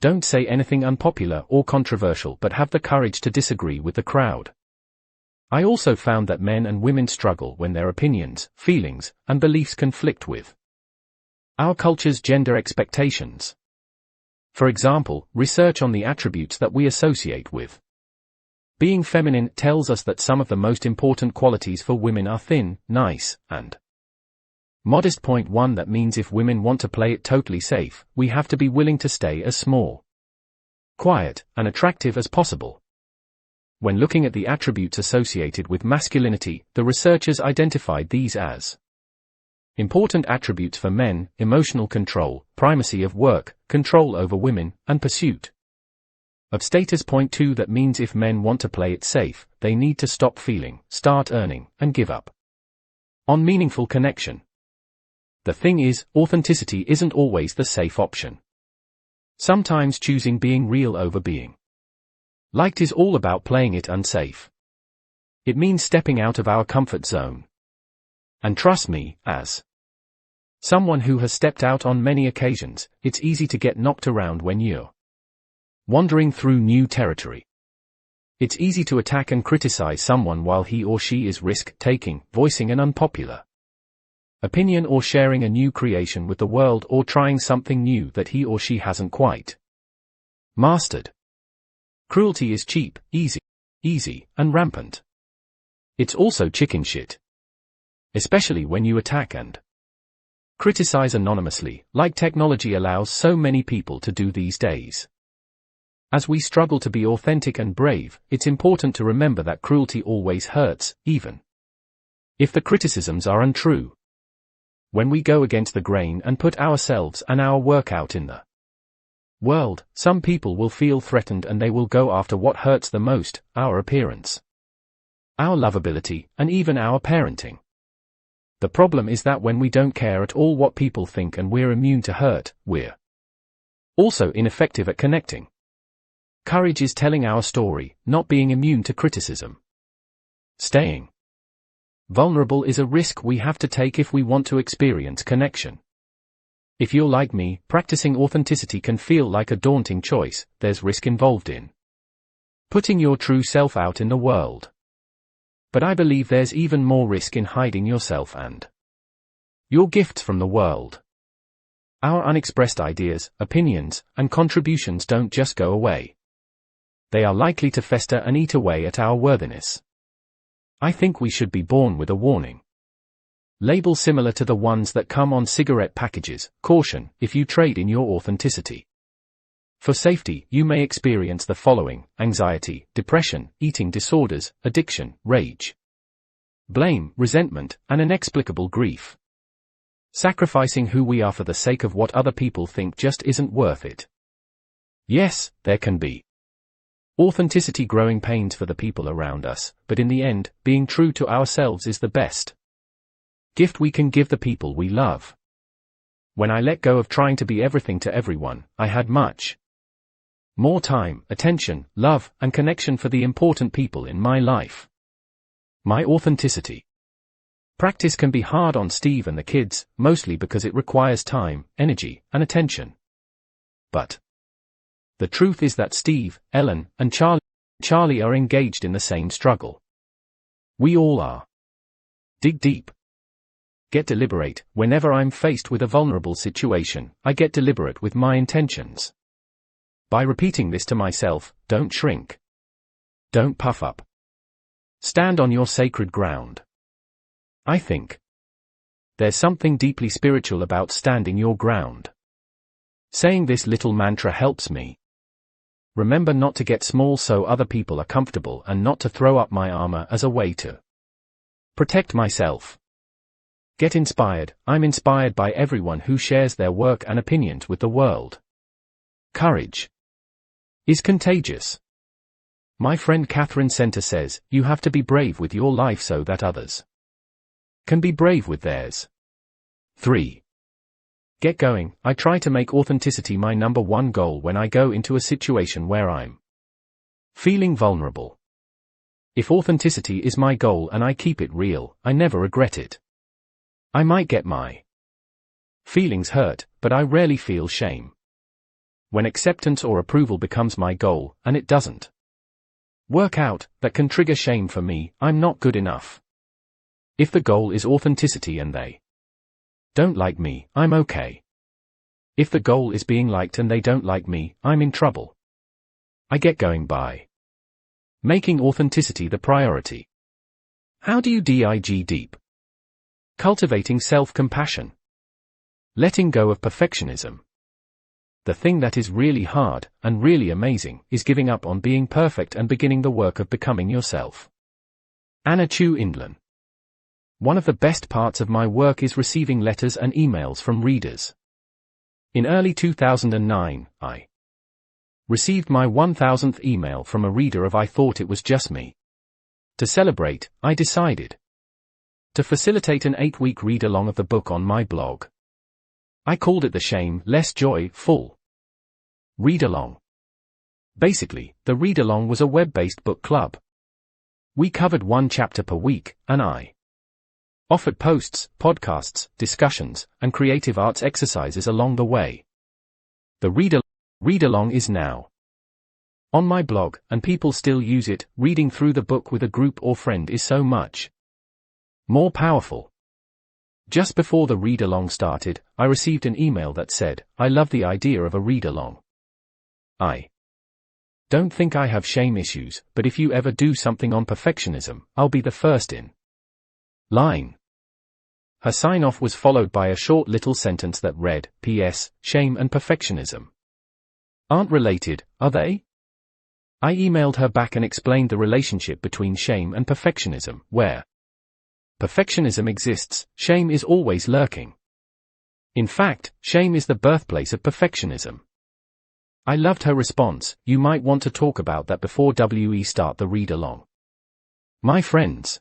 Don't say anything unpopular or controversial, but have the courage to disagree with the crowd. I also found that men and women struggle when their opinions, feelings, and beliefs conflict with our culture's gender expectations. For example, research on the attributes that we associate with being feminine tells us that some of the most important qualities for women are thin, nice, and modest. Point 1 That means if women want to play it totally safe, we have to be willing to stay as small, quiet, and attractive as possible. When looking at the attributes associated with masculinity, the researchers identified these as important attributes for men: emotional control, primacy of work, control over women, and pursuit of status. Point 2 That means if men want to play it safe, they need to stop feeling, start earning, and give up on meaningful connection. The thing is, authenticity isn't always the safe option. Sometimes choosing being real over being liked is all about playing it unsafe. It means stepping out of our comfort zone. And trust me, as someone who has stepped out on many occasions, it's easy to get knocked around when you're wandering through new territory. It's easy to attack and criticize someone while he or she is risk-taking, voicing an unpopular opinion, or sharing a new creation with the world, or trying something new that he or she hasn't quite mastered. Cruelty is cheap, easy, and rampant. It's also chicken shit. Especially when you attack and criticize anonymously, like technology allows so many people to do these days. As we struggle to be authentic and brave, it's important to remember that cruelty always hurts, even if the criticisms are untrue. When we go against the grain and put ourselves and our work out in the world, some people will feel threatened and they will go after what hurts the most: our appearance, our lovability, and even our parenting. The problem is that when we don't care at all what people think and we're immune to hurt, we're also ineffective at connecting. Courage is telling our story, not being immune to criticism. Staying vulnerable is a risk we have to take if we want to experience connection. If you're like me, practicing authenticity can feel like a daunting choice. There's risk involved in putting your true self out in the world. But I believe there's even more risk in hiding yourself and your gifts from the world. Our unexpressed ideas, opinions, and contributions don't just go away. They are likely to fester and eat away at our worthiness. I think we should be born with a warning label similar to the ones that come on cigarette packages: caution, if you trade in your authenticity for safety, you may experience the following: anxiety, depression, eating disorders, addiction, rage, blame, resentment, and inexplicable grief. Sacrificing who we are for the sake of what other people think just isn't worth it. Yes, there can be authenticity growing pains for the people around us, but in the end, being true to ourselves is the best gift we can give the people we love. When I let go of trying to be everything to everyone, I had much more time, attention, love, and connection for the important people in my life. My authenticity. Practice can be hard on Steve and the kids, mostly because it requires time, energy, and attention. But the truth is that Steve, Ellen, and Charlie are engaged in the same struggle. We all are. Dig deep. Get deliberate. Whenever I'm faced with a vulnerable situation, I get deliberate with my intentions. By repeating this to myself, don't shrink. Don't puff up. Stand on your sacred ground. I think there's something deeply spiritual about standing your ground. Saying this little mantra helps me. Remember not to get small so other people are comfortable and not to throw up my armor as a way to protect myself. Get inspired. I'm inspired by everyone who shares their work and opinions with the world. Courage is contagious. My friend Catherine Center says, you have to be brave with your life so that others can be brave with theirs. 3. Get going. I try to make authenticity my number one goal when I go into a situation where I'm feeling vulnerable. If authenticity is my goal and I keep it real, I never regret it. I might get my feelings hurt, but I rarely feel shame. When acceptance or approval becomes my goal, and it doesn't work out, that can trigger shame for me. I'm not good enough. If the goal is authenticity and they don't like me, I'm okay. If the goal is being liked and they don't like me, I'm in trouble. I get going by making authenticity the priority. How do you dig deep? Cultivating self-compassion. Letting go of perfectionism. The thing that is really hard, and really amazing, is giving up on being perfect and beginning the work of becoming yourself. Anna Chu Indlen. One of the best parts of my work is receiving letters and emails from readers. In early 2009, I received my 1000th email from a reader of I Thought It Was Just Me. To celebrate, I decided to facilitate an 8-week read-along of the book on my blog. I called it the Shame, Less Joy, Full Read-along. Basically, the read-along was a web-based book club. We covered one chapter per week, and I offered posts, podcasts, discussions, and creative arts exercises along the way. The read-along is now on my blog, and people still use it. Reading through the book with a group or friend is so much more powerful. Just before the read-along started, I received an email that said, I love the idea of a read-along. I don't think I have shame issues, but if you ever do something on perfectionism, I'll be the first in line. Her sign-off was followed by a short little sentence that read, P.S. Shame and perfectionism aren't related, are they? I emailed her back and explained the relationship between shame and perfectionism, where perfectionism exists, shame is always lurking. In fact, shame is the birthplace of perfectionism. I loved her response. You might want to talk about that before we start the read-along. My friends.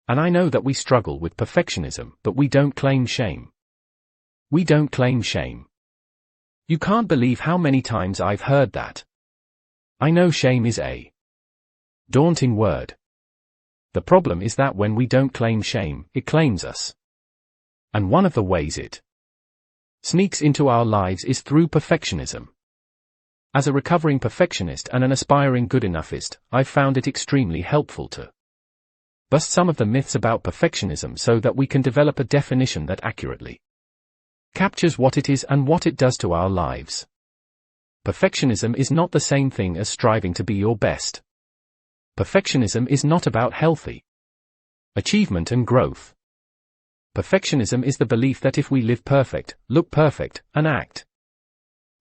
And I know that we struggle with perfectionism, but we don't claim shame. We don't claim shame. You can't believe how many times I've heard that. I know shame is a daunting word. The problem is that when we don't claim shame, it claims us. And one of the ways it sneaks into our lives is through perfectionism. As a recovering perfectionist and an aspiring good enoughiest, I've found it extremely helpful to bust some of the myths about perfectionism so that we can develop a definition that accurately captures what it is and what it does to our lives. Perfectionism is not the same thing as striving to be your best. Perfectionism is not about healthy achievement and growth. Perfectionism is the belief that if we live perfect, look perfect, and act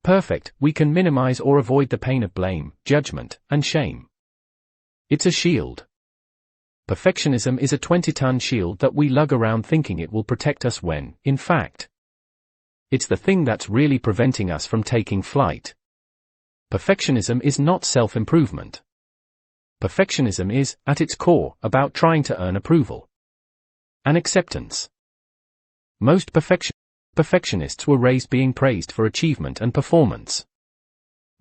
perfect, we can minimize or avoid the pain of blame, judgment, and shame. It's a shield. Perfectionism is a 20-ton shield that we lug around thinking it will protect us when, in fact, it's the thing that's really preventing us from taking flight. Perfectionism is not self-improvement. Perfectionism is, at its core, about trying to earn approval and acceptance. Most perfectionists were raised being praised for achievement and performance.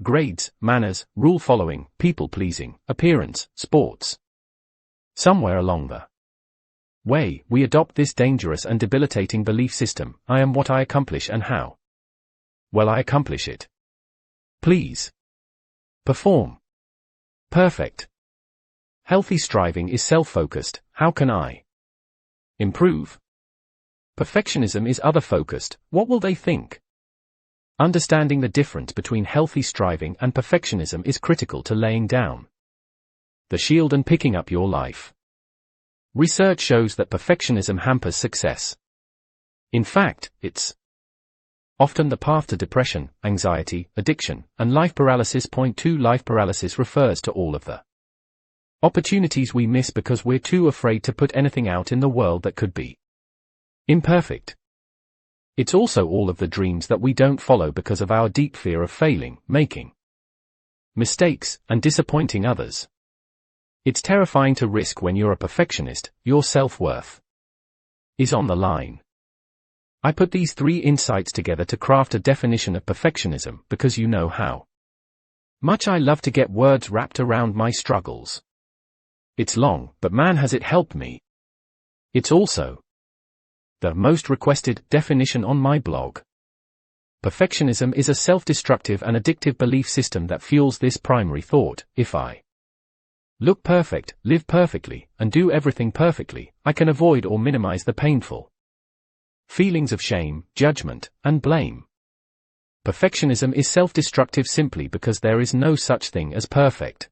Grades, manners, rule-following, people-pleasing, appearance, sports. Somewhere along the way, we adopt this dangerous and debilitating belief system: I am what I accomplish and how well I accomplish it. Please perform. Perfect. Healthy striving is self-focused: how can I improve? Perfectionism is other-focused: what will they think? Understanding the difference between healthy striving and perfectionism is critical to laying down the shield and picking up your life. Research shows that perfectionism hampers success. In fact, it's often the path to depression, anxiety, addiction, and life paralysis. Point 2. Life paralysis refers to all of the opportunities we miss because we're too afraid to put anything out in the world that could be imperfect. It's also all of the dreams that we don't follow because of our deep fear of failing, making mistakes, and disappointing others. It's terrifying to risk when you're a perfectionist. Your self-worth is on the line. I put these 3 insights together to craft a definition of perfectionism because you know how much I love to get words wrapped around my struggles. It's long, but man has it helped me. It's also the most requested definition on my blog. Perfectionism is a self-destructive and addictive belief system that fuels this primary thought: if I look perfect, live perfectly, and do everything perfectly, I can avoid or minimize the painful feelings of shame, judgment, and blame. Perfectionism is self-destructive simply because there is no such thing as perfect.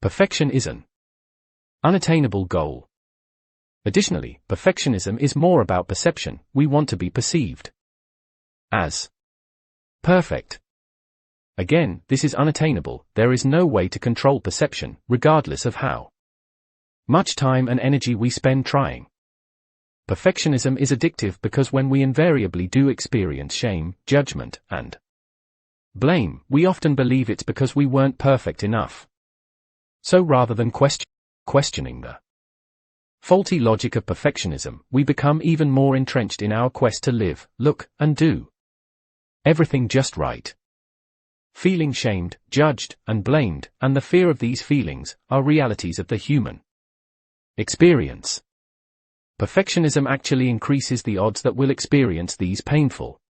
Perfection is an unattainable goal. Additionally, perfectionism is more about perception. We want to be perceived as perfect. Again, this is unattainable. There is no way to control perception, regardless of how much time and energy we spend trying. Perfectionism is addictive because when we invariably do experience shame, judgment, and blame, we often believe it's because we weren't perfect enough. So rather than questioning the faulty logic of perfectionism, we become even more entrenched in our quest to live, look, and do everything just right. Feeling shamed, judged, and blamed, and the fear of these feelings, are realities of the human experience. Perfectionism actually increases the odds that we'll experience these painful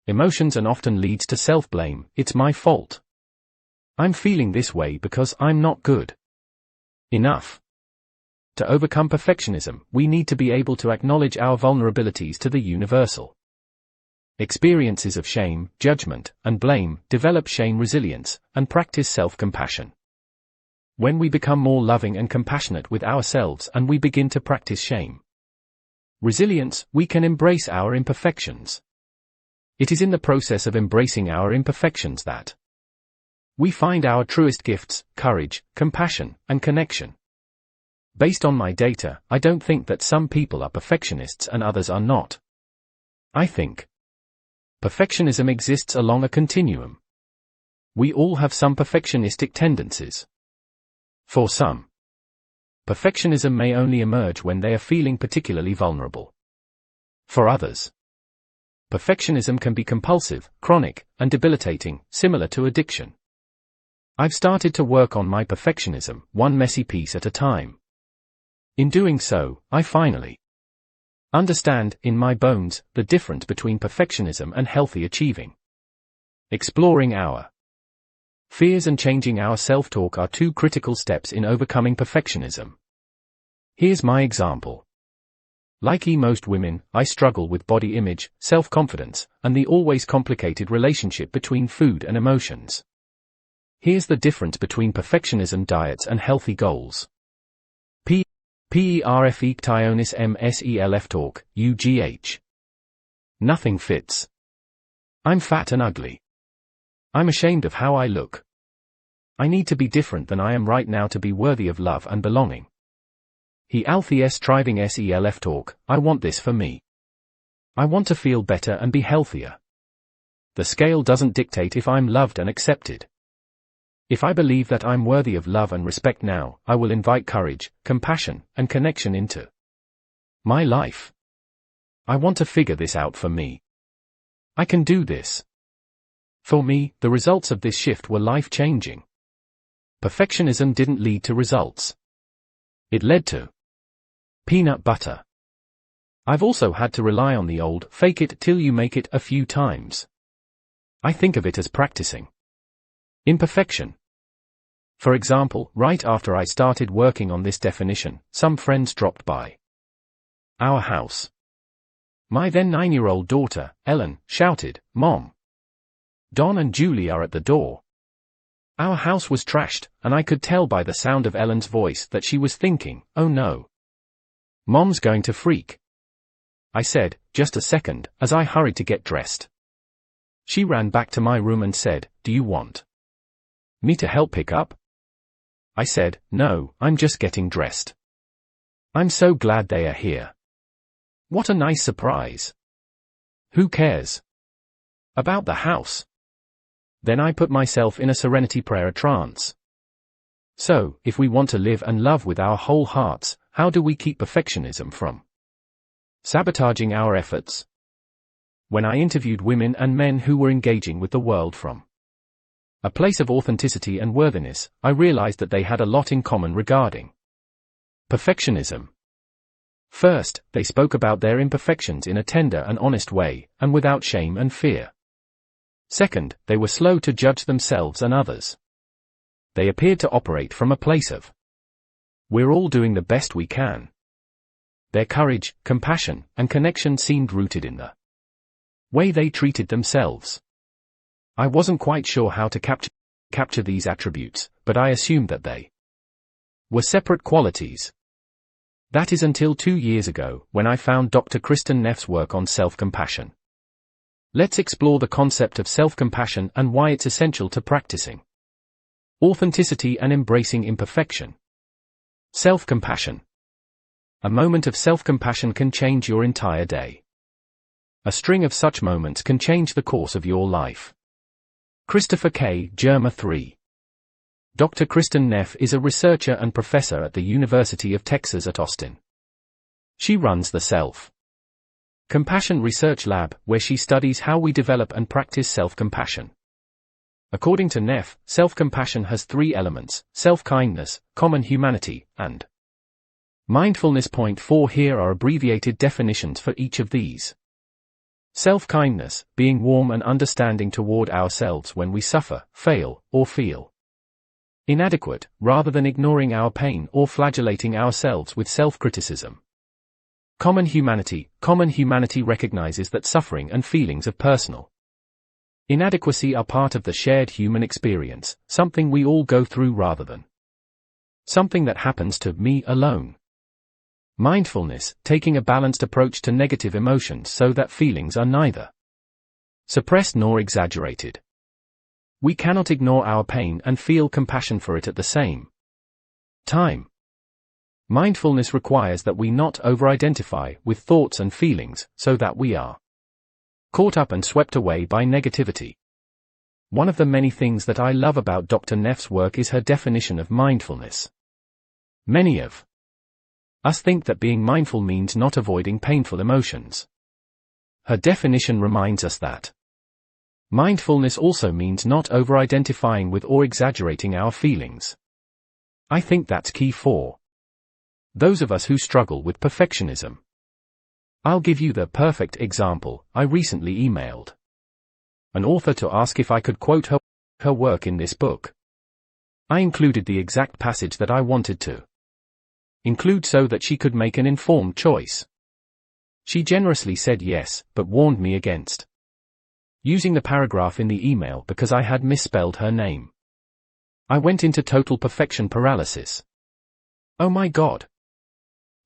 emotions and often leads to self-blame. It's my fault. I'm feeling this way because I'm not good enough. To overcome perfectionism, we need to be able to acknowledge our vulnerabilities to the universal experiences of shame, judgment, and blame, develop shame resilience, and practice self-compassion. When we become more loving and compassionate with ourselves and we begin to practice shame resilience, we can embrace our imperfections. It is in the process of embracing our imperfections that we find our truest gifts: courage, compassion, and connection. Based on my data, I don't think that some people are perfectionists and others are not. I think perfectionism exists along a continuum. We all have some perfectionistic tendencies. For some, perfectionism may only emerge when they are feeling particularly vulnerable. For others, perfectionism can be compulsive, chronic, and debilitating, similar to addiction. I've started to work on my perfectionism, one messy piece at a time. In doing so, I finally understand, in my bones, the difference between perfectionism and healthy achieving. Exploring our fears and changing our self-talk are 2 critical steps in overcoming perfectionism. Here's my example. Like most women, I struggle with body image, self-confidence, and the always complicated relationship between food and emotions. Here's the difference between perfectionism diets and healthy goals. Perfectionism talk, UGH. Nothing fits. I'm fat and ugly. I'm ashamed of how I look. I need to be different than I am right now to be worthy of love and belonging. Striving self talk, I want this for me. I want to feel better and be healthier. The scale doesn't dictate if I'm loved and accepted. If I believe that I'm worthy of love and respect now, I will invite courage, compassion, and connection into my life. I want to figure this out for me. I can do this. For me, the results of this shift were life-changing. Perfectionism didn't lead to results. It led to peanut butter. I've also had to rely on the old fake it till you make it a few times. I think of it as practicing imperfection. For example, right after I started working on this definition, some friends dropped by our house. My then 9-year-old daughter, Ellen, shouted, "Mom! Don and Julie are at the door." Our house was trashed, and I could tell by the sound of Ellen's voice that she was thinking, "Oh no. Mom's going to freak." I said, "Just a second," as I hurried to get dressed. She ran back to my room and said, "Do you want me to help pick up?" I said, "No, I'm just getting dressed. I'm so glad they are here. What a nice surprise. Who cares about the house?" Then I put myself in a serenity prayer trance. So, if we want to live and love with our whole hearts, how do we keep perfectionism from sabotaging our efforts? When I interviewed women and men who were engaging with the world from a place of authenticity and worthiness, I realized that they had a lot in common regarding perfectionism. First, they spoke about their imperfections in a tender and honest way, and without shame and fear. Second, they were slow to judge themselves and others. They appeared to operate from a place of, "We're all doing the best we can." Their courage, compassion, and connection seemed rooted in the way they treated themselves. I wasn't quite sure how to capture these attributes, but I assumed that they were separate qualities. That is until 2 years ago, when I found Dr. Kristin Neff's work on self-compassion. Let's explore the concept of self-compassion and why it's essential to practicing authenticity and embracing imperfection. Self-compassion. A moment of self-compassion can change your entire day. A string of such moments can change the course of your life. Christopher K. Germer 3. Dr. Kristin Neff is a researcher and professor at the University of Texas at Austin. She runs the Self-Compassion Research Lab, where she studies how we develop and practice self-compassion. According to Neff, self-compassion has 3 elements: self-kindness, common humanity, and mindfulness. Point 4 here are abbreviated definitions for each of these. Self-kindness, being warm and understanding toward ourselves when we suffer, fail, or feel inadequate, rather than ignoring our pain or flagellating ourselves with self-criticism. Common humanity recognizes that suffering and feelings of personal inadequacy are part of the shared human experience, something we all go through rather than something that happens to me alone. Mindfulness, taking a balanced approach to negative emotions so that feelings are neither suppressed nor exaggerated. We cannot ignore our pain and feel compassion for it at the same time. Mindfulness requires that we not over-identify with thoughts and feelings, so that we are caught up and swept away by negativity. One of the many things that I love about Dr. Neff's work is her definition of mindfulness. Many of us think that being mindful means not avoiding painful emotions. Her definition reminds us that mindfulness also means not over-identifying with or exaggerating our feelings. I think that's key for those of us who struggle with perfectionism. I'll give you the perfect example. I recently emailed an author to ask if I could quote her work in this book. I included the exact passage that I wanted to include so that she could make an informed choice. She generously said yes, but warned me against using the paragraph in the email because I had misspelled her name. I went into total perfection paralysis. Oh my God.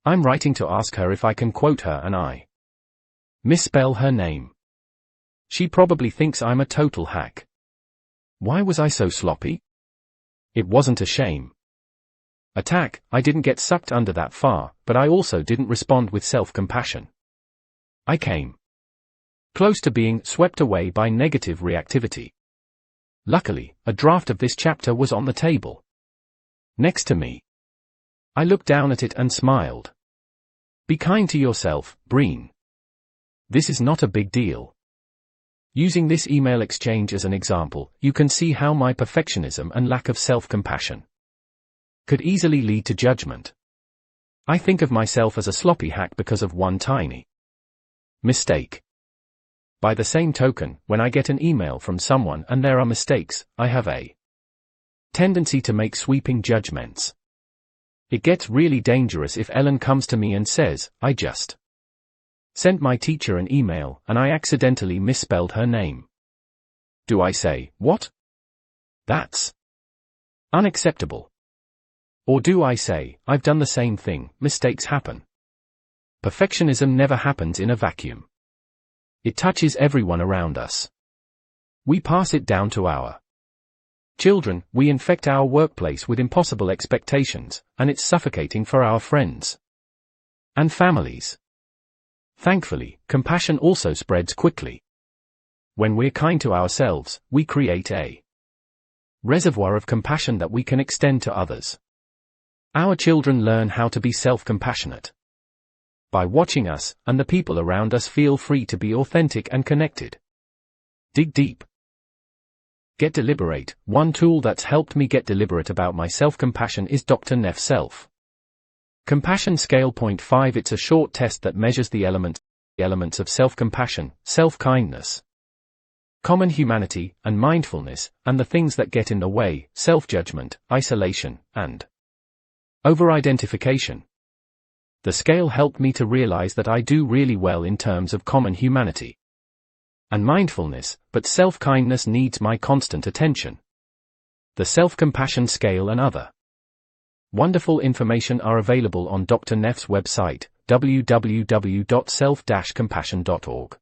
I'm writing to ask her if I can quote her and I misspell her name. She probably thinks I'm a total hack. Why was I so sloppy? It wasn't a shame attack. I didn't get sucked under that far, but I also didn't respond with self-compassion. I came close to being swept away by negative reactivity. Luckily, a draft of this chapter was on the table next to me. I looked down at it and smiled. Be kind to yourself, Breen. This is not a big deal. Using this email exchange as an example, you can see how my perfectionism and lack of self-compassion could easily lead to judgment. I think of myself as a sloppy hack because of one tiny mistake. By the same token, when I get an email from someone and there are mistakes, I have a tendency to make sweeping judgments. It gets really dangerous if Ellen comes to me and says, "I just sent my teacher an email and I accidentally misspelled her name." Do I say, "What? That's unacceptable"? Or do I say, "I've done the same thing, mistakes happen"? Perfectionism never happens in a vacuum. It touches everyone around us. We pass it down to our children, we infect our workplace with impossible expectations, and it's suffocating for our friends and families. Thankfully, compassion also spreads quickly. When we're kind to ourselves, we create a reservoir of compassion that we can extend to others. Our children learn how to be self-compassionate by watching us, and the people around us feel free to be authentic and connected. Dig deep. Get deliberate. One tool that's helped me get deliberate about my self-compassion is Dr. Neff's Self-Compassion Scale. 5. It's a short test that measures the elements of self-compassion, self-kindness, common humanity, and mindfulness, and the things that get in the way, self-judgment, isolation, and over-identification. The scale helped me to realize that I do really well in terms of common humanity and mindfulness, but self-kindness needs my constant attention. The self-compassion scale and other wonderful information are available on Dr. Neff's website, www.self-compassion.org.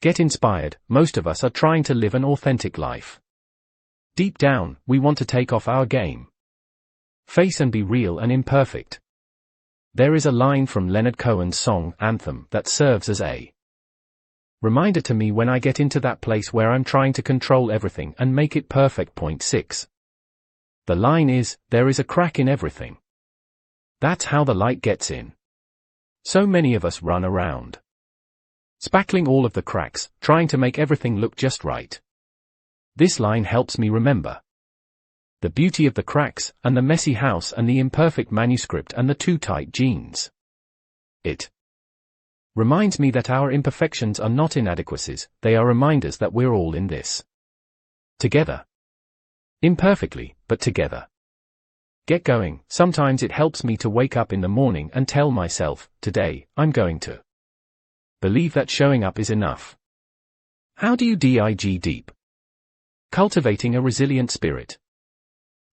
Get inspired. Most of us are trying to live an authentic life. Deep down, we want to take off our game face and be real and imperfect. There is a line from Leonard Cohen's song, Anthem, that serves as a reminder to me when I get into that place where I'm trying to control everything and make it perfect. 6. The line is, "There is a crack in everything. That's how the light gets in." So many of us run around spackling all of the cracks, trying to make everything look just right. This line helps me remember the beauty of the cracks, and the messy house, and the imperfect manuscript, and the too tight jeans. It reminds me that our imperfections are not inadequacies, they are reminders that we're all in this together. Imperfectly, but together. Get going. Sometimes it helps me to wake up in the morning and tell myself, today, I'm going to believe that showing up is enough. How do you dig deep? Cultivating a resilient spirit.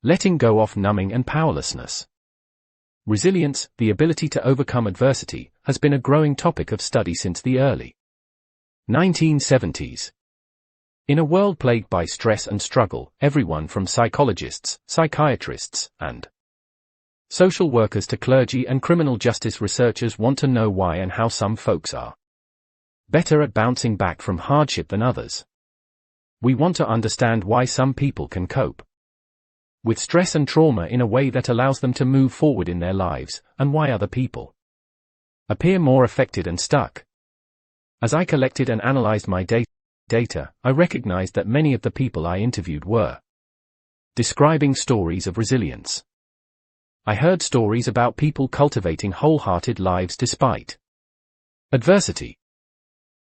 Letting go of numbing and powerlessness. Resilience, the ability to overcome adversity, has been a growing topic of study since the early 1970s. In a world plagued by stress and struggle, everyone from psychologists, psychiatrists, and social workers to clergy and criminal justice researchers want to know why and how some folks are better at bouncing back from hardship than others. We want to understand why some people can cope with stress and trauma in a way that allows them to move forward in their lives, and why other people appear more affected and stuck. As I collected and analyzed my data, I recognized that many of the people I interviewed were describing stories of resilience. I heard stories about people cultivating wholehearted lives despite adversity.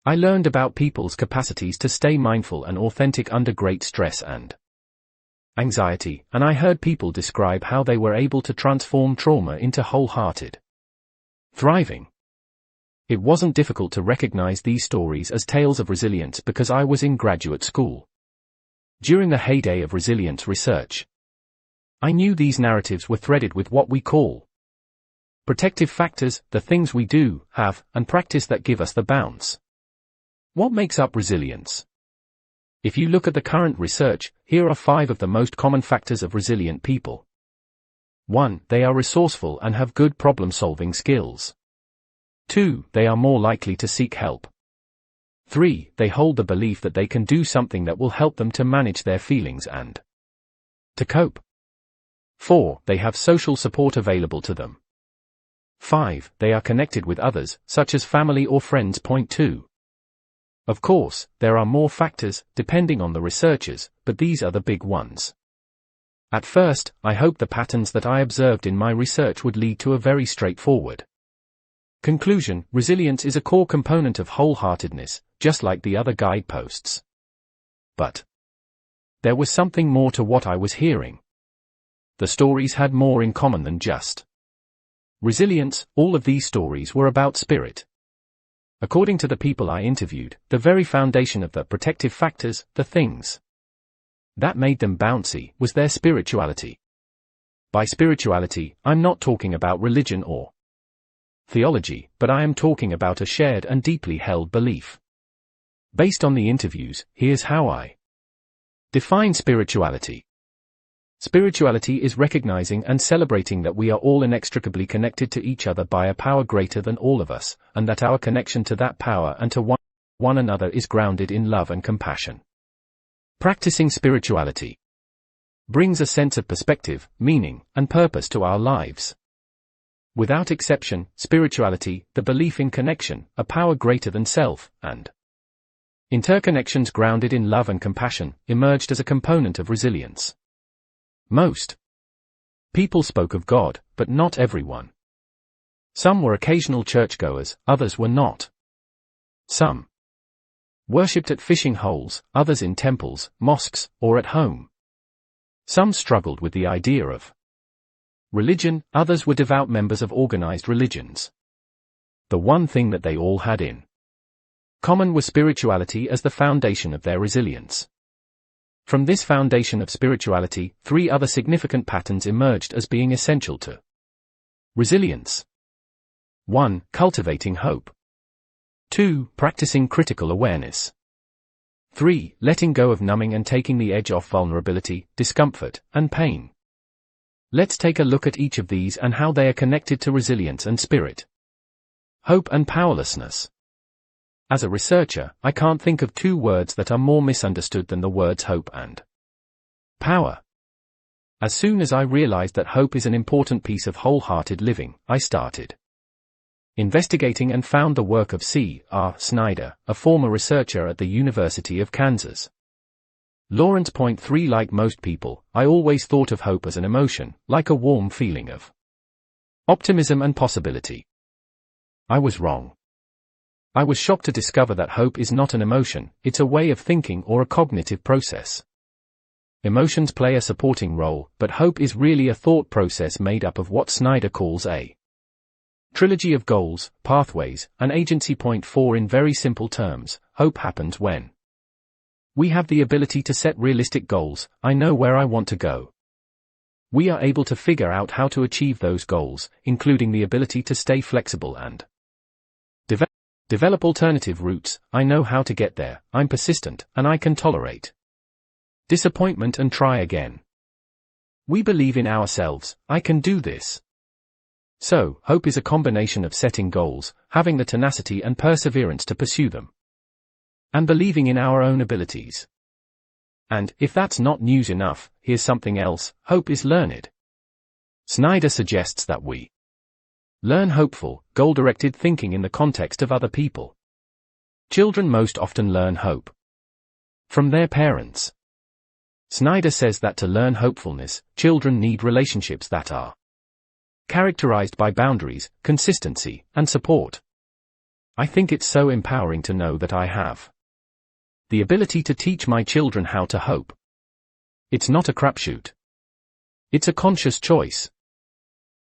I learned about people's capacities to stay mindful and authentic under great stress and anxiety, and I heard people describe how they were able to transform trauma into wholehearted thriving. It wasn't difficult to recognize these stories as tales of resilience because I was in graduate school during the heyday of resilience research. I knew these narratives were threaded with what we call protective factors, the things we do, have, and practice that give us the bounce. What makes up resilience? If you look at the current research, here are 5 of the most common factors of resilient people. 1. They are resourceful and have good problem-solving skills. 2. They are more likely to seek help. 3. They hold the belief that they can do something that will help them to manage their feelings and to cope. 4. They have social support available to them. 5. They are connected with others, such as family or friends. Point 2. Of course, there are more factors, depending on the researchers, but these are the big ones. At first, I hoped the patterns that I observed in my research would lead to a very straightforward conclusion: resilience is a core component of wholeheartedness, just like the other guideposts. But there was something more to what I was hearing. The stories had more in common than just resilience. All of these stories were about spirit. According to the people I interviewed, the very foundation of the protective factors, the things that made them bouncy, was their spirituality. By spirituality, I'm not talking about religion or theology, but I am talking about a shared and deeply held belief. Based on the interviews, here's how I define spirituality. Spirituality is recognizing and celebrating that we are all inextricably connected to each other by a power greater than all of us, and that our connection to that power and to one another is grounded in love and compassion. Practicing spirituality brings a sense of perspective, meaning, and purpose to our lives. Without exception, spirituality, the belief in connection, a power greater than self, and interconnections grounded in love and compassion, emerged as a component of resilience. Most people spoke of God, but not everyone. Some were occasional churchgoers, others were not. Some worshipped at fishing holes, others in temples, mosques, or at home. Some struggled with the idea of religion, others were devout members of organized religions. The one thing that they all had in common was spirituality as the foundation of their resilience. From this foundation of spirituality, 3 other significant patterns emerged as being essential to resilience. 1. Cultivating hope. 2. Practicing critical awareness. 3. Letting go of numbing and taking the edge off vulnerability, discomfort, and pain. Let's take a look at each of these and how they are connected to resilience and spirit. Hope and powerlessness. As a researcher, I can't think of 2 words that are more misunderstood than the words hope and power. As soon as I realized that hope is an important piece of wholehearted living, I started investigating and found the work of C.R. Snyder, a former researcher at the University of Kansas. Lawrence. Point 3. Like most people, I always thought of hope as an emotion, like a warm feeling of optimism and possibility. I was wrong. I was shocked to discover that hope is not an emotion, it's a way of thinking or a cognitive process. Emotions play a supporting role, but hope is really a thought process made up of what Snyder calls a trilogy of goals, pathways, and agency. Point 4. In very simple terms, hope happens when we have the ability to set realistic goals. I know where I want to go. We are able to figure out how to achieve those goals, including the ability to stay flexible and develop alternative routes. I know how to get there, I'm persistent, and I can tolerate disappointment and try again. We believe in ourselves, I can do this. So, hope is a combination of setting goals, having the tenacity and perseverance to pursue them, and believing in our own abilities. And, if that's not news enough, here's something else: hope is learned. Snyder suggests that we learn hopeful, goal-directed thinking in the context of other people. Children most often learn hope from their parents. Snyder says that to learn hopefulness, children need relationships that are characterized by boundaries, consistency, and support. I think it's so empowering to know that I have the ability to teach my children how to hope. It's not a crapshoot. It's a conscious choice.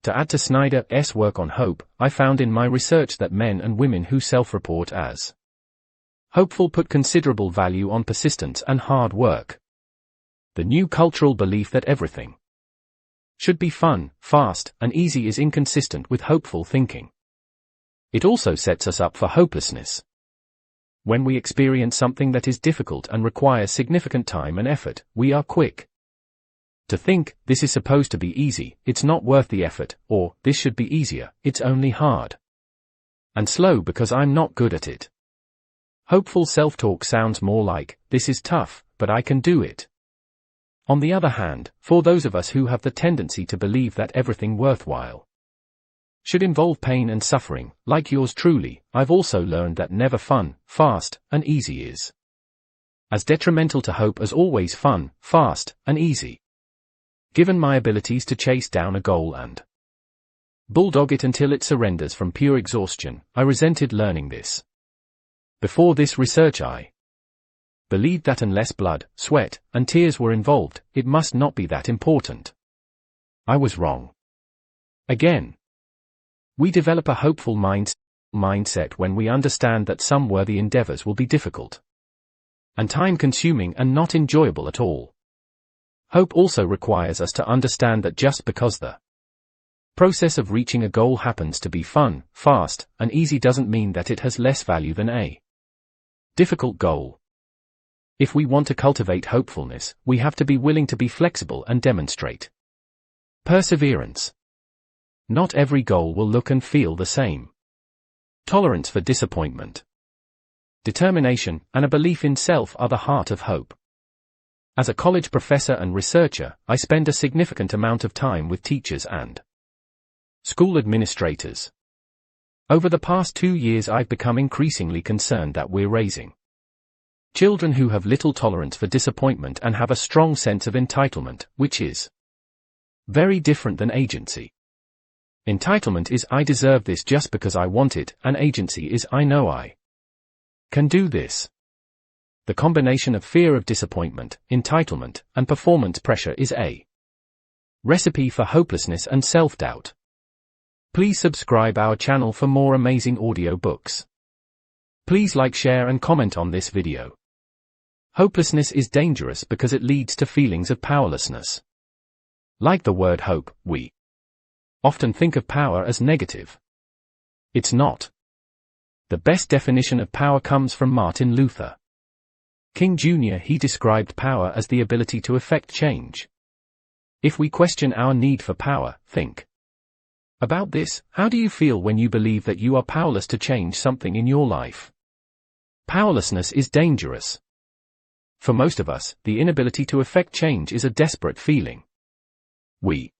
To add to Snyder's work on hope, I found in my research that men and women who self-report as hopeful put considerable value on persistence and hard work. The new cultural belief that everything should be fun, fast, and easy is inconsistent with hopeful thinking. It also sets us up for hopelessness. When we experience something that is difficult and requires significant time and effort, we are quick to think, this is supposed to be easy, it's not worth the effort, or, this should be easier, it's only hard and slow because I'm not good at it. Hopeful self-talk sounds more like, this is tough, but I can do it. On the other hand, for those of us who have the tendency to believe that everything worthwhile should involve pain and suffering, like yours truly, I've also learned that never fun, fast, and easy is as detrimental to hope as always fun, fast, and easy. Given my abilities to chase down a goal and bulldog it until it surrenders from pure exhaustion, I resented learning this. Before this research I believed that unless blood, sweat, and tears were involved, it must not be that important. I was wrong. Again. We develop a hopeful mindset when we understand that some worthy endeavors will be difficult and time-consuming and not enjoyable at all. Hope also requires us to understand that just because the process of reaching a goal happens to be fun, fast, and easy doesn't mean that it has less value than a difficult goal. If we want to cultivate hopefulness, we have to be willing to be flexible and demonstrate perseverance. Not every goal will look and feel the same. Tolerance for disappointment, determination, and a belief in self are the heart of hope. As a college professor and researcher, I spend a significant amount of time with teachers and school administrators. Over the past 2 years I've become increasingly concerned that we're raising children who have little tolerance for disappointment and have a strong sense of entitlement, which is very different than agency. Entitlement is I deserve this just because I want it, and agency is I know I can do this. The combination of fear of disappointment, entitlement, and performance pressure is a recipe for hopelessness and self-doubt. Please subscribe our channel for more amazing audio books. Please like, share, and comment on this video. Hopelessness is dangerous because it leads to feelings of powerlessness. Like the word hope, we often think of power as negative. It's not. The best definition of power comes from Martin Luther King Jr. He described power as the ability to effect change. If we question our need for power, think about this. How do you feel when you believe that you are powerless to change something in your life? Powerlessness is dangerous. For most of us, the inability to effect change is a desperate feeling. We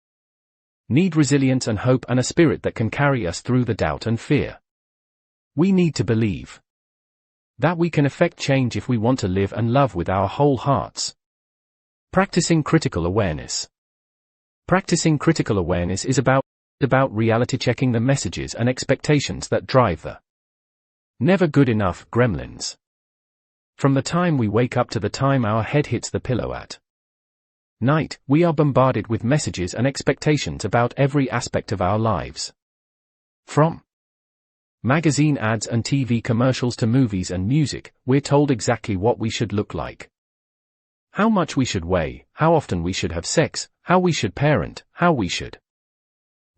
need resilience and hope and a spirit that can carry us through the doubt and fear. We need to believe that we can effect change if we want to live and love with our whole hearts. Practicing critical awareness. Practicing critical awareness is about reality checking the messages and expectations that drive the never good enough gremlins. From the time we wake up to the time our head hits the pillow at night, we are bombarded with messages and expectations about every aspect of our lives. From magazine ads and TV commercials to movies and music, we're told exactly what we should look like, how much we should weigh, how often we should have sex, how we should parent, how we should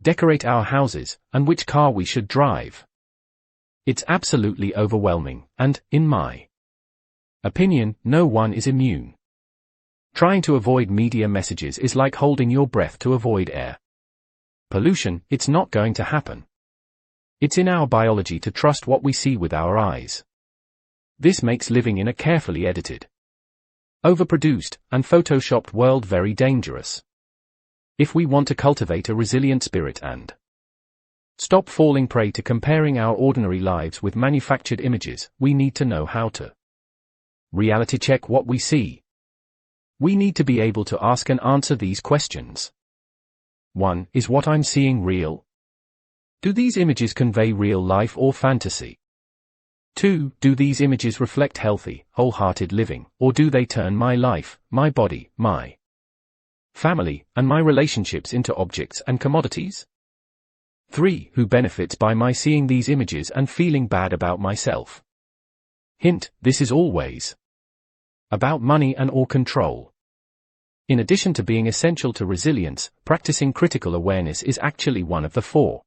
decorate our houses, and which car we should drive. It's absolutely overwhelming, and, in my opinion, no one is immune. Trying to avoid media messages is like holding your breath to avoid air pollution. It's not going to happen. It's in our biology to trust what we see with our eyes. This makes living in a carefully edited, overproduced, and photoshopped world very dangerous. If we want to cultivate a resilient spirit and stop falling prey to comparing our ordinary lives with manufactured images, we need to know how to reality check what we see. We need to be able to ask and answer these questions. 1. Is what I'm seeing real? Do these images convey real life or fantasy? 2. Do these images reflect healthy, wholehearted living, or do they turn my life, my body, my family, and my relationships into objects and commodities? 3. Who benefits by my seeing these images and feeling bad about myself? Hint, this is always about money and or control. In addition to being essential to resilience, practicing critical awareness is actually one of the 4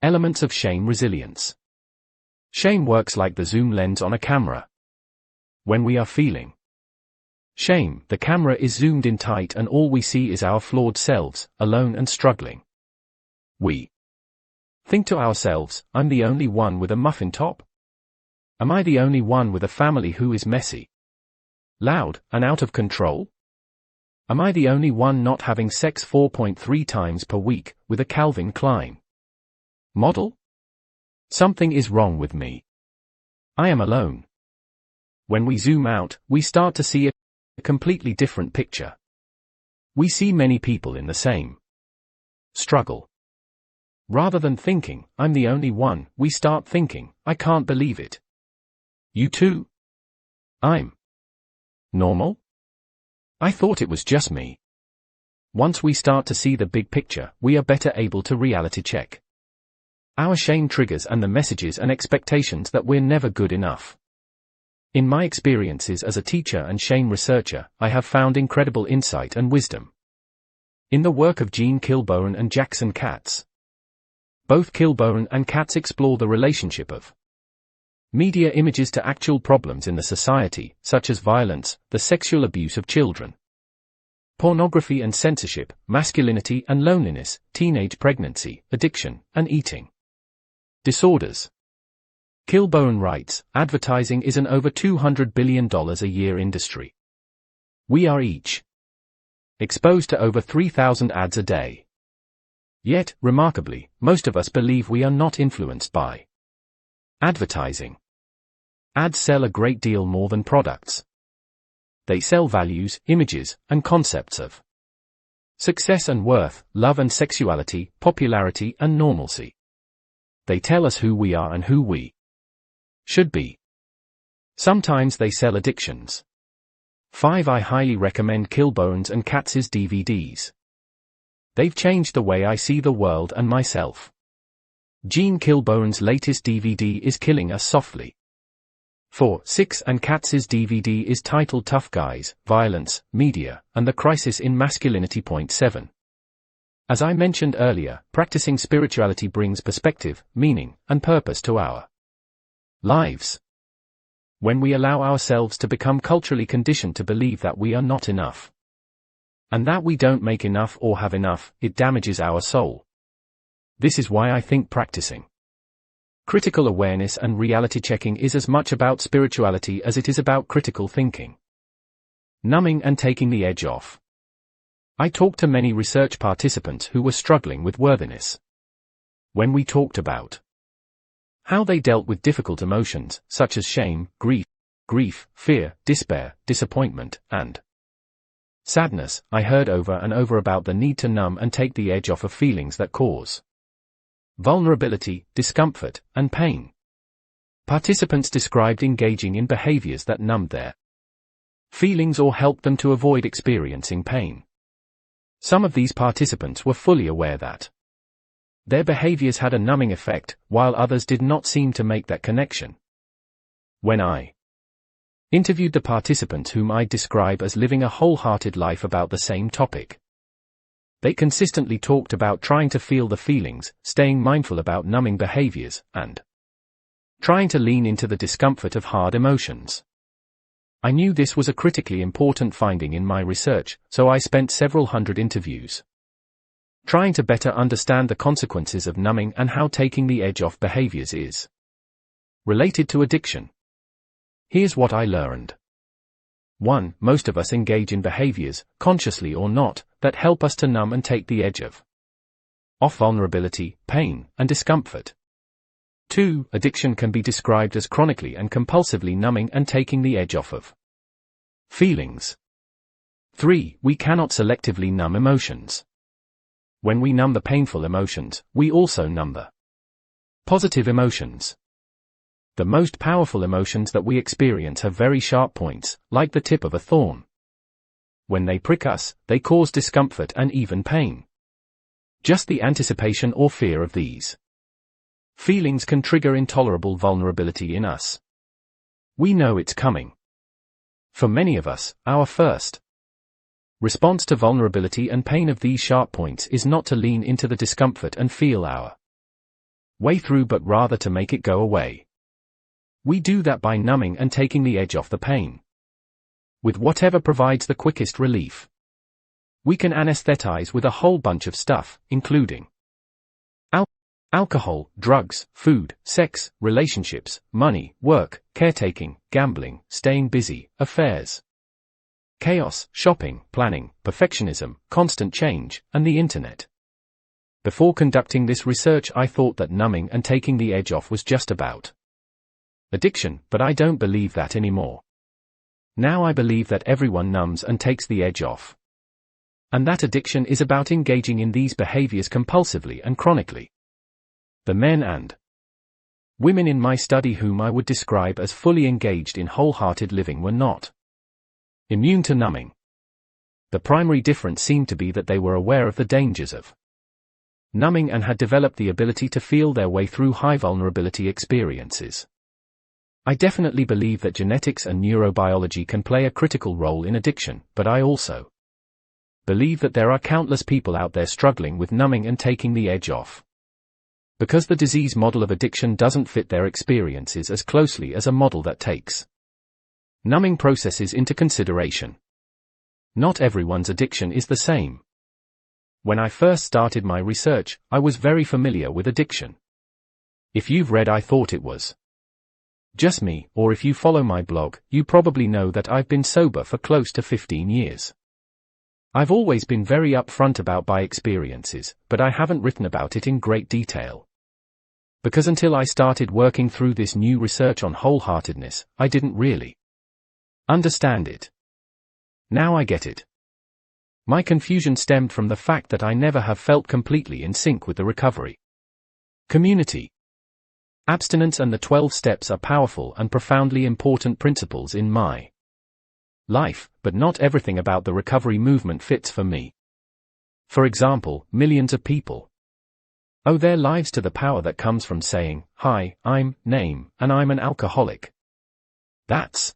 elements of shame resilience. Shame works like the zoom lens on a camera. When we are feeling shame, the camera is zoomed in tight and all we see is our flawed selves, alone and struggling. We think to ourselves, I'm the only one with a muffin top? Am I the only one with a family who is messy, loud, and out of control? Am I the only one not having sex 4.3 times per week, with a Calvin Klein Model? Something is wrong with me. I am alone. When we zoom out, we start to see a completely different picture. We see many people in the same struggle. Rather than thinking, I'm the only one, we start thinking, I can't believe it. You too? I'm normal? I thought it was just me. Once we start to see the big picture, we are better able to reality check our shame triggers and the messages and expectations that we're never good enough. In my experiences as a teacher and shame researcher, I have found incredible insight and wisdom in the work of Gene Kilbourne and Jackson Katz. Both Kilbourne and Katz explore the relationship of media images to actual problems in the society, such as violence, the sexual abuse of children, pornography and censorship, masculinity and loneliness, teenage pregnancy, addiction, and eating disorders. Kilbourne writes, advertising is an over $200 billion a year industry. We are each exposed to over 3,000 ads a day. Yet, remarkably, most of us believe we are not influenced by advertising. Ads sell a great deal more than products. They sell values, images, and concepts of success and worth, love and sexuality, popularity and normalcy. They tell us who we are and who we should be. Sometimes they sell addictions. 5. I highly recommend Kilbourne's and Katz's DVDs. They've changed the way I see the world and myself. Gene Kilbourne's latest DVD is Killing Us Softly. 4. 6. And Katz's DVD is titled Tough Guys, Violence, Media, and the Crisis in Masculinity. 7. As I mentioned earlier, practicing spirituality brings perspective, meaning, and purpose to our lives. When we allow ourselves to become culturally conditioned to believe that we are not enough, and that we don't make enough or have enough, it damages our soul. This is why I think practicing critical awareness and reality checking is as much about spirituality as it is about critical thinking. Numbing and taking the edge off. I talked to many research participants who were struggling with worthiness. When we talked about how they dealt with difficult emotions, such as shame, grief, fear, despair, disappointment, and sadness, I heard over and over about the need to numb and take the edge off of feelings that cause vulnerability, discomfort, and pain. Participants described engaging in behaviors that numbed their feelings or helped them to avoid experiencing pain. Some of these participants were fully aware that their behaviors had a numbing effect, while others did not seem to make that connection. When I interviewed the participants whom I describe as living a wholehearted life about the same topic, they consistently talked about trying to feel the feelings, staying mindful about numbing behaviors, and trying to lean into the discomfort of hard emotions. I knew this was a critically important finding in my research, so I spent several hundred interviews trying to better understand the consequences of numbing and how taking the edge off behaviors is related to addiction. Here's what I learned. 1. Most of us engage in behaviors, consciously or not, that help us to numb and take the edge off vulnerability, pain, and discomfort. 2. Addiction can be described as chronically and compulsively numbing and taking the edge off of feelings. 3. We cannot selectively numb emotions. When we numb the painful emotions, we also numb the positive emotions. The most powerful emotions that we experience have very sharp points, like the tip of a thorn. When they prick us, they cause discomfort and even pain. Just the anticipation or fear of these feelings can trigger intolerable vulnerability in us. We know it's coming. For many of us, our first response to vulnerability and pain of these sharp points is not to lean into the discomfort and feel our way through, but rather to make it go away. We do that by numbing and taking the edge off the pain with whatever provides the quickest relief. We can anesthetize with a whole bunch of stuff, including alcohol, drugs, food, sex, relationships, money, work, caretaking, gambling, staying busy, affairs, chaos, shopping, planning, perfectionism, constant change, and the internet. Before conducting this research, I thought that numbing and taking the edge off was just about addiction, but I don't believe that anymore. Now I believe that everyone numbs and takes the edge off. And that addiction is about engaging in these behaviors compulsively and chronically. The men and women in my study whom I would describe as fully engaged in wholehearted living were not immune to numbing. The primary difference seemed to be that they were aware of the dangers of numbing and had developed the ability to feel their way through high vulnerability experiences. I definitely believe that genetics and neurobiology can play a critical role in addiction, but I also believe that there are countless people out there struggling with numbing and taking the edge off, because the disease model of addiction doesn't fit their experiences as closely as a model that takes numbing processes into consideration. Not everyone's addiction is the same. When I first started my research, I was very familiar with addiction. If you've read I Thought It Was Just Me, or if you follow my blog, you probably know that I've been sober for close to 15 years. I've always been very upfront about my experiences, but I haven't written about it in great detail. Because until I started working through this new research on wholeheartedness, I didn't really understand it. Now I get it. My confusion stemmed from the fact that I never have felt completely in sync with the recovery community. Abstinence and the 12 steps are powerful and profoundly important principles in my life, but not everything about the recovery movement fits for me. For example, millions of people owe their lives to the power that comes from saying, "Hi, I'm name, and I'm an alcoholic." That's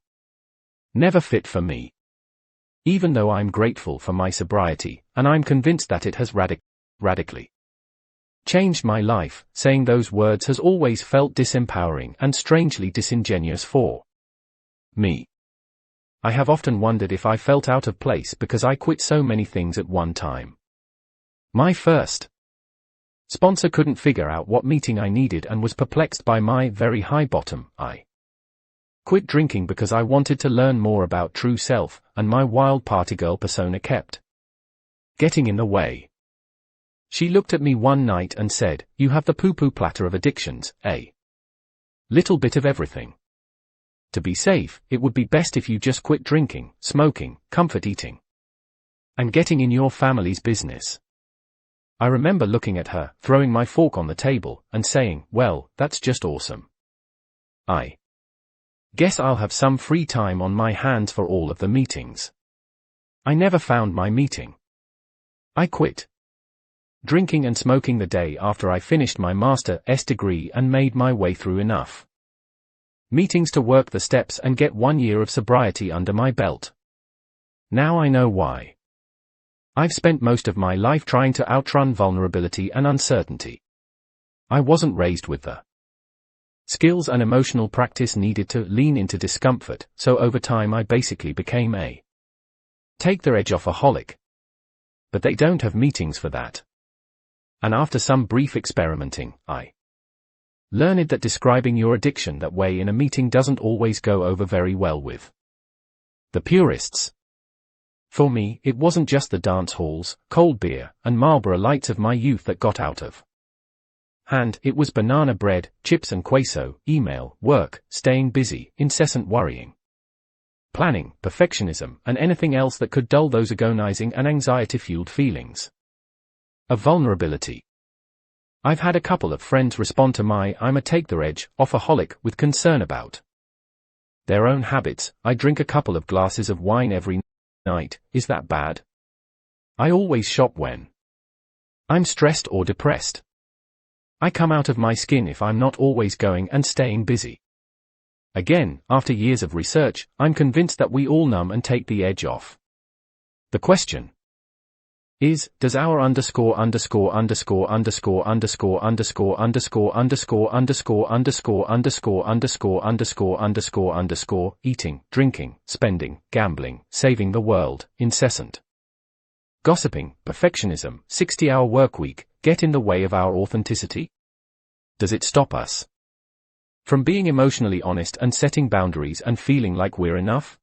never fit for me. Even though I'm grateful for my sobriety, and I'm convinced that it has radically changed my life, saying those words has always felt disempowering and strangely disingenuous for me. I have often wondered if I felt out of place because I quit so many things at one time. My first sponsor couldn't figure out what meeting I needed and was perplexed by my very high bottom. I quit drinking because I wanted to learn more about true self, and my wild party girl persona kept getting in the way. She looked at me one night and said, "You have the poo-poo platter of addictions, a little bit of everything. To be safe, it would be best if you just quit drinking, smoking, comfort eating, and getting in your family's business." I remember looking at her, throwing my fork on the table, and saying, "Well, that's just awesome. I guess I'll have some free time on my hands for all of the meetings." I never found my meeting. I quit drinking and smoking the day after I finished my master's degree and made my way through enough meetings to work the steps and get 1 year of sobriety under my belt. Now I know why. I've spent most of my life trying to outrun vulnerability and uncertainty. I wasn't raised with the skills and emotional practice needed to lean into discomfort, so over time I basically became a take their edge off-aholic. But they don't have meetings for that. And after some brief experimenting, I learned that describing your addiction that way in a meeting doesn't always go over very well with the purists. For me, it wasn't just the dance halls, cold beer, and Marlboro Lights of my youth that got out of hand. It was banana bread, chips and queso, email, work, staying busy, incessant worrying, planning, perfectionism, and anything else that could dull those agonizing and anxiety-fueled feelings of vulnerability. I've had a couple of friends respond to my "I'm a take-the-edge off-aholic" with concern about their own habits. "I drink a couple of glasses of wine every night, is that bad? I always shop when I'm stressed or depressed. I come out of my skin if I'm not always going and staying busy." Again, after years of research, I'm convinced that we all numb and take the edge off. The question is, does our underscore underscore underscore underscore underscore underscore underscore underscore underscore underscore underscore underscore underscore underscore underscore eating, drinking, spending, gambling, saving the world, incessant gossiping, perfectionism, 60-hour workweek, get in the way of our authenticity? Does it stop us from being emotionally honest and setting boundaries and feeling like we're enough?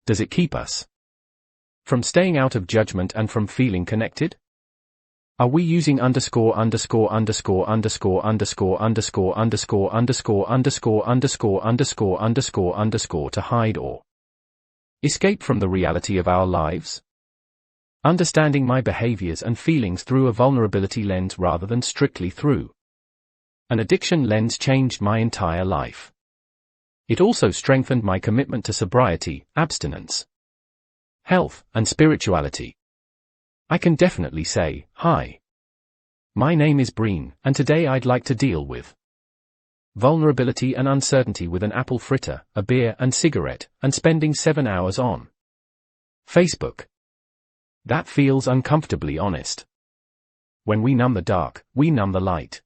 Does it keep us from staying out of judgment and from feeling connected? Are we using underscore underscore underscore underscore underscore underscore underscore underscore underscore underscore underscore underscore underscore to hide or escape from the reality of our lives? Understanding my behaviors and feelings through a vulnerability lens rather than strictly through an addiction lens changed my entire life. It also strengthened my commitment to sobriety, abstinence, health, and spirituality. I can definitely say, hi. My name is Breen, and today I'd like to deal with vulnerability and uncertainty with an apple fritter, a beer and cigarette, and spending 7 hours on Facebook. That feels uncomfortably honest. When we numb the dark, we numb the light.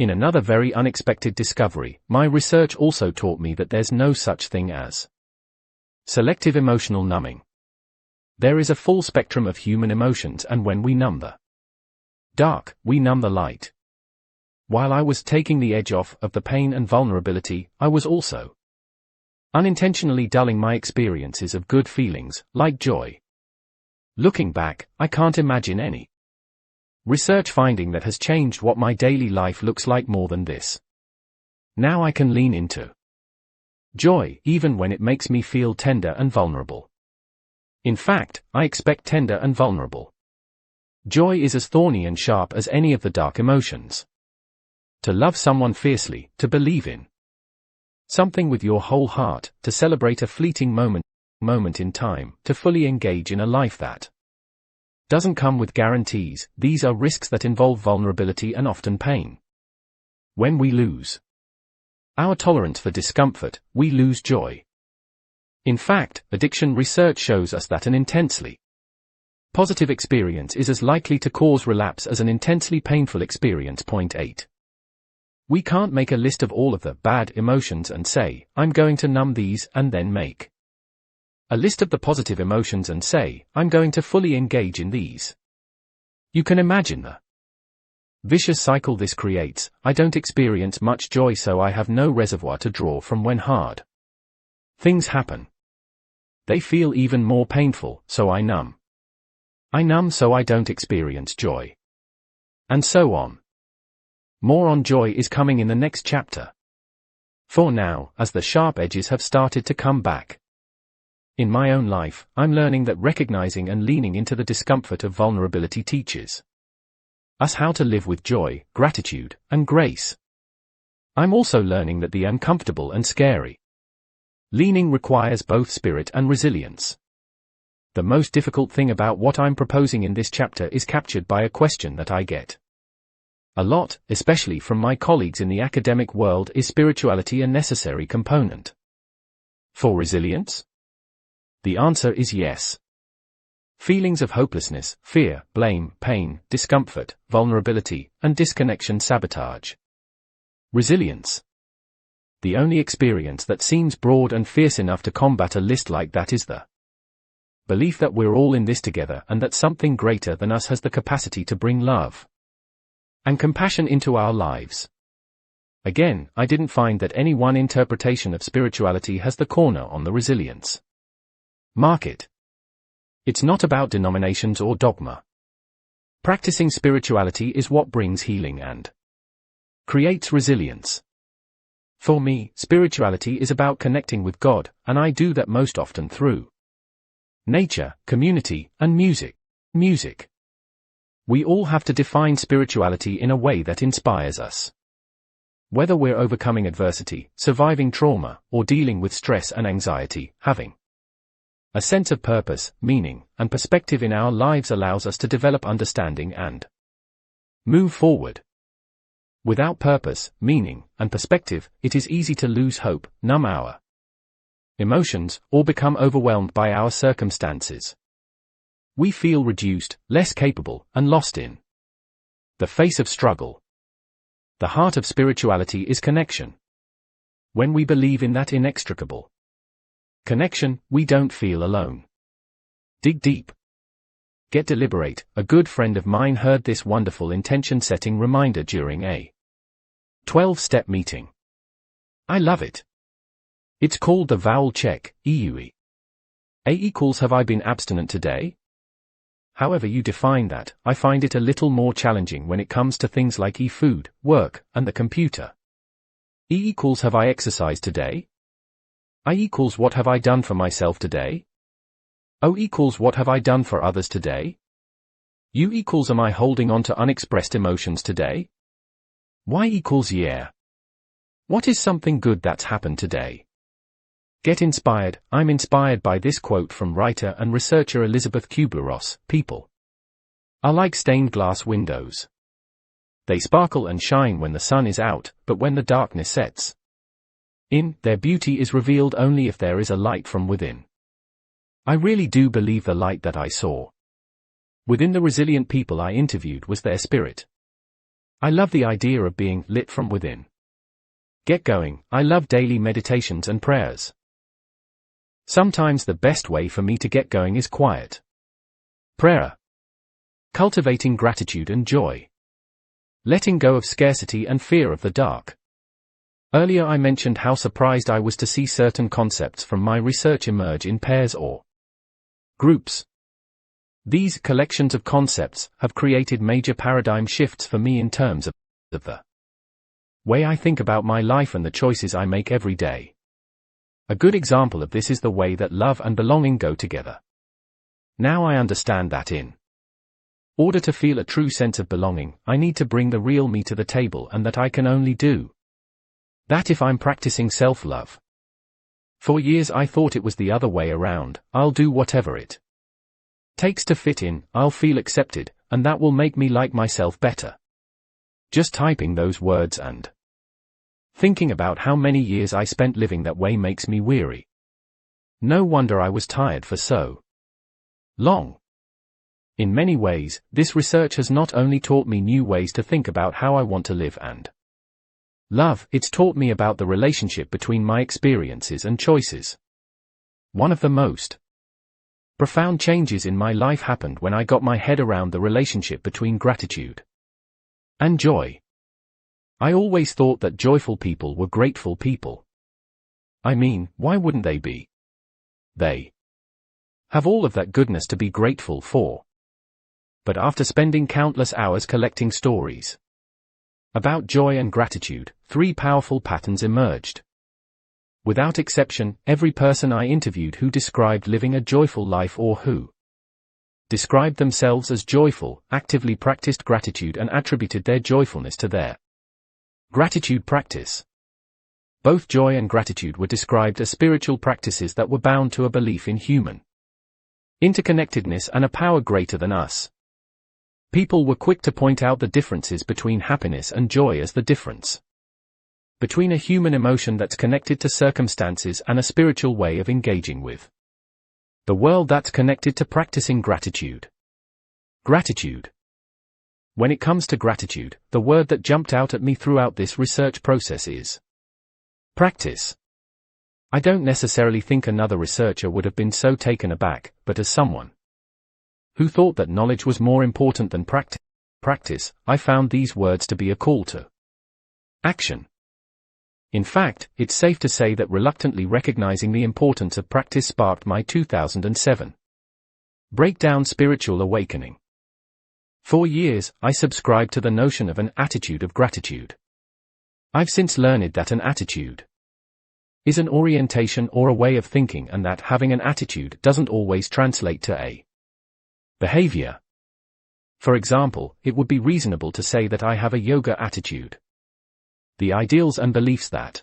In another very unexpected discovery, my research also taught me that there's no such thing as selective emotional numbing. There is a full spectrum of human emotions, and when we numb the dark, we numb the light. While I was taking the edge off of the pain and vulnerability, I was also unintentionally dulling my experiences of good feelings, like joy. Looking back, I can't imagine any research finding that has changed what my daily life looks like more than this. Now I can lean into joy, even when it makes me feel tender and vulnerable. In fact, I expect tender and vulnerable. Joy is as thorny and sharp as any of the dark emotions. To love someone fiercely, to believe in something with your whole heart, to celebrate a fleeting moment in time, to fully engage in a life that doesn't come with guarantees. These are risks that involve vulnerability and often pain. When we lose our tolerance for discomfort, we lose joy. In fact, addiction research shows us that an intensely positive experience is as likely to cause relapse as an intensely painful experience. 8. We can't make a list of all of the bad emotions and say, I'm going to numb these, and then make a list of the positive emotions and say, I'm going to fully engage in these. You can imagine the vicious cycle this creates. I don't experience much joy, so I have no reservoir to draw from when hard things happen. They feel even more painful, so I numb. I numb so I don't experience joy. And so on. More on joy is coming in the next chapter. For now, as the sharp edges have started to come back in my own life, I'm learning that recognizing and leaning into the discomfort of vulnerability teaches us how to live with joy, gratitude, and grace. I'm also learning that the uncomfortable and scary leaning requires both spirit and resilience. The most difficult thing about what I'm proposing in this chapter is captured by a question that I get a lot, especially from my colleagues in the academic world: is spirituality a necessary component for resilience? The answer is yes. Feelings of hopelessness, fear, blame, pain, discomfort, vulnerability, and disconnection sabotage resilience. The only experience that seems broad and fierce enough to combat a list like that is the belief that we're all in this together and that something greater than us has the capacity to bring love and compassion into our lives. Again, I didn't find that any one interpretation of spirituality has the corner on the resilience market. It's not about denominations or dogma. Practicing spirituality is what brings healing and creates resilience. For me, spirituality is about connecting with God, and I do that most often through nature, community, and music. Music. We all have to define spirituality in a way that inspires us. Whether we're overcoming adversity, surviving trauma, or dealing with stress and anxiety, having a sense of purpose, meaning, and perspective in our lives allows us to develop understanding and move forward. Without purpose, meaning, and perspective, it is easy to lose hope, numb our emotions, or become overwhelmed by our circumstances. We feel reduced, less capable, and lost in the face of struggle. The heart of spirituality is connection. When we believe in that inextricable connection, we don't feel alone. Dig deep. Get deliberate. A good friend of mine heard this wonderful intention-setting reminder during a 12-step meeting. I love it. It's called the vowel check, EUE. A equals have I been abstinent today? However you define that, I find it a little more challenging when it comes to things like food, work, and the computer. E equals have I exercised today? I equals what have I done for myself today? O equals what have I done for others today? U equals am I holding on to unexpressed emotions today? Y equals yeah. What is something good that's happened today? Get inspired. I'm inspired by this quote from writer and researcher Elizabeth Kubler-Ross. People are like stained glass windows. They sparkle and shine when the sun is out, but when the darkness sets in, their beauty is revealed only if there is a light from within. I really do believe the light that I saw within the resilient people I interviewed was their spirit. I love the idea of being lit from within. Get going. I love daily meditations and prayers. Sometimes the best way for me to get going is quiet prayer. Cultivating gratitude and joy. Letting go of scarcity and fear of the dark. Earlier I mentioned how surprised I was to see certain concepts from my research emerge in pairs or groups. These collections of concepts have created major paradigm shifts for me in terms of the way I think about my life and the choices I make every day. A good example of this is the way that love and belonging go together. Now I understand that in order to feel a true sense of belonging, I need to bring the real me to the table, and that I can only do that if I'm practicing self-love. For years I thought it was the other way around. I'll do whatever it takes to fit in, I'll feel accepted, and that will make me like myself better. Just typing those words and thinking about how many years I spent living that way makes me weary. No wonder I was tired for so long. In many ways, this research has not only taught me new ways to think about how I want to live and love, it's taught me about the relationship between my experiences and choices. One of the most profound changes in my life happened when I got my head around the relationship between gratitude and joy. I always thought that joyful people were grateful people. I mean, why wouldn't they be? They have all of that goodness to be grateful for. But after spending countless hours collecting stories about joy and gratitude, three powerful patterns emerged. Without exception, every person I interviewed who described living a joyful life or who described themselves as joyful, actively practiced gratitude and attributed their joyfulness to their gratitude practice. Both joy and gratitude were described as spiritual practices that were bound to a belief in human interconnectedness and a power greater than us. People were quick to point out the differences between happiness and joy as the difference between a human emotion that's connected to circumstances and a spiritual way of engaging with the world that's connected to practicing gratitude. Gratitude. When it comes to gratitude, the word that jumped out at me throughout this research process is practice. I don't necessarily think another researcher would have been so taken aback, but as someone who thought that knowledge was more important than practice, I found these words to be a call to action. In fact, it's safe to say that reluctantly recognizing the importance of practice sparked my 2007 breakdown spiritual awakening. For years, I subscribed to the notion of an attitude of gratitude. I've since learned that an attitude is an orientation or a way of thinking, and that having an attitude doesn't always translate to a behavior. For example, it would be reasonable to say that I have a yoga attitude. The ideals and beliefs that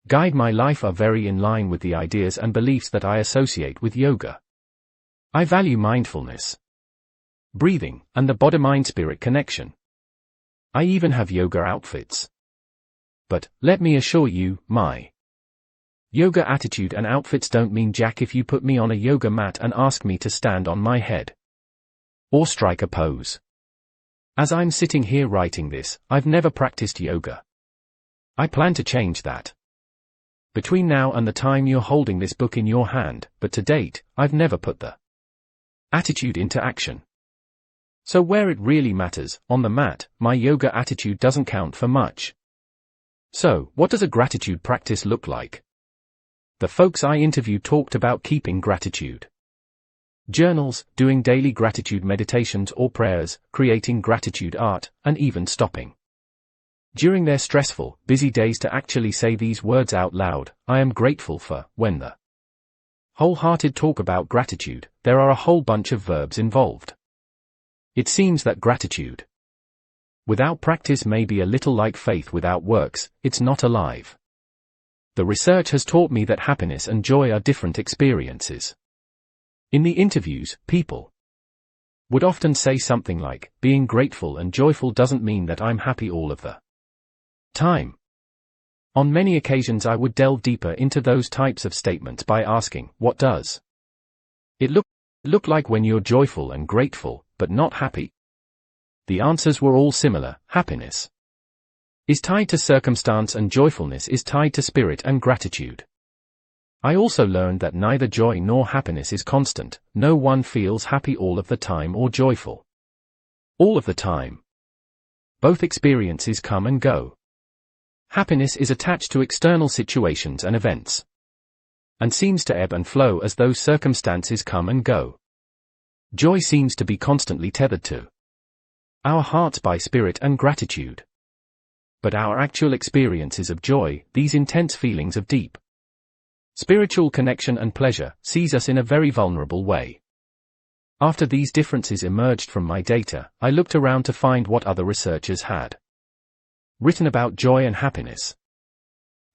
guide my life are very in line with the ideas and beliefs that I associate with yoga. I value mindfulness, breathing, and the body-mind-spirit connection. I even have yoga outfits. But, let me assure you, my yoga attitude and outfits don't mean jack if you put me on a yoga mat and ask me to stand on my head or strike a pose. As I'm sitting here writing this, I've never practiced yoga. I plan to change that between now and the time you're holding this book in your hand, but to date, I've never put the attitude into action. So where it really matters, on the mat, my yoga attitude doesn't count for much. So, what does a gratitude practice look like? The folks I interviewed talked about keeping gratitude Journals, doing daily gratitude meditations or prayers, creating gratitude art, and even stopping during their stressful, busy days to actually say these words out loud. I am grateful for. When the wholehearted talk about gratitude, there are a whole bunch of verbs involved. It seems that gratitude without practice may be a little like faith without works, it's not alive. The research has taught me that happiness and joy are different experiences. In the interviews, people would often say something like, being grateful and joyful doesn't mean that I'm happy all of the time. On many occasions I would delve deeper into those types of statements by asking, what does it look like when you're joyful and grateful, but not happy? The answers were all similar. Happiness is tied to circumstance and joyfulness is tied to spirit and gratitude. I also learned that neither joy nor happiness is constant. No one feels happy all of the time or joyful all of the time. Both experiences come and go. Happiness is attached to external situations and events, and seems to ebb and flow as those circumstances come and go. Joy seems to be constantly tethered to our hearts by spirit and gratitude. But our actual experiences of joy, these intense feelings of deep spiritual connection and pleasure, sees us in a very vulnerable way. After these differences emerged from my data, I looked around to find what other researchers had written about joy and happiness.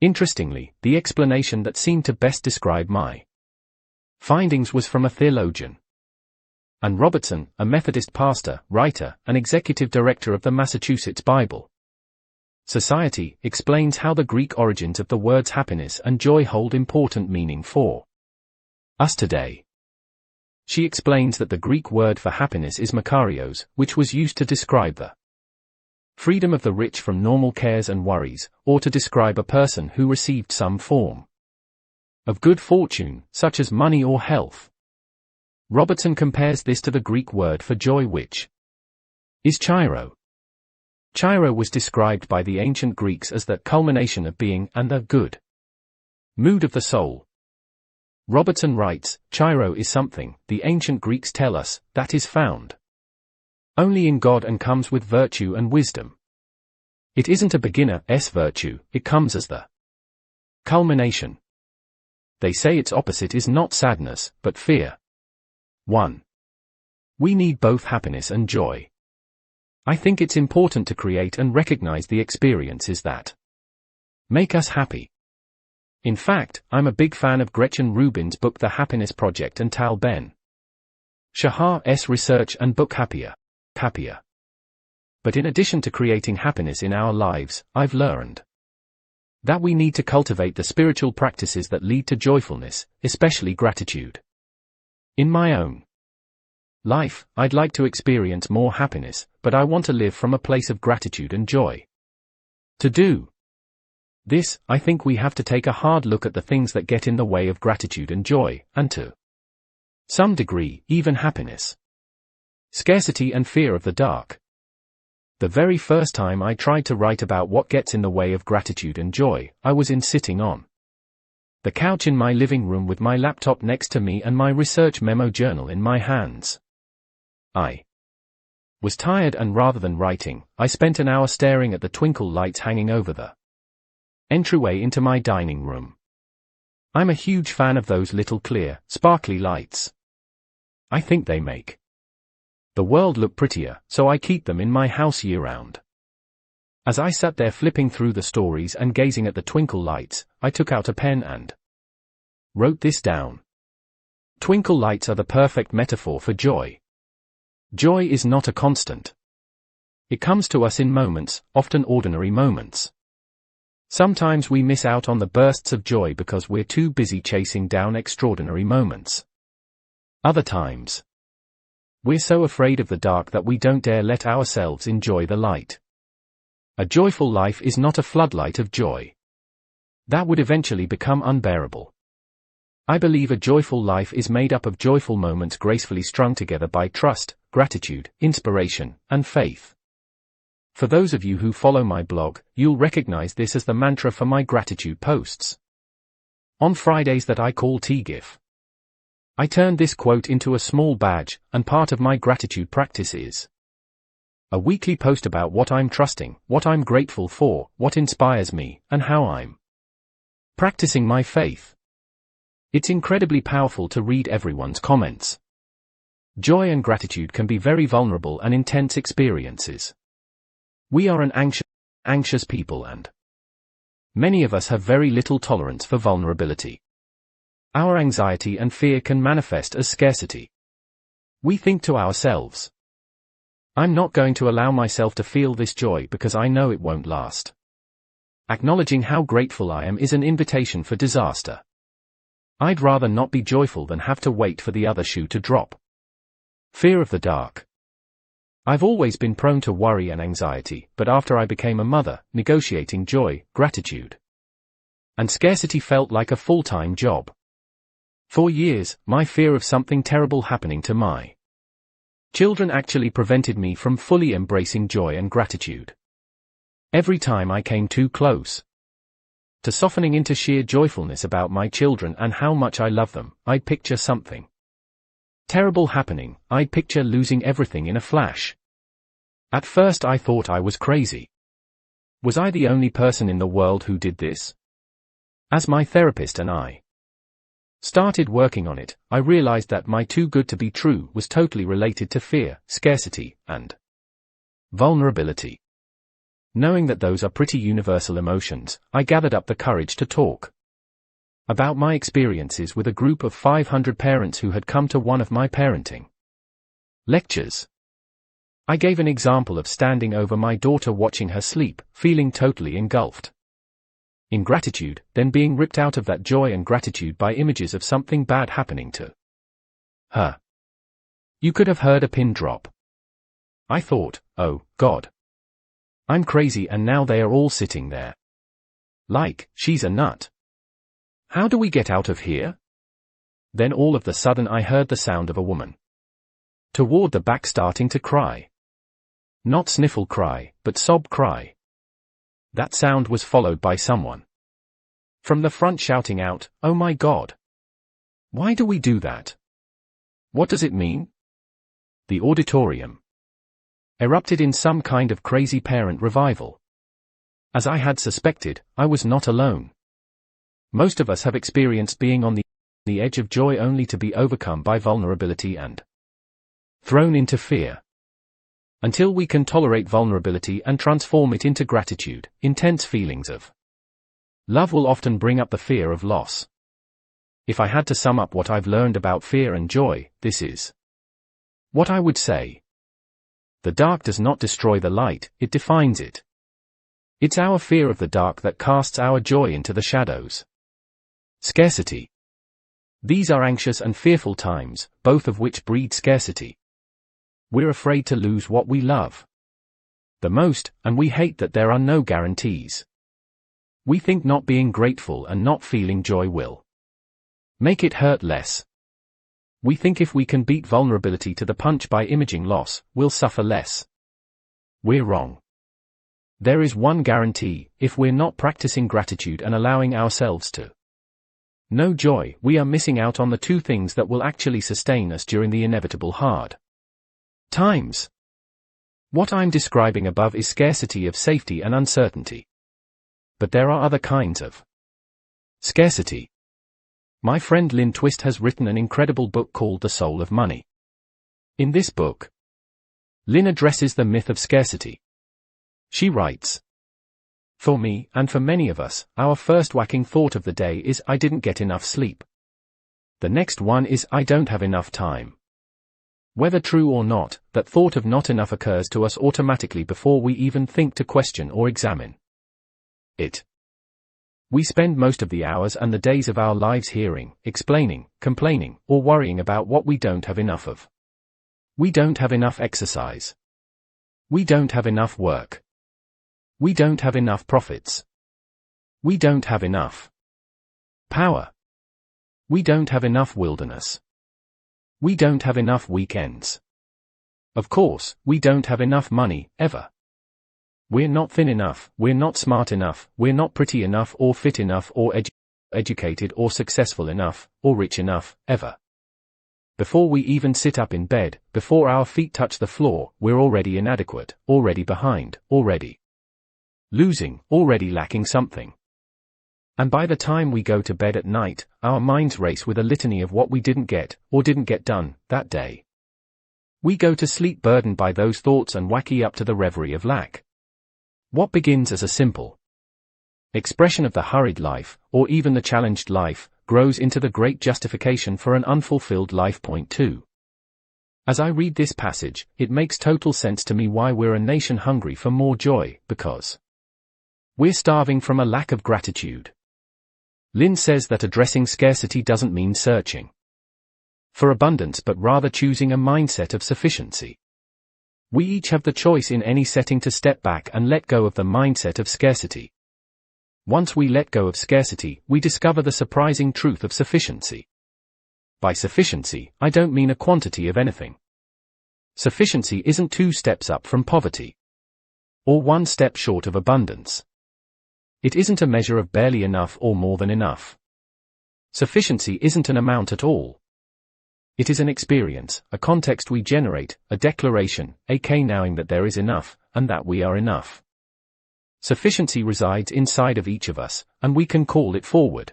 Interestingly, the explanation that seemed to best describe my findings was from a theologian. Ann Robertson, a Methodist pastor, writer, and executive director of the Massachusetts Bible Society, explains how the Greek origins of the words happiness and joy hold important meaning for us today. She explains that the Greek word for happiness is makarios, which was used to describe the freedom of the rich from normal cares and worries, or to describe a person who received some form of good fortune, such as money or health. Robertson compares this to the Greek word for joy, which is chairo. Chairo was described by the ancient Greeks as the culmination of being and the good mood of the soul. Robertson writes, chairo is something, the ancient Greeks tell us, that is found only in God and comes with virtue and wisdom. It isn't a beginner's virtue, it comes as the culmination. They say its opposite is not sadness, but fear. 1. We need both happiness and joy. I think it's important to create and recognize the experiences that make us happy. In fact, I'm a big fan of Gretchen Rubin's book The Happiness Project and Tal Ben-Shahar's research and book Happier. But in addition to creating happiness in our lives, I've learned that we need to cultivate the spiritual practices that lead to joyfulness, especially gratitude. In my own life, I'd like to experience more happiness, but I want to live from a place of gratitude and joy. To do this, I think we have to take a hard look at the things that get in the way of gratitude and joy, and to some degree, even happiness. Scarcity and fear of the dark. The very first time I tried to write about what gets in the way of gratitude and joy, I was sitting on the couch in my living room with my laptop next to me and my research memo journal in my hands. I was tired, and rather than writing, I spent an hour staring at the twinkle lights hanging over the entryway into my dining room. I'm a huge fan of those little clear, sparkly lights. I think they make the world look prettier, so I keep them in my house year-round. As I sat there flipping through the stories and gazing at the twinkle lights, I took out a pen and wrote this down. Twinkle lights are the perfect metaphor for joy. Joy is not a constant. It comes to us in moments, often ordinary moments. Sometimes we miss out on the bursts of joy because we're too busy chasing down extraordinary moments. Other times, we're so afraid of the dark that we don't dare let ourselves enjoy the light. A joyful life is not a floodlight of joy. That would eventually become unbearable. I believe a joyful life is made up of joyful moments gracefully strung together by trust, gratitude, inspiration, and faith. For those of you who follow my blog, you'll recognize this as the mantra for my gratitude posts on Fridays that I call TGIF. I turned this quote into a small badge, and part of my gratitude practice is a weekly post about what I'm trusting, what I'm grateful for, what inspires me, and how I'm practicing my faith. It's incredibly powerful to read everyone's comments. Joy and gratitude can be very vulnerable and intense experiences. We are an anxious people, and many of us have very little tolerance for vulnerability. Our anxiety and fear can manifest as scarcity. We think to ourselves, I'm not going to allow myself to feel this joy because I know it won't last. Acknowledging how grateful I am is an invitation for disaster. I'd rather not be joyful than have to wait for the other shoe to drop. Fear of the dark. I've always been prone to worry and anxiety, but after I became a mother, negotiating joy, gratitude, and scarcity felt like a full-time job. For years, my fear of something terrible happening to my children actually prevented me from fully embracing joy and gratitude. Every time I came too close to softening into sheer joyfulness about my children and how much I love them, I'd picture something terrible happening. I'd picture losing everything in a flash. At first I thought I was crazy. Was I the only person in the world who did this? As my therapist and I started working on it, I realized that my too good to be true was totally related to fear, scarcity, and vulnerability. Knowing that those are pretty universal emotions, I gathered up the courage to talk about my experiences with a group of 500 parents who had come to one of my parenting lectures. I gave an example of standing over my daughter watching her sleep, feeling totally engulfed in gratitude, then being ripped out of that joy and gratitude by images of something bad happening to her. You could have heard a pin drop. I thought, oh, God. I'm crazy, and now they are all sitting there like, she's a nut. How do we get out of here? Then all of the sudden I heard the sound of a woman toward the back starting to cry. Not sniffle cry, but sob cry. That sound was followed by someone from the front shouting out, oh my God. Why do we do that? What does it mean? The auditorium erupted in some kind of crazy parent revival. As I had suspected, I was not alone. Most of us have experienced being on the edge of joy only to be overcome by vulnerability and thrown into fear. Until we can tolerate vulnerability and transform it into gratitude, intense feelings of love will often bring up the fear of loss. If I had to sum up what I've learned about fear and joy, this is what I would say. The dark does not destroy the light, it defines it. It's our fear of the dark that casts our joy into the shadows. Scarcity. These are anxious and fearful times, both of which breed scarcity. We're afraid to lose what we love the most, and we hate that there are no guarantees. We think not being grateful and not feeling joy will make it hurt less. We think if we can beat vulnerability to the punch by imaging loss, we'll suffer less. We're wrong. There is one guarantee: if we're not practicing gratitude and allowing ourselves to know joy, we are missing out on the two things that will actually sustain us during the inevitable hard times. What I'm describing above is scarcity of safety and uncertainty. But there are other kinds of scarcity. My friend Lynn Twist has written an incredible book called The Soul of Money. In this book, Lynn addresses the myth of scarcity. She writes, for me, and for many of us, our first whacking thought of the day is I didn't get enough sleep. The next one is I don't have enough time. Whether true or not, that thought of not enough occurs to us automatically before we even think to question or examine it. We spend most of the hours and the days of our lives hearing, explaining, complaining, or worrying about what we don't have enough of. We don't have enough exercise. We don't have enough work. We don't have enough profits. We don't have enough power. We don't have enough wilderness. We don't have enough weekends. Of course, we don't have enough money, ever. We're not thin enough, we're not smart enough, we're not pretty enough or fit enough or educated or successful enough, or rich enough, ever. Before we even sit up in bed, before our feet touch the floor, we're already inadequate, already behind, already losing, already lacking something. And by the time we go to bed at night, our minds race with a litany of what we didn't get, or didn't get done, that day. We go to sleep burdened by those thoughts and wacky up to the reverie of lack. What begins as a simple expression of the hurried life, or even the challenged life, grows into the great justification for an unfulfilled life. Point 2. As I read this passage, it makes total sense to me why we're a nation hungry for more joy, because we're starving from a lack of gratitude. Lynn says that addressing scarcity doesn't mean searching for abundance but rather choosing a mindset of sufficiency. We each have the choice in any setting to step back and let go of the mindset of scarcity. Once we let go of scarcity, we discover the surprising truth of sufficiency. By sufficiency, I don't mean a quantity of anything. Sufficiency isn't 2 steps up from poverty, or 1 step short of abundance. It isn't a measure of barely enough or more than enough. Sufficiency isn't an amount at all. It is an experience, a context we generate, a declaration, aka knowing that there is enough, and that we are enough. Sufficiency resides inside of each of us, and we can call it forward.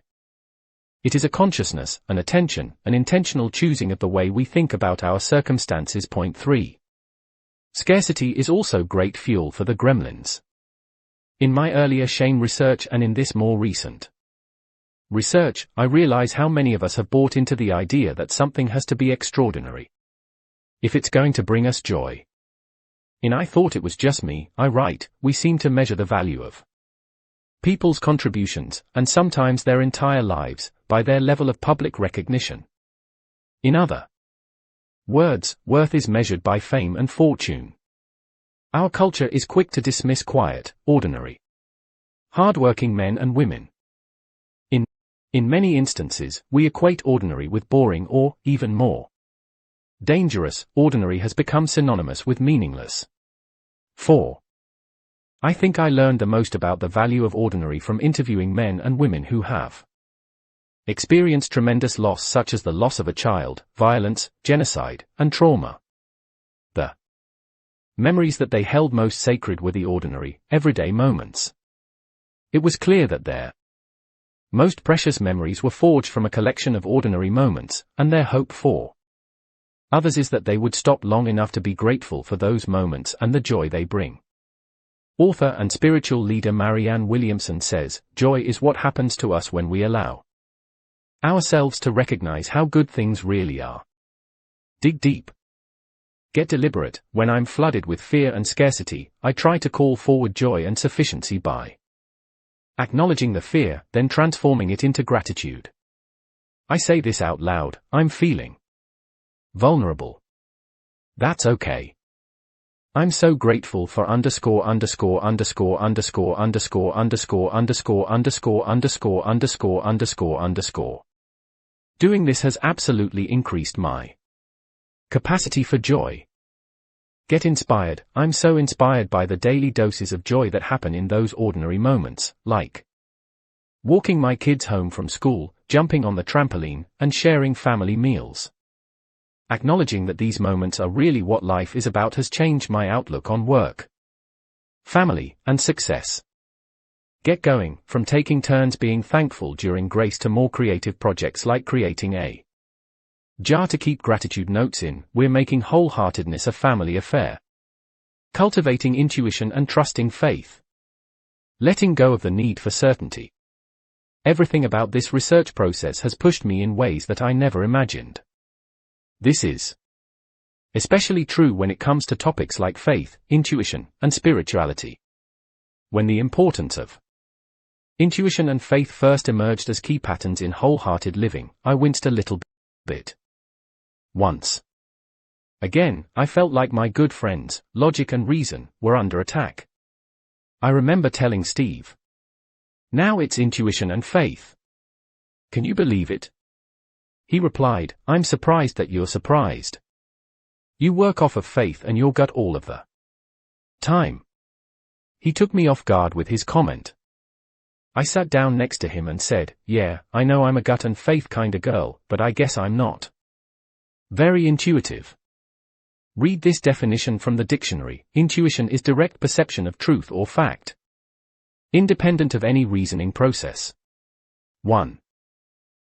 It is a consciousness, an attention, an intentional choosing of the way we think about our circumstances. Point 3. Scarcity is also great fuel for the gremlins. In my earlier shame research and in this more recent research, I realize how many of us have bought into the idea that something has to be extraordinary if it's going to bring us joy. In I Thought It Was Just Me, I write, we seem to measure the value of people's contributions, and sometimes their entire lives, by their level of public recognition. In other words, worth is measured by fame and fortune. Our culture is quick to dismiss quiet, ordinary, hardworking men and women. In many instances, we equate ordinary with boring or, even more dangerous, ordinary has become synonymous with meaningless. 4. I think I learned the most about the value of ordinary from interviewing men and women who have experienced tremendous loss, such as the loss of a child, violence, genocide, and trauma. The memories that they held most sacred were the ordinary, everyday moments. It was clear that their most precious memories were forged from a collection of ordinary moments, and their hope for others is that they would stop long enough to be grateful for those moments and the joy they bring. Author and spiritual leader Marianne Williamson says, joy is what happens to us when we allow ourselves to recognize how good things really are. Dig deep. Get deliberate. When I'm flooded with fear and scarcity, I try to call forward joy and sufficiency by acknowledging the fear, then transforming it into gratitude. I say this out loud, I'm feeling vulnerable. That's okay. I'm so grateful for underscore underscore underscore underscore underscore underscore underscore underscore underscore underscore underscore underscore. Doing this has absolutely increased my capacity for joy. Get inspired. I'm so inspired by the daily doses of joy that happen in those ordinary moments, like walking my kids home from school, jumping on the trampoline, and sharing family meals. Acknowledging that these moments are really what life is about has changed my outlook on work, family, and success. Get going, from taking turns being thankful during grace to more creative projects like creating a jar to keep gratitude notes in. We're making wholeheartedness a family affair. Cultivating intuition and trusting faith. Letting go of the need for certainty. Everything about this research process has pushed me in ways that I never imagined. This is especially true when it comes to topics like faith, intuition, and spirituality. When the importance of intuition and faith first emerged as key patterns in wholehearted living, I winced a little bit. Once again, I felt like my good friends, logic and reason, were under attack. I remember telling Steve, now it's intuition and faith. Can you believe it? He replied, I'm surprised that you're surprised. You work off of faith and your gut all of the time. He took me off guard with his comment. I sat down next to him and said, yeah, I know I'm a gut and faith kinda girl, but I guess I'm not Very intuitive. Read this definition from the dictionary. Intuition is direct perception of truth or fact, independent of any reasoning process. 1.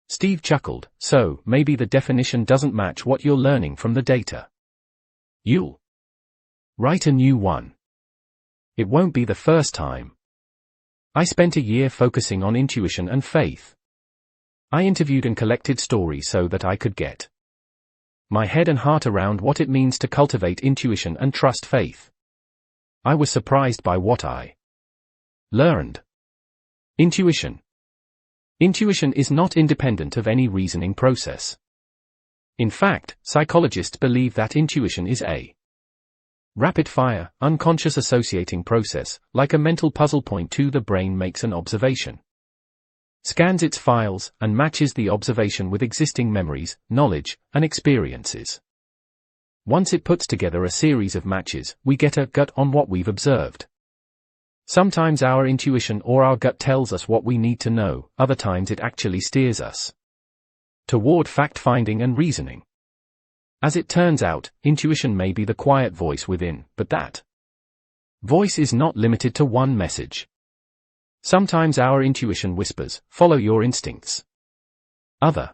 Steve chuckled, so, maybe the definition doesn't match what you're learning from the data. You'll write a new one. It won't be the first time. I spent a year focusing on intuition and faith. I interviewed and collected stories so that I could get my head and heart around what it means to cultivate intuition and trust faith. I was surprised by what I learned. Intuition. Intuition is not independent of any reasoning process. In fact, psychologists believe that intuition is a rapid-fire, unconscious associating process, like a mental puzzle. Point 2. The brain makes an observation, scans its files, and matches the observation with existing memories, knowledge, and experiences. Once it puts together a series of matches, we get a gut on what we've observed. Sometimes our intuition or our gut tells us what we need to know, other times it actually steers us toward fact-finding and reasoning. As it turns out, intuition may be the quiet voice within, but that voice is not limited to one message. Sometimes our intuition whispers, follow your instincts. Other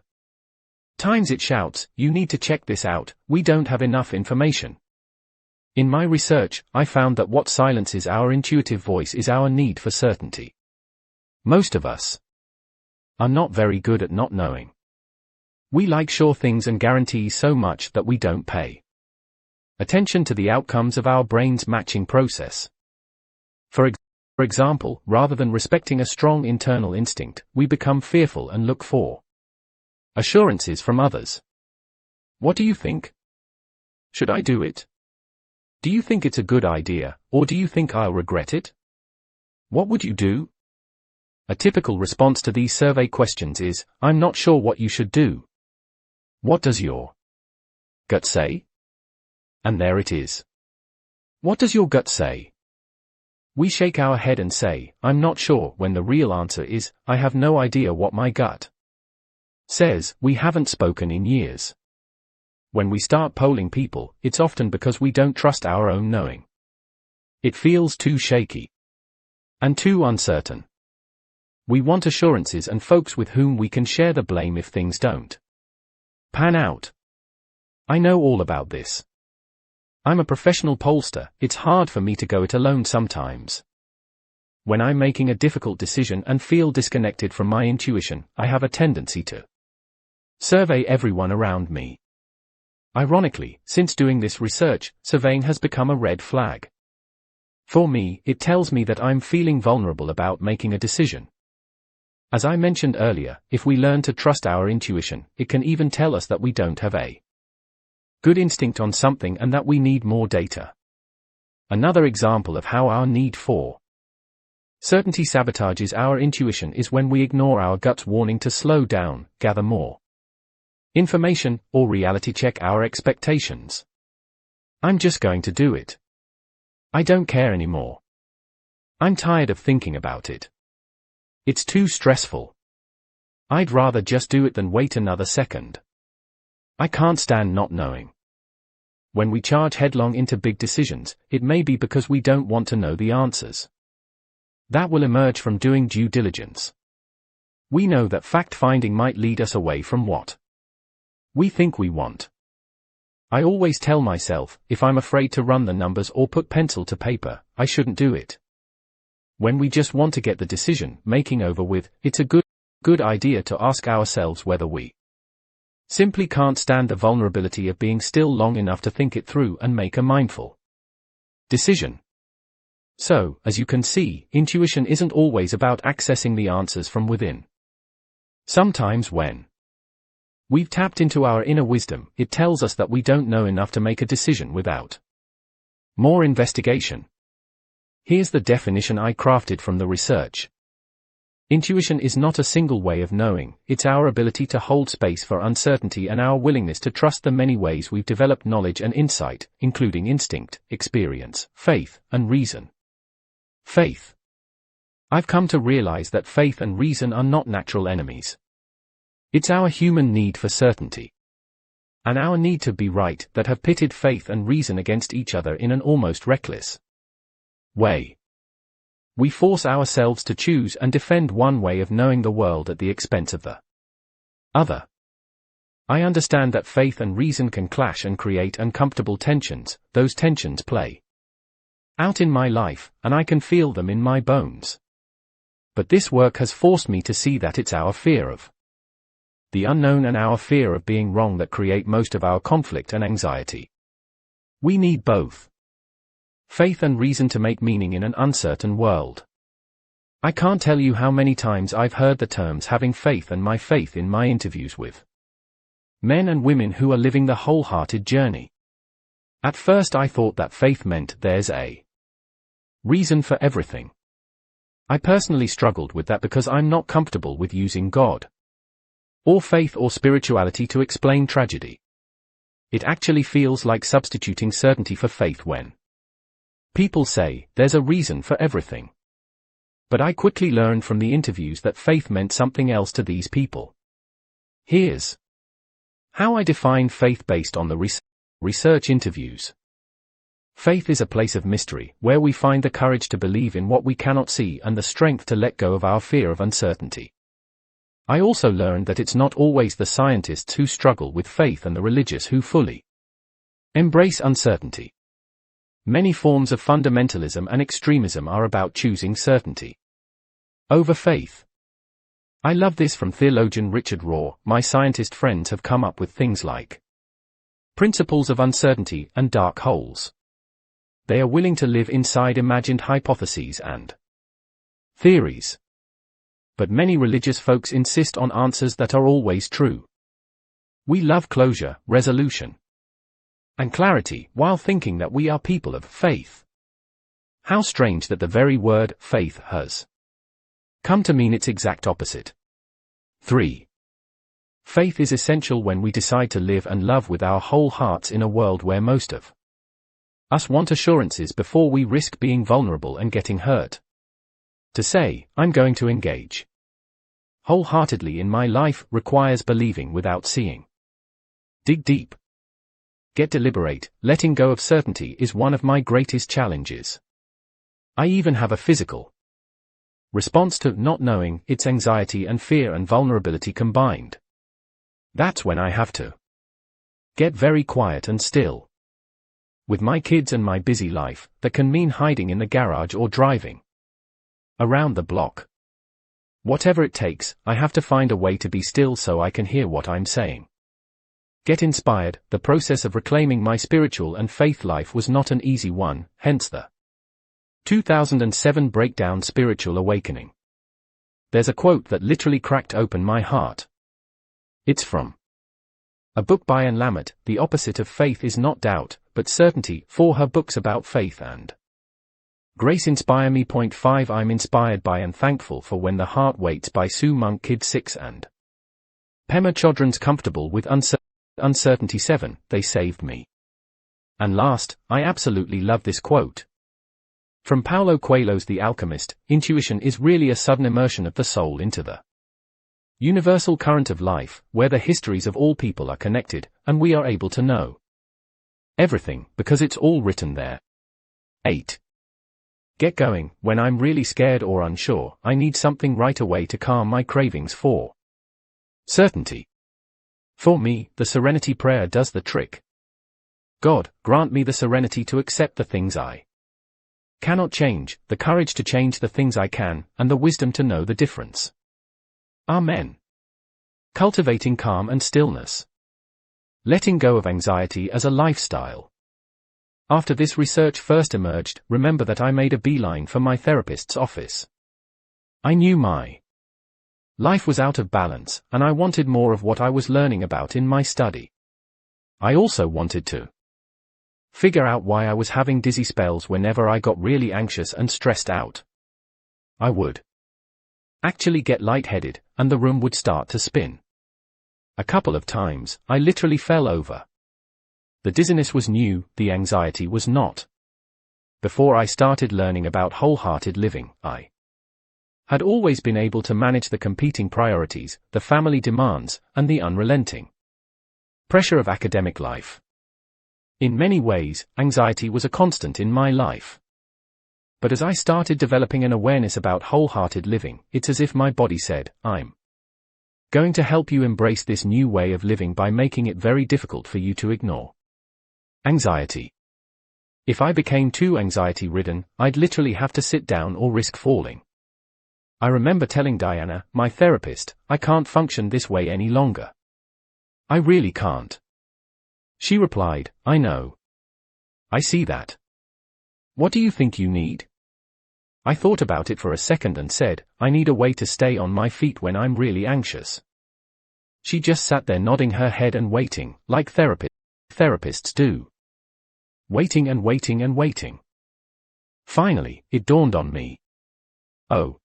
times it shouts, you need to check this out, we don't have enough information. In my research, I found that what silences our intuitive voice is our need for certainty. Most of us are not very good at not knowing. We like sure things and guarantees so much that we don't pay attention to the outcomes of our brain's matching process. For example, rather than respecting a strong internal instinct, we become fearful and look for assurances from others. What do you think? Should I do it? Do you think it's a good idea, or do you think I'll regret it? What would you do? A typical response to these survey questions is, I'm not sure what you should do. What does your gut say? And there it is. What does your gut say? We shake our head and say, I'm not sure, when the real answer is, I have no idea what my gut says. We haven't spoken in years. When we start polling people, it's often because we don't trust our own knowing. It feels too shaky and too uncertain. We want assurances and folks with whom we can share the blame if things don't pan out. I know all about this. I'm a professional pollster, it's hard for me to go it alone sometimes. When I'm making a difficult decision and feel disconnected from my intuition, I have a tendency to survey everyone around me. Ironically, since doing this research, surveying has become a red flag. For me, it tells me that I'm feeling vulnerable about making a decision. As I mentioned earlier, if we learn to trust our intuition, it can even tell us that we don't have a good instinct on something and that we need more data. Another example of how our need for certainty sabotages our intuition is when we ignore our gut's warning to slow down, gather more information, or reality check our expectations. I'm just going to do it. I don't care anymore. I'm tired of thinking about it. It's too stressful. I'd rather just do it than wait another second. I can't stand not knowing. When we charge headlong into big decisions, it may be because we don't want to know the answers. That will emerge from doing due diligence. We know that fact-finding might lead us away from what we think we want. I always tell myself, if I'm afraid to run the numbers or put pencil to paper, I shouldn't do it. When we just want to get the decision making over with, it's a good idea to ask ourselves whether we simply can't stand the vulnerability of being still long enough to think it through and make a mindful decision. So, as you can see, intuition isn't always about accessing the answers from within. Sometimes when we've tapped into our inner wisdom, it tells us that we don't know enough to make a decision without more investigation. Here's the definition I crafted from the research. Intuition is not a single way of knowing, it's our ability to hold space for uncertainty and our willingness to trust the many ways we've developed knowledge and insight, including instinct, experience, faith, and reason. Faith. I've come to realize that faith and reason are not natural enemies. It's our human need for certainty and our need to be right that have pitted faith and reason against each other in an almost reckless way. We force ourselves to choose and defend one way of knowing the world at the expense of the other. I understand that faith and reason can clash and create uncomfortable tensions. Those tensions play out in my life, and I can feel them in my bones. But this work has forced me to see that it's our fear of the unknown and our fear of being wrong that create most of our conflict and anxiety. We need both faith and reason to make meaning in an uncertain world. I can't tell you how many times I've heard the terms having faith and my faith in my interviews with men and women who are living the wholehearted journey. At first I thought that faith meant there's a reason for everything. I personally struggled with that because I'm not comfortable with using God or faith or spirituality to explain tragedy. It actually feels like substituting certainty for faith when people say there's a reason for everything. But I quickly learned from the interviews that faith meant something else to these people. Here's how I define faith based on the research interviews. Faith is a place of mystery, where we find the courage to believe in what we cannot see and the strength to let go of our fear of uncertainty. I also learned that it's not always the scientists who struggle with faith and the religious who fully embrace uncertainty. Many forms of fundamentalism and extremism are about choosing certainty over faith. I love this from theologian Richard Rohr. My scientist friends have come up with things like principles of uncertainty and dark holes. They are willing to live inside imagined hypotheses and theories. But many religious folks insist on answers that are always true. We love closure, resolution, and clarity, while thinking that we are people of faith. How strange that the very word faith has come to mean its exact opposite. 3. Faith is essential when we decide to live and love with our whole hearts in a world where most of us want assurances before we risk being vulnerable and getting hurt. To say, I'm going to engage wholeheartedly in my life requires believing without seeing. Dig deep. Get deliberate. Letting go of certainty is one of my greatest challenges. I even have a physical response to not knowing. It's anxiety and fear and vulnerability combined. That's when I have to get very quiet and still. With my kids and my busy life, that can mean hiding in the garage or driving around the block. Whatever it takes, I have to find a way to be still so I can hear what I'm saying. Get inspired. The process of reclaiming my spiritual and faith life was not an easy one, hence the 2007 breakdown Spiritual Awakening. There's a quote that literally cracked open my heart. It's from a book by Anne Lamott. The opposite of faith is not doubt, but certainty. For her books about faith and grace inspire me. 5 I'm inspired by and thankful for When the Heart Waits by Sue Monk Kid 6 and Pema Chodron's Comfortable with Uncertainty 7, They Saved Me. And last, I absolutely love this quote from Paulo Coelho's The Alchemist. Intuition is really a sudden immersion of the soul into the universal current of life, where the histories of all people are connected, and we are able to know everything, because it's all written there. 8. Get going. When I'm really scared or unsure, I need something right away to calm my cravings for certainty. For me, the serenity prayer does the trick. God, grant me the serenity to accept the things I cannot change, the courage to change the things I can, and the wisdom to know the difference. Amen. Cultivating calm and stillness. Letting go of anxiety as a lifestyle. After this research first emerged, remember that I made a beeline for my therapist's office. I knew my life was out of balance, and I wanted more of what I was learning about in my study. I also wanted to figure out why I was having dizzy spells whenever I got really anxious and stressed out. I would actually get lightheaded, and the room would start to spin. A couple of times, I literally fell over. The dizziness was new, the anxiety was not. Before I started learning about wholehearted living, I had always been able to manage the competing priorities, the family demands, and the unrelenting Pressure of academic life. In many ways, anxiety was a constant in my life. But as I started developing an awareness about wholehearted living, it's as if my body said, I'm going to help you embrace this new way of living by making it very difficult for you to ignore. Anxiety. If I became too anxiety-ridden, I'd literally have to sit down or risk falling. I remember telling Diana, my therapist, I can't function this way any longer. I really can't. She replied, I know. I see that. What do you think you need? I thought about it for a second and said, I need a way to stay on my feet when I'm really anxious. She just sat there nodding her head and waiting, like therapists do. Waiting and waiting and waiting. Finally, it dawned on me. Oh.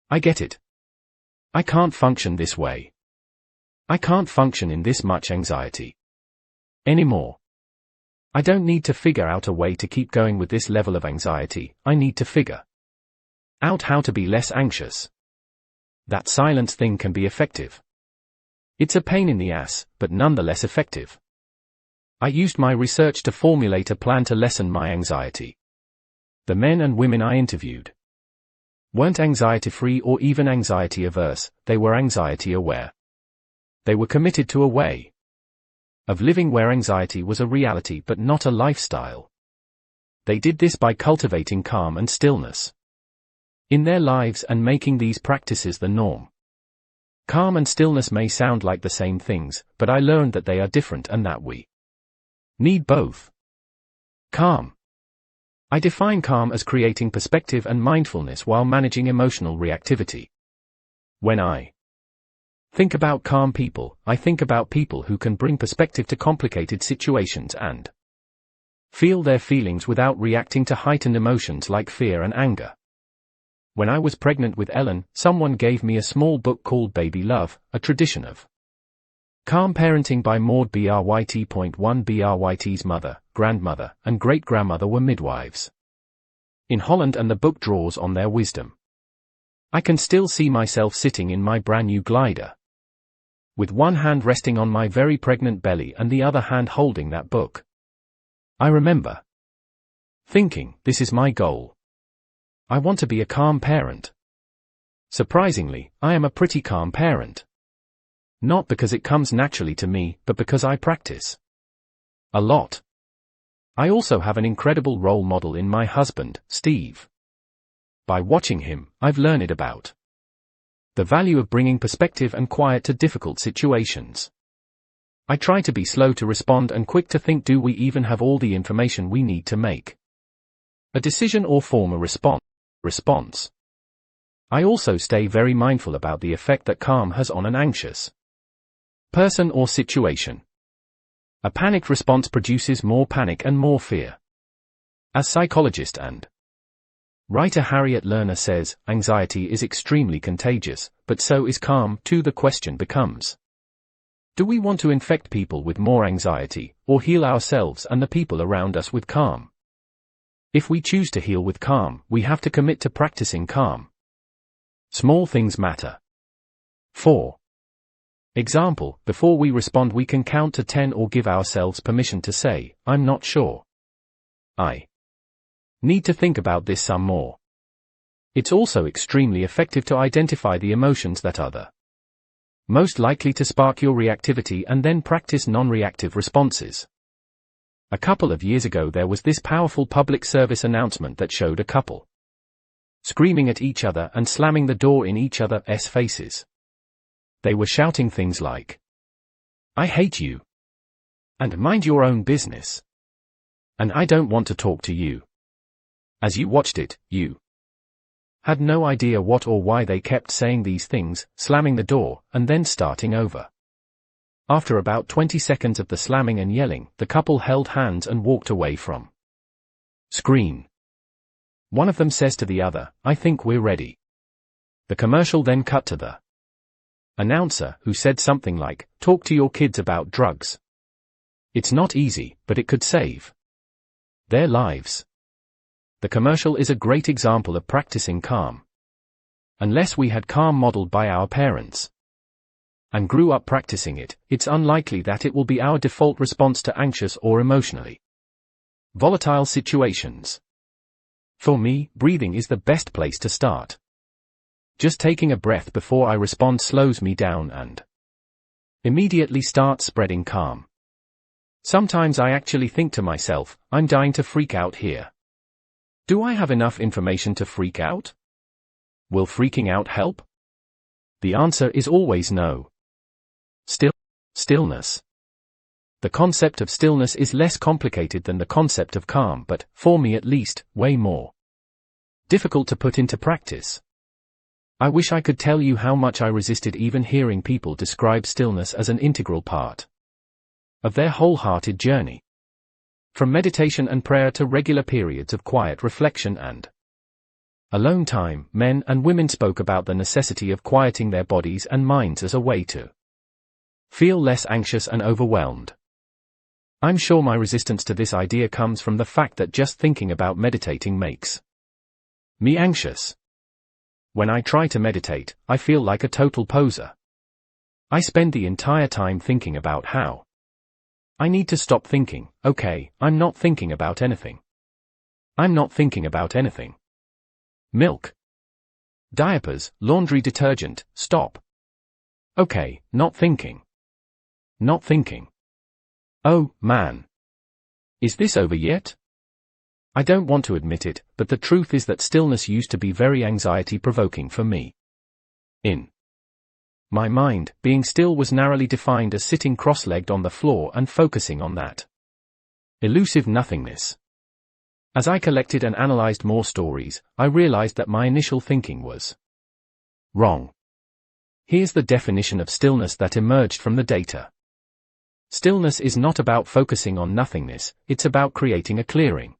I get it. I can't function this way. I can't function in this much anxiety anymore. I don't need to figure out a way to keep going with this level of anxiety, I need to figure out how to be less anxious. That silence thing can be effective. It's a pain in the ass, but nonetheless effective. I used my research to formulate a plan to lessen my anxiety. The men and women I interviewed weren't anxiety-free or even anxiety-averse, they were anxiety-aware. They were committed to a way of living where anxiety was a reality but not a lifestyle. They did this by cultivating calm and stillness in their lives and making these practices the norm. Calm and stillness may sound like the same things, but I learned that they are different and that we need both. Calm. I define calm as creating perspective and mindfulness while managing emotional reactivity. When I think about calm people, I think about people who can bring perspective to complicated situations and feel their feelings without reacting to heightened emotions like fear and anger. When I was pregnant with Ellen, someone gave me a small book called Baby Love, a tradition of calm parenting by Maud Bryt. Bryt's mother, grandmother, and great-grandmother were midwives in Holland, and the book draws on their wisdom. I can still see myself sitting in my brand new glider, with one hand resting on my very pregnant belly and the other hand holding that book. I remember thinking, this is my goal. I want to be a calm parent. Surprisingly, I am a pretty calm parent. Not because it comes naturally to me, but because I practice a lot. I also have an incredible role model in my husband, Steve. By watching him, I've learned about the value of bringing perspective and quiet to difficult situations. I try to be slow to respond and quick to think, do we even have all the information we need to make a decision or form a response. I also stay very mindful about the effect that calm has on an anxious person or situation. A panicked response produces more panic and more fear. As psychologist and writer Harriet Lerner says, anxiety is extremely contagious, but so is calm too. The question becomes, do we want to infect people with more anxiety, or heal ourselves and the people around us with calm? If we choose to heal with calm, we have to commit to practicing calm. Small things matter. 4. Example, before we respond we can count to 10 or give ourselves permission to say, I'm not sure. I need to think about this some more. It's also extremely effective to identify the emotions that are the most likely to spark your reactivity and then practice non-reactive responses. A couple of years ago there was this powerful public service announcement that showed a couple screaming at each other and slamming the door in each other's faces. They were shouting things like, I hate you, and mind your own business, and I don't want to talk to you. As you watched it, you had no idea what or why they kept saying these things, slamming the door, and then starting over. After about 20 seconds of the slamming and yelling, the couple held hands and walked away from screen. One of them says to the other, I think we're ready. The commercial then cut to the announcer, who said something like, talk to your kids about drugs. It's not easy, but it could save their lives. The commercial is a great example of practicing calm. Unless we had calm modeled by our parents, and grew up practicing it, it's unlikely that it will be our default response to anxious or emotionally volatile situations. For me, breathing is the best place to start. Just taking a breath before I respond slows me down and immediately starts spreading calm. Sometimes I actually think to myself, I'm dying to freak out here. Do I have enough information to freak out? Will freaking out help? The answer is always no. Stillness. The concept of stillness is less complicated than the concept of calm, but, for me at least, way more difficult to put into practice. I wish I could tell you how much I resisted even hearing people describe stillness as an integral part of their wholehearted journey. From meditation and prayer to regular periods of quiet reflection and alone time, men and women spoke about the necessity of quieting their bodies and minds as a way to feel less anxious and overwhelmed. I'm sure my resistance to this idea comes from the fact that just thinking about meditating makes me anxious. When I try to meditate, I feel like a total poser. I spend the entire time thinking about how I need to stop thinking. Okay, I'm not thinking about anything. I'm not thinking about anything. Milk, diapers, laundry detergent, stop. Okay, not thinking. Not thinking. Oh, man. Is this over yet? I don't want to admit it, but the truth is that stillness used to be very anxiety-provoking for me. In my mind, being still was narrowly defined as sitting cross-legged on the floor and focusing on that elusive nothingness. As I collected and analyzed more stories, I realized that my initial thinking was wrong. Here's the definition of stillness that emerged from the data. Stillness is not about focusing on nothingness, it's about creating a clearing.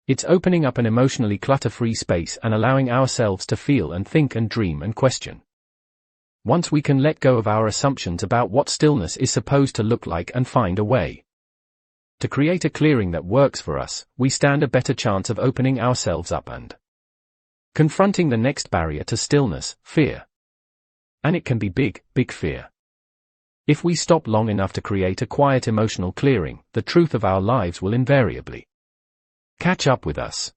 It's opening up an emotionally clutter-free space and allowing ourselves to feel and think and dream and question. Once we can let go of our assumptions about what stillness is supposed to look like and find a way to create a clearing that works for us, we stand a better chance of opening ourselves up and confronting the next barrier to stillness, fear. And it can be big, big fear. If we stop long enough to create a quiet emotional clearing, the truth of our lives will invariably catch up with us.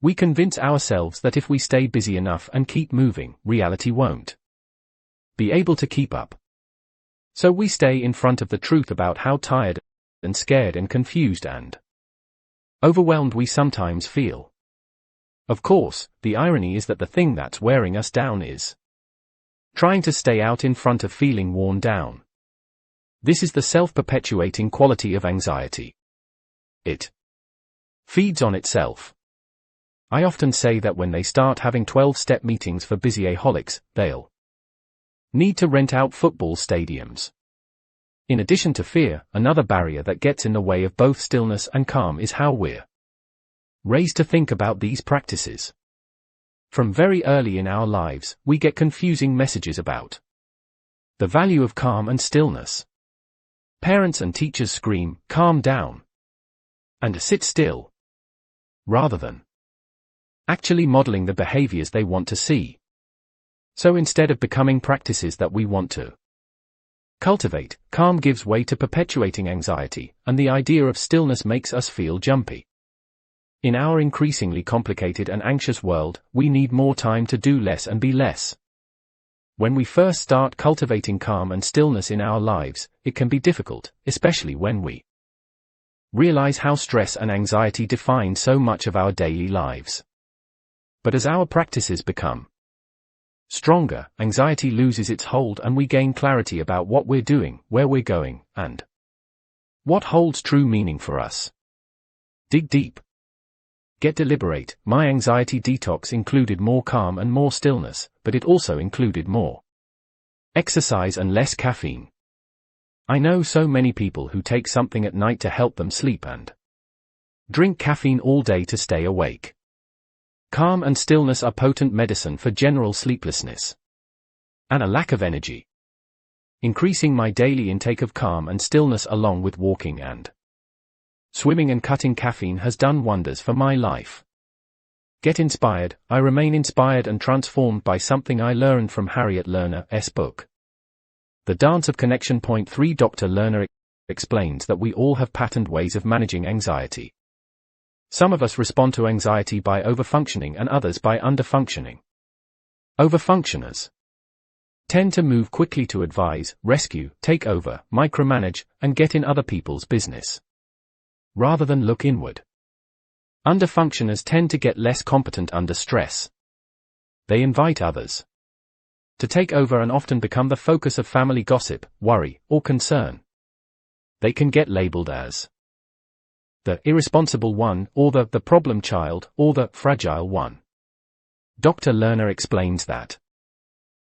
We convince ourselves that if we stay busy enough and keep moving, reality won't be able to keep up. So we stay in front of the truth about how tired and scared and confused and overwhelmed we sometimes feel. Of course, the irony is that the thing that's wearing us down is trying to stay out in front of feeling worn down. This is the self-perpetuating quality of anxiety. It feeds on itself. I often say that when they start having 12-step meetings for busyaholics, they'll need to rent out football stadiums. In addition to fear, another barrier that gets in the way of both stillness and calm is how we're raised to think about these practices. From very early in our lives, we get confusing messages about the value of calm and stillness. Parents and teachers scream, "Calm down," and "sit still," rather than actually modeling the behaviors they want to see. So instead of becoming practices that we want to cultivate, calm gives way to perpetuating anxiety, and the idea of stillness makes us feel jumpy. In our increasingly complicated and anxious world, we need more time to do less and be less. When we first start cultivating calm and stillness in our lives, it can be difficult, especially when we realize how stress and anxiety define so much of our daily lives. But as our practices become stronger, anxiety loses its hold and we gain clarity about what we're doing, where we're going, and what holds true meaning for us. Dig deep. Get deliberate. My anxiety detox included more calm and more stillness, but it also included more exercise and less caffeine. I know so many people who take something at night to help them sleep and drink caffeine all day to stay awake. Calm and stillness are potent medicine for general sleeplessness and a lack of energy. Increasing my daily intake of calm and stillness along with walking and swimming and cutting caffeine has done wonders for my life. Get inspired. I remain inspired and transformed by something I learned from Harriet Lerner's book. The Dance of Connection. Point 3. Dr. Lerner explains that we all have patterned ways of managing anxiety. Some of us respond to anxiety by overfunctioning and others by underfunctioning. Overfunctioners tend to move quickly to advise, rescue, take over, micromanage, and get in other people's business, rather than look inward. Underfunctioners tend to get less competent under stress. They invite others to take over and often become the focus of family gossip, worry, or concern. They can get labeled as the irresponsible one, or the problem child, or the fragile one. Dr. Lerner explains that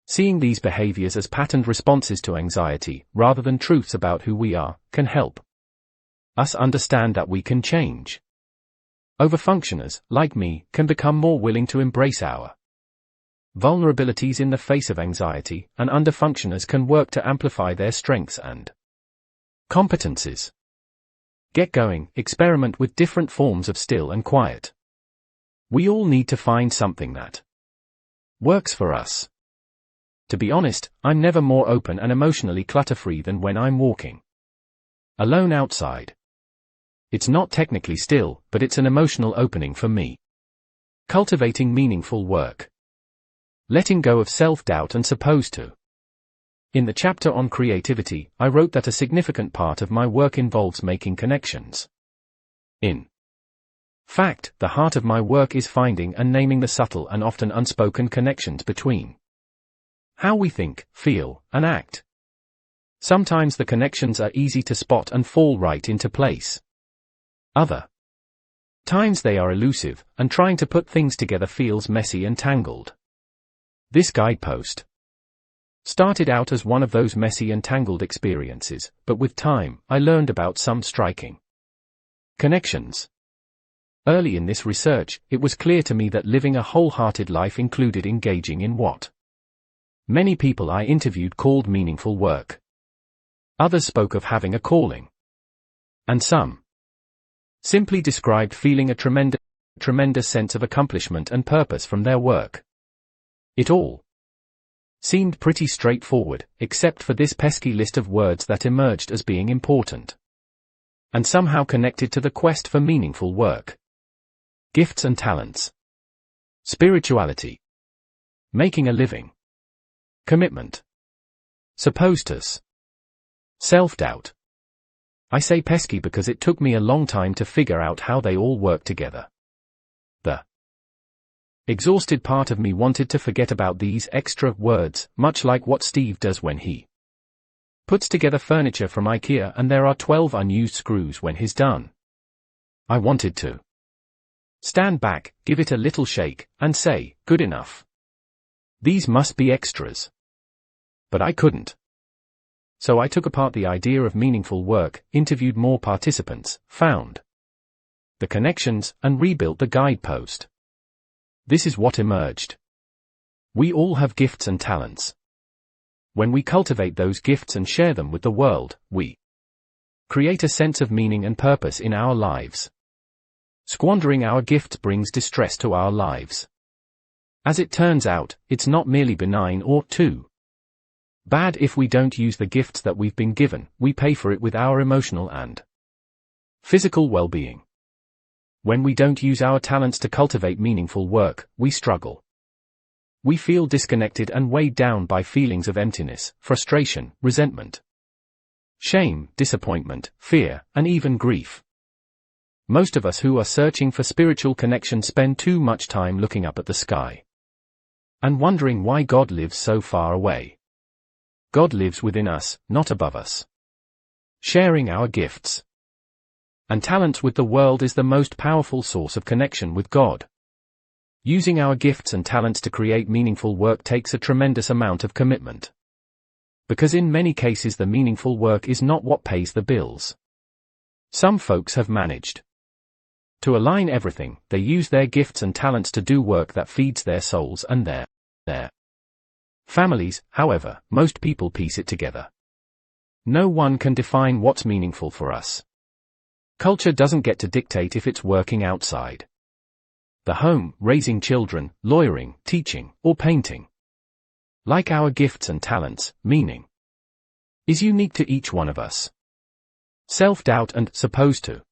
seeing these behaviors as patterned responses to anxiety, rather than truths about who we are, can help us understand that we can change. Overfunctioners, like me, can become more willing to embrace our vulnerabilities in the face of anxiety, and underfunctioners can work to amplify their strengths and competencies. Get going, experiment with different forms of still and quiet. We all need to find something that works for us. To be honest, I'm never more open and emotionally clutter-free than when I'm walking alone outside. It's not technically still, but it's an emotional opening for me. Cultivating meaningful work. Letting go of self-doubt and supposed to. In the chapter on creativity, I wrote that a significant part of my work involves making connections. In fact, the heart of my work is finding and naming the subtle and often unspoken connections between how we think, feel, and act. Sometimes the connections are easy to spot and fall right into place. Other times they are elusive, and trying to put things together feels messy and tangled. This guidepost started out as one of those messy and tangled experiences, but with time, I learned about some striking connections. Early in this research, it was clear to me that living a wholehearted life included engaging in what many people I interviewed called meaningful work. Others spoke of having a calling. And some simply described feeling a tremendous sense of accomplishment and purpose from their work. It all seemed pretty straightforward, except for this pesky list of words that emerged as being important and somehow connected to the quest for meaningful work. Gifts and talents. Spirituality. Making a living. Commitment. Supposed. Self-doubt. I say pesky because it took me a long time to figure out how they all work together. The exhausted part of me wanted to forget about these extra words, much like what Steve does when he puts together furniture from IKEA and there are 12 unused screws when he's done. I wanted to stand back, give it a little shake, and say, good enough. These must be extras. But I couldn't. So I took apart the idea of meaningful work, interviewed more participants, found the connections, and rebuilt the guidepost. This is what emerged. We all have gifts and talents. When we cultivate those gifts and share them with the world, we create a sense of meaning and purpose in our lives. Squandering our gifts brings distress to our lives. As it turns out, it's not merely benign or too bad if we don't use the gifts that we've been given. We pay for it with our emotional and physical well-being. When we don't use our talents to cultivate meaningful work, we struggle. We feel disconnected and weighed down by feelings of emptiness, frustration, resentment, shame, disappointment, fear, and even grief. Most of us who are searching for spiritual connection spend too much time looking up at the sky and wondering why God lives so far away. God lives within us, not above us. Sharing our gifts and talents with the world is the most powerful source of connection with God. Using our gifts and talents to create meaningful work takes a tremendous amount of commitment. Because in many cases the meaningful work is not what pays the bills. Some folks have managed to align everything. They use their gifts and talents to do work that feeds their souls and their families. However, most people piece it together. No one can define what's meaningful for us. Culture doesn't get to dictate if it's working outside the home, raising children, lawyering, teaching, or painting. Like our gifts and talents, meaning is unique to each one of us. Self-doubt and supposed to.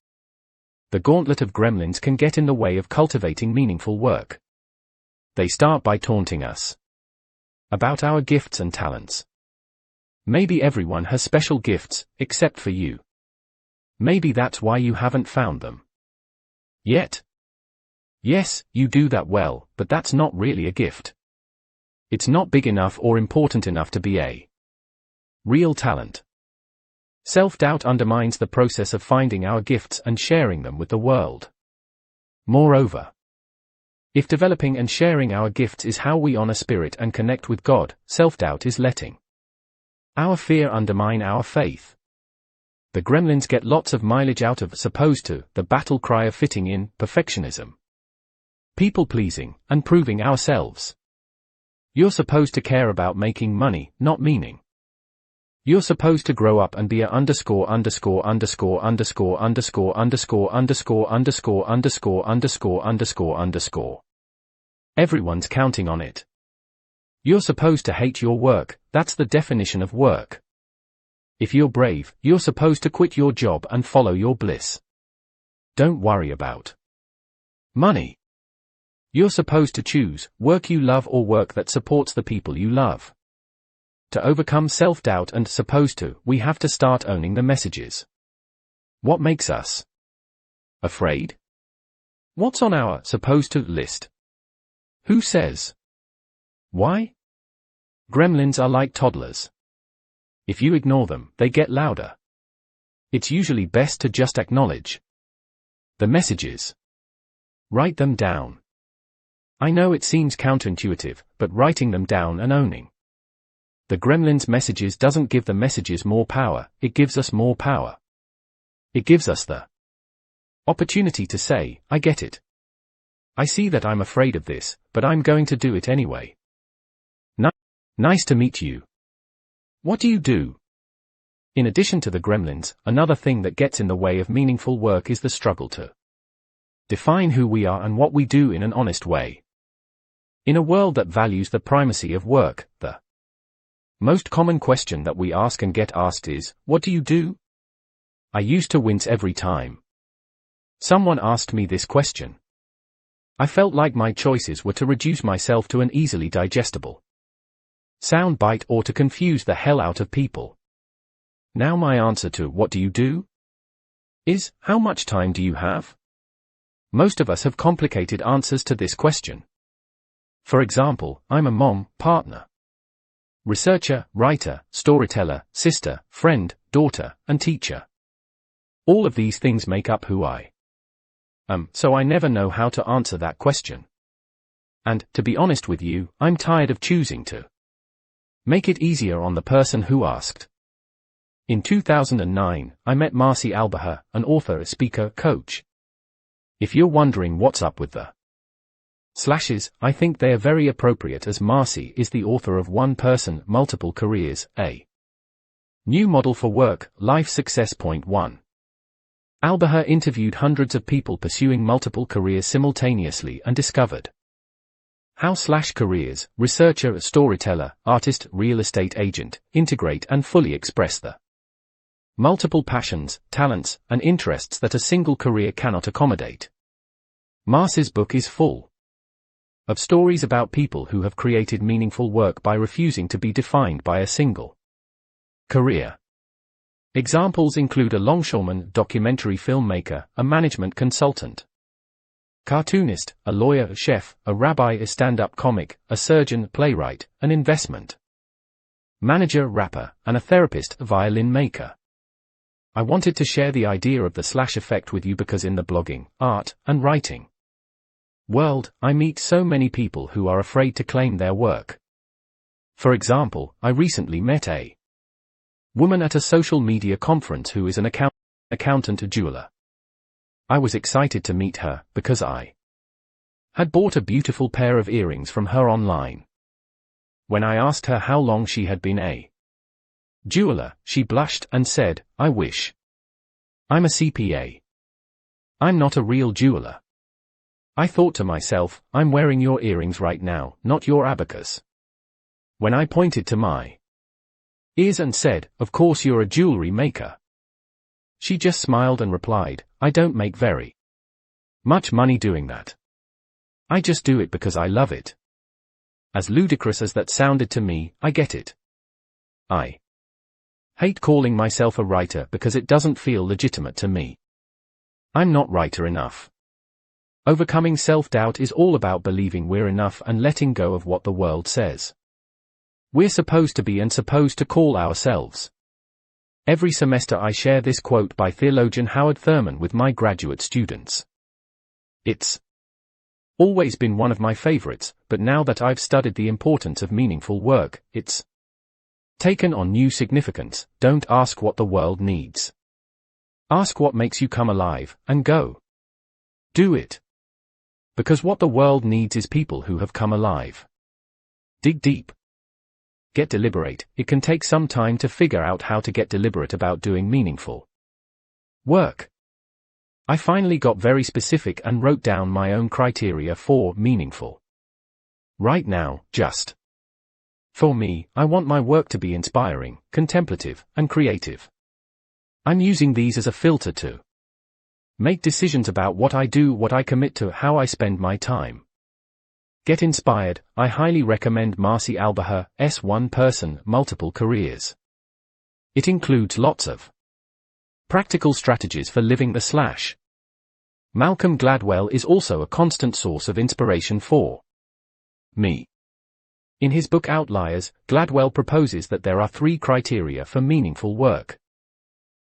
The gauntlet of gremlins can get in the way of cultivating meaningful work. They start by taunting us about our gifts and talents. Maybe everyone has special gifts, except for you. Maybe that's why you haven't found them yet. Yes, you do that well, but that's not really a gift. It's not big enough or important enough to be a real talent. Self-doubt undermines the process of finding our gifts and sharing them with the world. Moreover, if developing and sharing our gifts is how we honor spirit and connect with God, self-doubt is letting our fear undermine our faith. The gremlins get lots of mileage out of supposed to, the battle cry of fitting in, perfectionism, people-pleasing, and proving ourselves. You're supposed to care about making money, not meaning. You're supposed to grow up and be a underscore underscore underscore underscore underscore underscore underscore underscore underscore underscore underscore underscore. Everyone's counting on it. You're supposed to hate your work, that's the definition of work. If you're brave, you're supposed to quit your job and follow your bliss. Don't worry about money. You're supposed to choose work you love or work that supports the people you love. To overcome self-doubt and supposed to, we have to start owning the messages. What makes us afraid? What's on our supposed to list? Who says? Why? Gremlins are like toddlers. If you ignore them, they get louder. It's usually best to just acknowledge the messages. Write them down. I know it seems counterintuitive, but writing them down and owning the gremlins' messages doesn't give the messages more power, it gives us more power. It gives us the opportunity to say, I get it. I see that I'm afraid of this, but I'm going to do it anyway. Nice to meet you. What do you do? In addition to the gremlins, another thing that gets in the way of meaningful work is the struggle to define who we are and what we do in an honest way. In a world that values the primacy of work, the most common question that we ask and get asked is, what do you do? I used to wince every time someone asked me this question. I felt like my choices were to reduce myself to an easily digestible sound bite or to confuse the hell out of people. Now my answer to what do you do is, how much time do you have? Most of us have complicated answers to this question. For example, I'm a mom, partner, researcher, writer, storyteller, sister, friend, daughter, and teacher. All of these things make up who I am, so I never know how to answer that question. And, to be honest with you, I'm tired of choosing to make it easier on the person who asked. In 2009, I met Marcy Albaher, an author, speaker, coach. If you're wondering what's up with the slashes, I think they are very appropriate as Marcy is the author of One Person, Multiple Careers, a new model for work, life success. Point 1. Albaher interviewed hundreds of people pursuing multiple careers simultaneously and discovered how careers, researcher, storyteller, artist, real estate agent, integrate and fully express the multiple passions, talents, and interests that a single career cannot accommodate. Marcy's book is full of stories about people who have created meaningful work by refusing to be defined by a single career. Examples include a longshoreman, documentary filmmaker, a management consultant, cartoonist, a lawyer, a chef, a rabbi, a stand-up comic, a surgeon, playwright, an investment manager, rapper, and a therapist, a violin maker. I wanted to share the idea of the slash effect with you because in the blogging, art, and writing world, I meet so many people who are afraid to claim their work. For example, I recently met a woman at a social media conference who is an accountant, a jeweler. I was excited to meet her, because I had bought a beautiful pair of earrings from her online. When I asked her how long she had been a jeweler, she blushed and said, I wish. I'm a CPA. I'm not a real jeweler. I thought to myself, I'm wearing your earrings right now, not your abacus. When I pointed to my ears and said, "Of course you're a jewelry maker." She just smiled and replied, "I don't make very much money doing that. I just do it because I love it." As ludicrous as that sounded to me, I get it. I hate calling myself a writer because it doesn't feel legitimate to me. I'm not writer enough. Overcoming self-doubt is all about believing we're enough and letting go of what the world says we're supposed to be and supposed to call ourselves. Every semester I share this quote by theologian Howard Thurman with my graduate students. It's always been one of my favorites, but now that I've studied the importance of meaningful work, it's taken on new significance. Don't ask what the world needs. Ask what makes you come alive, and go do it. Because what the world needs is people who have come alive. Dig deep. Get deliberate. It can take some time to figure out how to get deliberate about doing meaningful work. I finally got very specific and wrote down my own criteria for meaningful. Right now, just for me, I want my work to be inspiring, contemplative, and creative. I'm using these as a filter to make decisions about what I do, what I commit to, how I spend my time. Get inspired. I highly recommend Marcy Albaher's One Person, Multiple Careers. It includes lots of practical strategies for living the slash. Malcolm Gladwell is also a constant source of inspiration for me. In his book Outliers, Gladwell proposes that there are 3 criteria for meaningful work: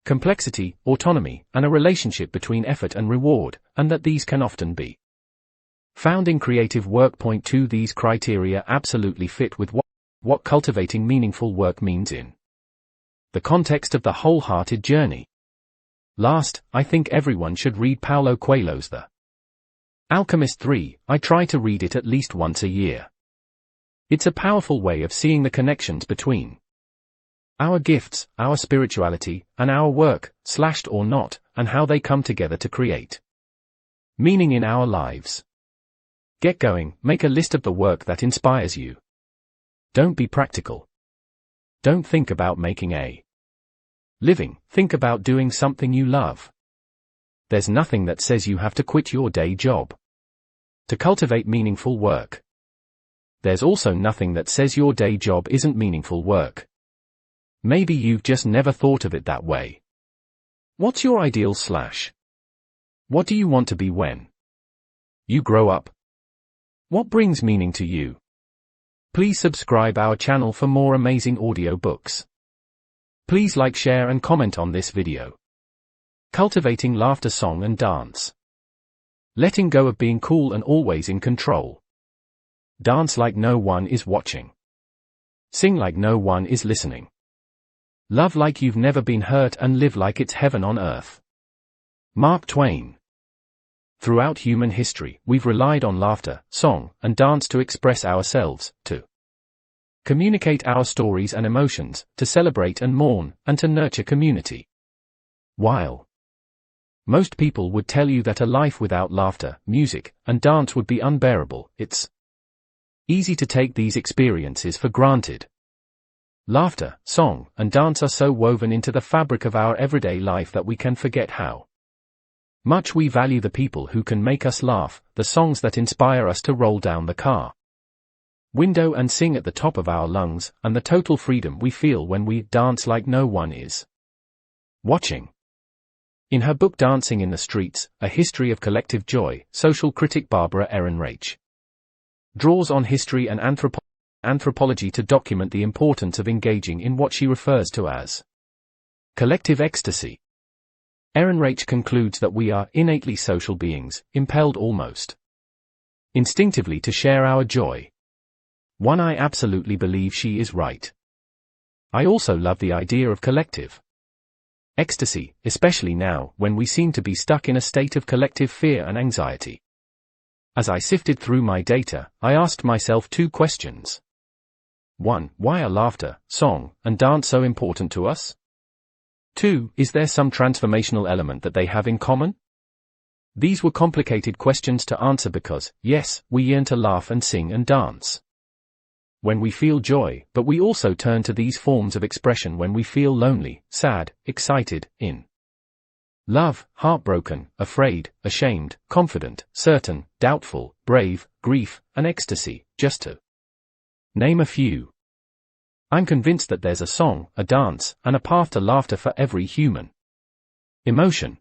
complexity, autonomy, and a relationship between effort and reward, and that these can often be found in creative work. Point 2. These criteria absolutely fit with what cultivating meaningful work means in the context of the wholehearted journey. Last, I think everyone should read Paulo Coelho's The Alchemist 3. I try to read it at least once a year. It's a powerful way of seeing the connections between our gifts, our spirituality, and our work, slashed or not, and how they come together to create meaning in our lives. Get going. Make a list of the work that inspires you. Don't be practical. Don't think about making a living, think about doing something you love. There's nothing that says you have to quit your day job to cultivate meaningful work. There's also nothing that says your day job isn't meaningful work. Maybe you've just never thought of it that way. What's your ideal slash? What do you want to be when you grow up? What brings meaning to you? Please subscribe our channel for more amazing audio books. Please like, share and comment on this video. Cultivating laughter, song and dance. Letting go of being cool and always in control. Dance like no one is watching. Sing like no one is listening. Love like you've never been hurt and live like it's heaven on earth. Mark Twain. Throughout human history, we've relied on laughter, song, and dance to express ourselves, to communicate our stories and emotions, to celebrate and mourn, and to nurture community. While most people would tell you that a life without laughter, music, and dance would be unbearable, it's easy to take these experiences for granted. Laughter, song, and dance are so woven into the fabric of our everyday life that we can forget how much we value the people who can make us laugh, the songs that inspire us to roll down the car window and sing at the top of our lungs, and the total freedom we feel when we dance like no one is watching. In her book Dancing in the Streets, A History of Collective Joy, social critic Barbara Ehrenreich draws on history and anthropology to document the importance of engaging in what she refers to as collective ecstasy. Ehrenreich concludes that we are innately social beings, impelled almost instinctively to share our joy. I absolutely believe she is right. I also love the idea of collective ecstasy, especially now, when we seem to be stuck in a state of collective fear and anxiety. As I sifted through my data, I asked myself 2 questions. 1. Why are laughter, song, and dance so important to us? 2. Is there some transformational element that they have in common? These were complicated questions to answer because, yes, we yearn to laugh and sing and dance. when we feel joy, but we also turn to these forms of expression when we feel lonely, sad, excited, in love, heartbroken, afraid, ashamed, confident, certain, doubtful, brave, grief, and ecstasy, just to name a few. I'm convinced that there's a song, a dance, and a path to laughter for every human emotion.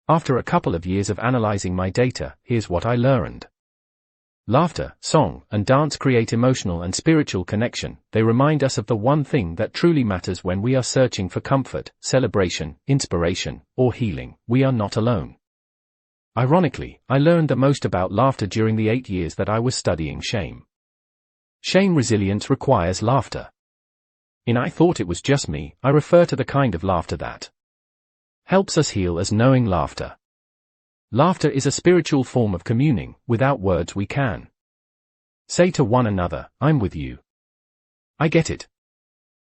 After a couple of years of analyzing my data, here's what I learned. Laughter, song, and dance create emotional and spiritual connection. They remind us of the one thing that truly matters when we are searching for comfort, celebration, inspiration, or healing. We are not alone. Ironically, I learned the most about laughter during the 8 years that I was studying shame. Shame resilience requires laughter. In I thought it was just me, I refer to the kind of laughter that helps us heal as knowing laughter. Laughter is a spiritual form of communing. Without words we can say to one another, I'm with you. I get it.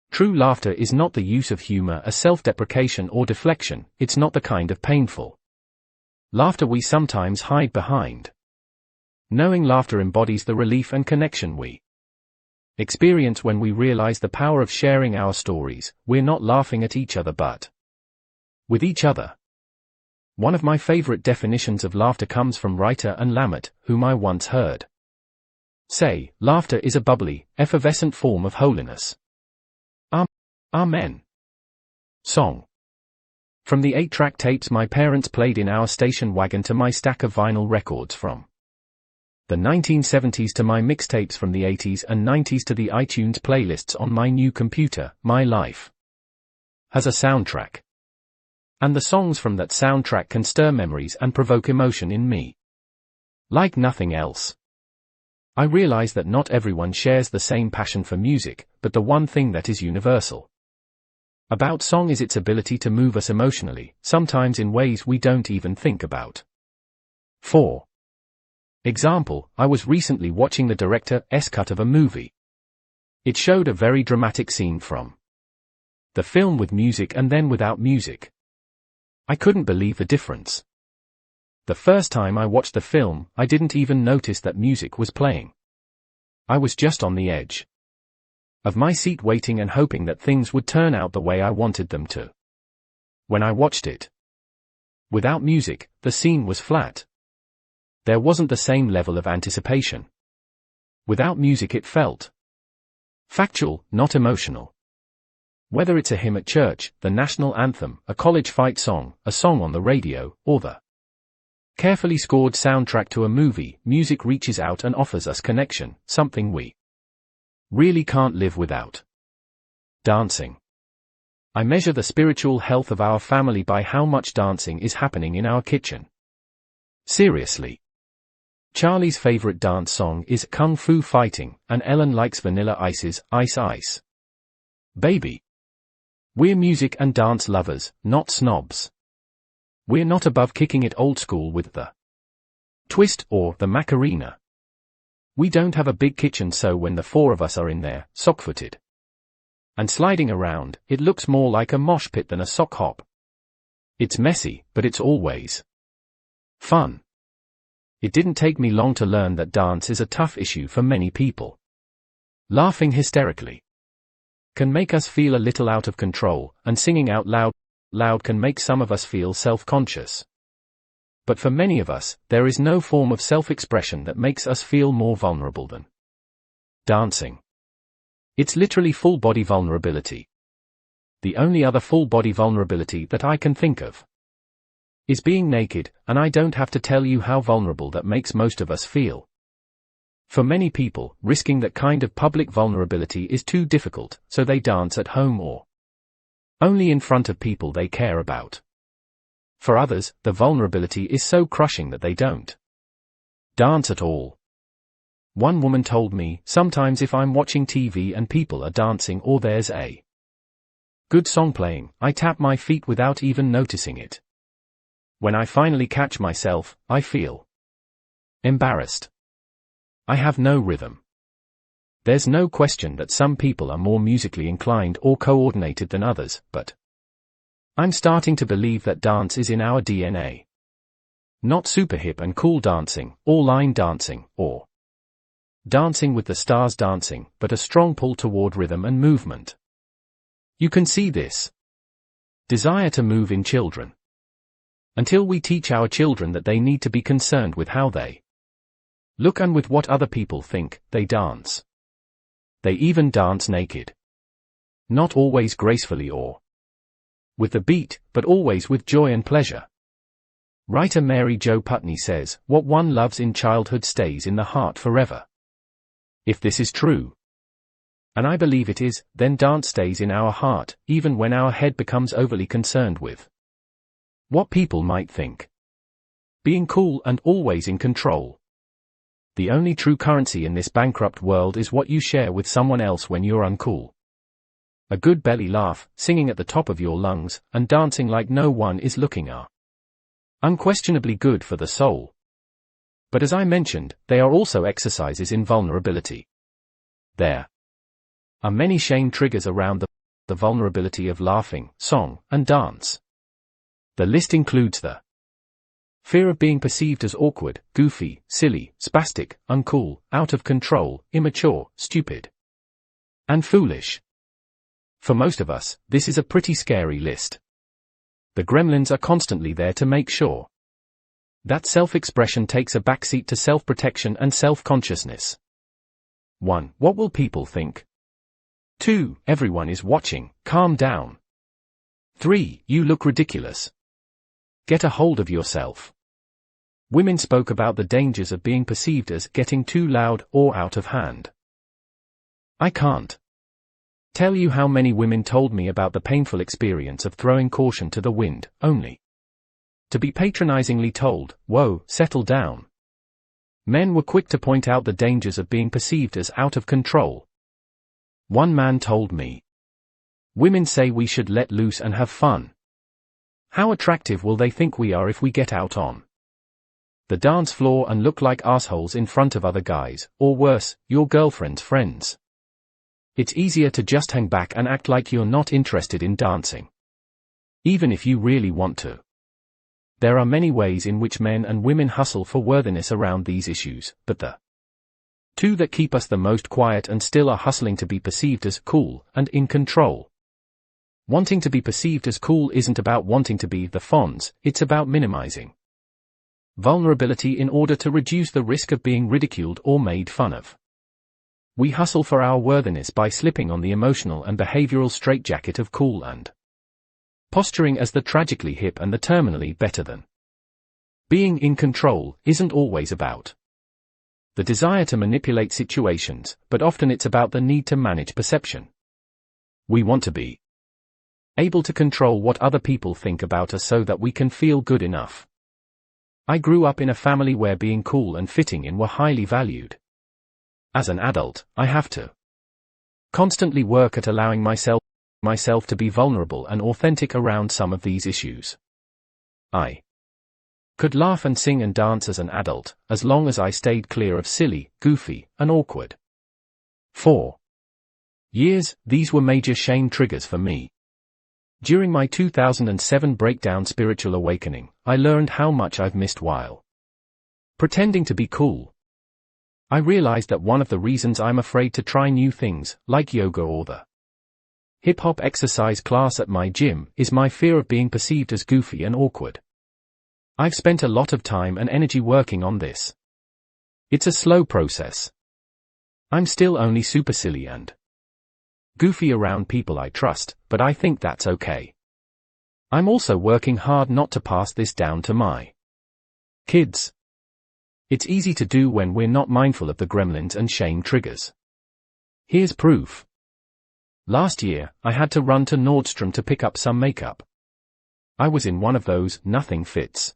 True laughter is not the use of humor as self-deprecation or deflection. It's not the kind of painful laughter we sometimes hide behind. Knowing laughter embodies the relief and connection we experience when we realize the power of sharing our stories. We're not laughing at each other but with each other. One of my favorite definitions of laughter comes from writer Anne Lamott, whom I once heard say, laughter is a bubbly, effervescent form of holiness. Amen. Song. From the 8-track tapes my parents played in our station wagon to my stack of vinyl records from the 1970s to my mixtapes from the 80s and 90s to the iTunes playlists on my new computer, my life has a soundtrack. And the songs from that soundtrack can stir memories and provoke emotion in me like nothing else. I realize that not everyone shares the same passion for music, but the one thing that is universal about song is its ability to move us emotionally, sometimes in ways we don't even think about. For example, I was recently watching the director's cut of a movie. It showed a very dramatic scene from the film with music and then without music. I couldn't believe the difference. The first time I watched the film, I didn't even notice that music was playing. I was just on the edge of my seat waiting and hoping that things would turn out the way I wanted them to. When I watched it without music, the scene was flat. There wasn't the same level of anticipation. Without music it felt factual, not emotional. Whether it's a hymn at church, the national anthem, a college fight song, a song on the radio, or the carefully scored soundtrack to a movie, music reaches out and offers us connection, something we really can't live without. Dancing. I measure the spiritual health of our family by how much dancing is happening in our kitchen. Seriously. Charlie's favorite dance song is Kung Fu Fighting, and Ellen likes Vanilla Ice's Ice Ice Baby. We're music and dance lovers, not snobs. We're not above kicking it old school with the twist or the Macarena. We don't have a big kitchen, so when the 4 of us are in there, sock-footed and sliding around, it looks more like a mosh pit than a sock hop. It's messy, but it's always fun. It didn't take me long to learn that dance is a tough issue for many people. Laughing hysterically can make us feel a little out of control, and singing out loud can make some of us feel self-conscious. But for many of us, there is no form of self-expression that makes us feel more vulnerable than dancing. It's literally full-body vulnerability. The only other full-body vulnerability that I can think of is being naked, and I don't have to tell you how vulnerable that makes most of us feel. For many people, risking that kind of public vulnerability is too difficult, so they dance at home or only in front of people they care about. For others, the vulnerability is so crushing that they don't dance at all. One woman told me, sometimes if I'm watching TV and people are dancing or there's a good song playing, I tap my feet without even noticing it. When I finally catch myself, I feel embarrassed. I have no rhythm. There's no question that some people are more musically inclined or coordinated than others, but I'm starting to believe that dance is in our DNA. Not super hip and cool dancing, or line dancing, or Dancing with the stars dancing, but a strong pull toward rhythm and movement. You can see this desire to move in children. Until we teach our children that they need to be concerned with how they look and with what other people think, they dance. They even dance naked. Not always gracefully or with the beat, but always with joy and pleasure. Writer Mary Jo Putney says, "What one loves in childhood stays in the heart forever." If this is true, and I believe it is, then dance stays in our heart, even when our head becomes overly concerned with what people might think. Being cool and always in control. The only true currency in this bankrupt world is what you share with someone else when you're uncool. A good belly laugh, singing at the top of your lungs, and dancing like no one is looking are unquestionably good for the soul. But as I mentioned, they are also exercises in vulnerability. There are many shame triggers around the vulnerability of laughing, song, and dance. The list includes the fear of being perceived as awkward, goofy, silly, spastic, uncool, out of control, immature, stupid, and foolish. For most of us, this is a pretty scary list. The gremlins are constantly there to make sure that self-expression takes a backseat to self-protection and self-consciousness. 1. What will people think? 2. Everyone is watching, calm down. 3. You look ridiculous. Get a hold of yourself. Women spoke about the dangers of being perceived as getting too loud or out of hand. I can't tell you how many women told me about the painful experience of throwing caution to the wind, only to be patronizingly told, "Whoa, settle down." Men were quick to point out the dangers of being perceived as out of control. One man told me, "Women say we should let loose and have fun. How attractive will they think we are if we get out on the dance floor and look like assholes in front of other guys, or worse, your girlfriend's friends?" It's easier to just hang back and act like you're not interested in dancing, even if you really want to. There are many ways in which men and women hustle for worthiness around these issues, but the two that keep us the most quiet and still are hustling to be perceived as cool and in control. Wanting to be perceived as cool isn't about wanting to be the Fonz, it's about minimizing vulnerability in order to reduce the risk of being ridiculed or made fun of. We hustle for our worthiness by slipping on the emotional and behavioral straitjacket of cool and posturing as the tragically hip and the terminally better than. Being in control isn't always about the desire to manipulate situations, but often it's about the need to manage perception. We want to be able to control what other people think about us so that we can feel good enough. I grew up in a family where being cool and fitting in were highly valued. As an adult, I have to constantly work at allowing myself to be vulnerable and authentic around some of these issues. I could laugh and sing and dance as an adult, as long as I stayed clear of silly, goofy, and awkward. 4 years, these were major shame triggers for me. During my 2007 breakdown spiritual awakening, I learned how much I've missed while pretending to be cool. I realized that one of the reasons I'm afraid to try new things, like yoga or the hip-hop exercise class at my gym, is my fear of being perceived as goofy and awkward. I've spent a lot of time and energy working on this. It's a slow process. I'm still only super silly and goofy around people I trust, but I think that's okay. I'm also working hard not to pass this down to my kids. It's easy to do when we're not mindful of the gremlins and shame triggers. Here's proof. Last year, I had to run to Nordstrom to pick up some makeup. I was in one of those nothing fits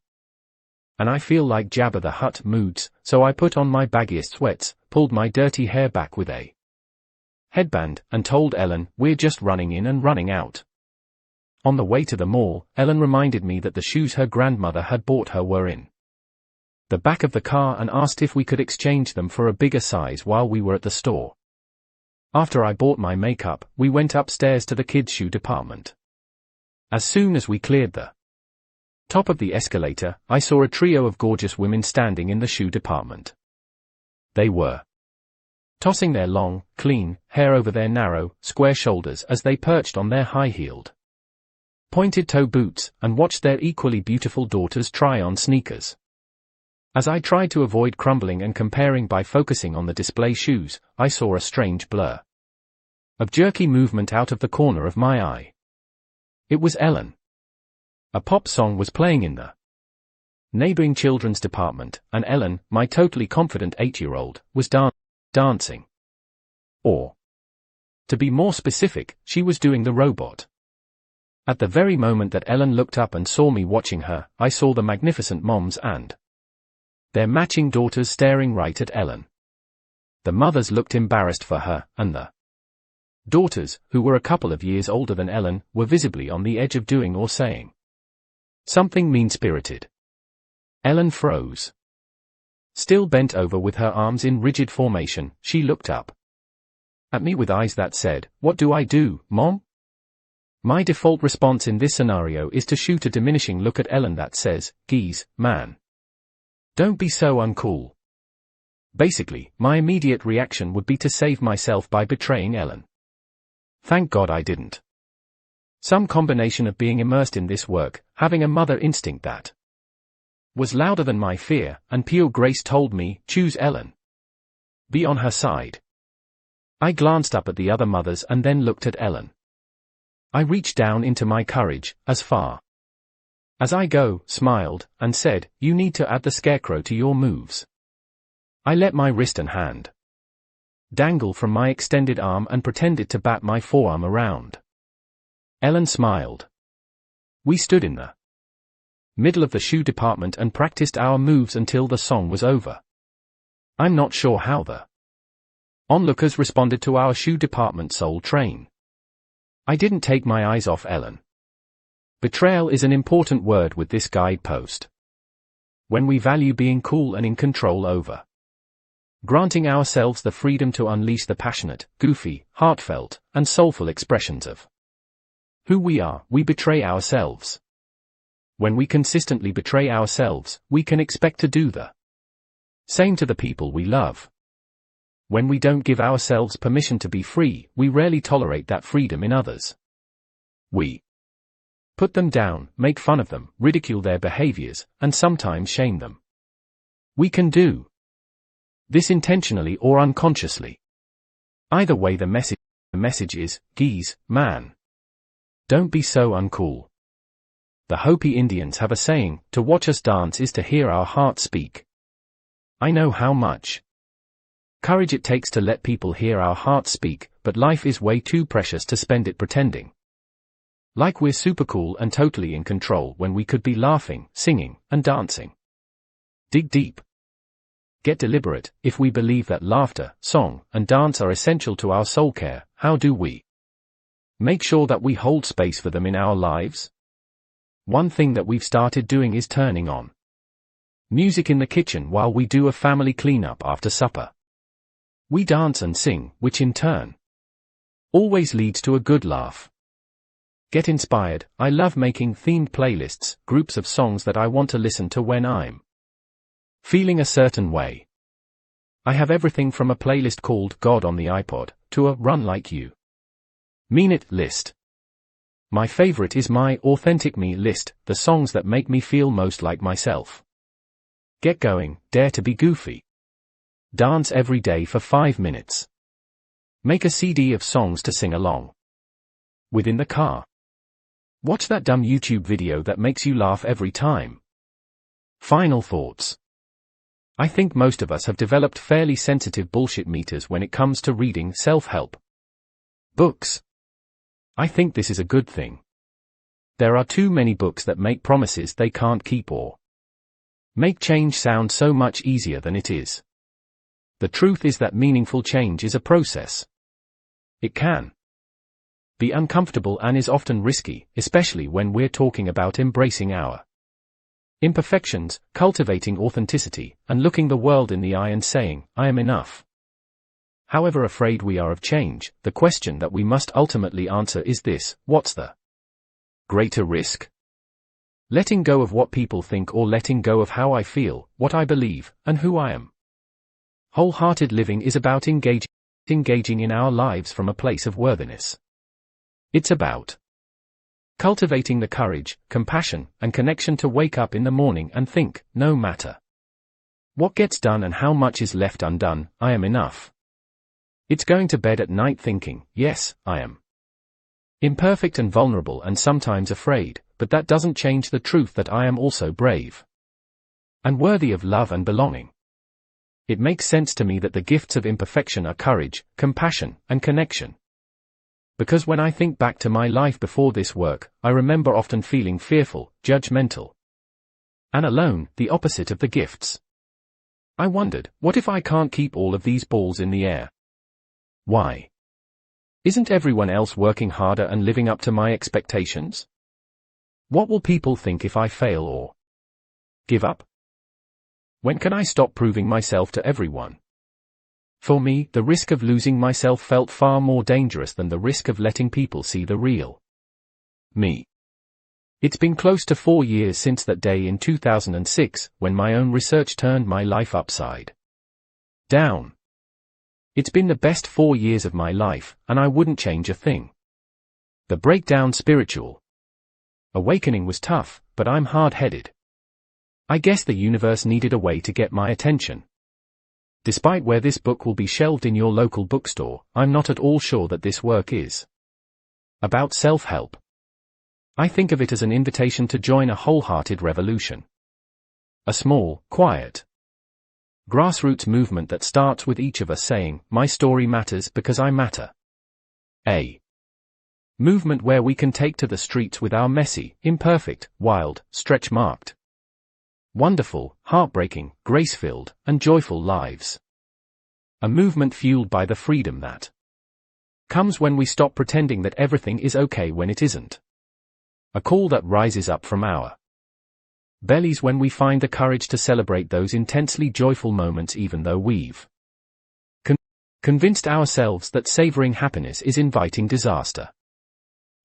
and I feel like Jabba the Hutt moods, so I put on my baggiest sweats, pulled my dirty hair back with a headband, and told Ellen, "We're just running in and running out." On the way to the mall, Ellen reminded me that the shoes her grandmother had bought her were in the back of the car and asked if we could exchange them for a bigger size while we were at the store. After I bought my makeup, we went upstairs to the kids' shoe department. As soon as we cleared the top of the escalator, I saw a trio of gorgeous women standing in the shoe department. They were tossing their long, clean hair over their narrow, square shoulders as they perched on their high-heeled, pointed-toe boots and watched their equally beautiful daughters try on sneakers. As I tried to avoid crumbling and comparing by focusing on the display shoes, I saw a strange blur of jerky movement out of the corner of my eye. It was Ellen. A pop song was playing in the neighboring children's department, and Ellen, my totally confident 8-year-old, was dancing. Or, to be more specific, she was doing the robot. At the very moment that Ellen looked up and saw me watching her, I saw the magnificent moms and their matching daughters staring right at Ellen. The mothers looked embarrassed for her, and the daughters, who were a couple of years older than Ellen, were visibly on the edge of doing or saying something mean-spirited. Ellen froze. Still bent over with her arms in rigid formation, she looked up at me with eyes that said, "What do I do, Mom?" My default response in this scenario is to shoot a diminishing look at Ellen that says, "Geez, man. Don't be so uncool." Basically, my immediate reaction would be to save myself by betraying Ellen. Thank God I didn't. Some combination of being immersed in this work, having a mother instinct that was louder than my fear, and pure grace told me, choose Ellen. Be on her side. I glanced up at the other mothers and then looked at Ellen. I reached down into my courage, as far as I go, smiled, and said, "You need to add the scarecrow to your moves." I let my wrist and hand dangle from my extended arm and pretended to bat my forearm around. Ellen smiled. We stood in the middle of the shoe department and practiced our moves until the song was over. I'm not sure how the onlookers responded to our shoe department Soul Train. I didn't take my eyes off Ellen. Betrayal is an important word with this guidepost. When we value being cool and in control over granting ourselves the freedom to unleash the passionate, goofy, heartfelt, and soulful expressions of who we are, we betray ourselves. When we consistently betray ourselves, we can expect to do the same to the people we love. When we don't give ourselves permission to be free, we rarely tolerate that freedom in others. We put them down, make fun of them, ridicule their behaviors, and sometimes shame them. We can do this intentionally or unconsciously. Either way, the message is, geez, man. Don't be so uncool. The Hopi Indians have a saying, to watch us dance is to hear our heart speak. I know how much courage it takes to let people hear our hearts speak, but life is way too precious to spend it pretending like we're super cool and totally in control when we could be laughing, singing, and dancing. Dig deep. Get deliberate. If we believe that laughter, song, and dance are essential to our soul care, how do we make sure that we hold space for them in our lives? One thing that we've started doing is turning on music in the kitchen while we do a family cleanup after supper. We dance and sing, which in turn always leads to a good laugh. Get inspired. I love making themed playlists, groups of songs that I want to listen to when I'm feeling a certain way. I have everything from a playlist called God on the iPod, to a Run Like You Mean It list. My favorite is my Authentic Me list, the songs that make me feel most like myself. Get going, dare to be goofy. Dance every day for 5 minutes. Make a CD of songs to sing along with in the car. Watch that dumb YouTube video that makes you laugh every time. Final thoughts. I think most of us have developed fairly sensitive bullshit meters when it comes to reading self-help books. I think this is a good thing. There are too many books that make promises they can't keep or make change sound so much easier than it is. The truth is that meaningful change is a process. It can be uncomfortable and is often risky, especially when we're talking about embracing our imperfections, cultivating authenticity, and looking the world in the eye and saying, I am enough. However afraid we are of change, the question that we must ultimately answer is this: what's the greater risk? Letting go of what people think, or letting go of how I feel, what I believe, and who I am? Wholehearted living is about engaging engaging in our lives from a place of worthiness. It's about cultivating the courage, compassion, and connection to wake up in the morning and think, no matter what gets done and how much is left undone, I am enough. It's going to bed at night thinking, yes, I am imperfect and vulnerable and sometimes afraid, but that doesn't change the truth that I am also brave and worthy of love and belonging. It makes sense to me that the gifts of imperfection are courage, compassion, and connection. Because when I think back to my life before this work, I remember often feeling fearful, judgmental, and alone, the opposite of the gifts. I wondered, what if I can't keep all of these balls in the air? Why? Isn't everyone else working harder and living up to my expectations? What will people think if I fail or give up? When can I stop proving myself to everyone? For me, the risk of losing myself felt far more dangerous than the risk of letting people see the real me. It's been close to 4 years since that day in 2006, when my own research turned my life upside down. It's been the best 4 years of my life, and I wouldn't change a thing. The breakdown spiritual awakening was tough, but I'm hard-headed. I guess the universe needed a way to get my attention. Despite where this book will be shelved in your local bookstore, I'm not at all sure that this work is about self-help. I think of it as an invitation to join a wholehearted revolution. A small, quiet, grassroots movement that starts with each of us saying, my story matters because I matter. A movement where we can take to the streets with our messy, imperfect, wild, stretch-marked, wonderful, heartbreaking, grace-filled, and joyful lives. A movement fueled by the freedom that comes when we stop pretending that everything is okay when it isn't. A call that rises up from our bellies when we find the courage to celebrate those intensely joyful moments even though we've convinced ourselves that savoring happiness is inviting disaster.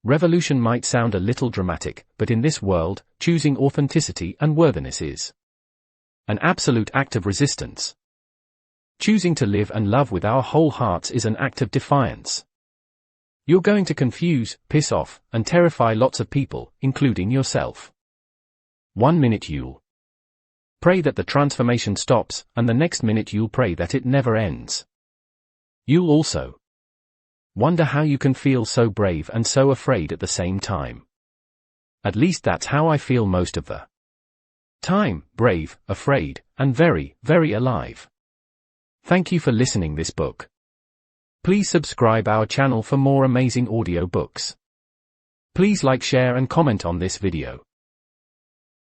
Revolution might sound a little dramatic, but in this world, choosing authenticity and worthiness is an absolute act of resistance. Choosing to live and love with our whole hearts is an act of defiance. You're going to confuse, piss off, and terrify lots of people, including yourself. 1 minute you'll pray that the transformation stops, and the next minute you'll pray that it never ends. You'll also wonder how you can feel so brave and so afraid at the same time. At least that's how I feel most of the time, brave, afraid, and very, very alive. Thank you for listening this book. Please subscribe our channel for more amazing audio books. Please like, share and comment on this video.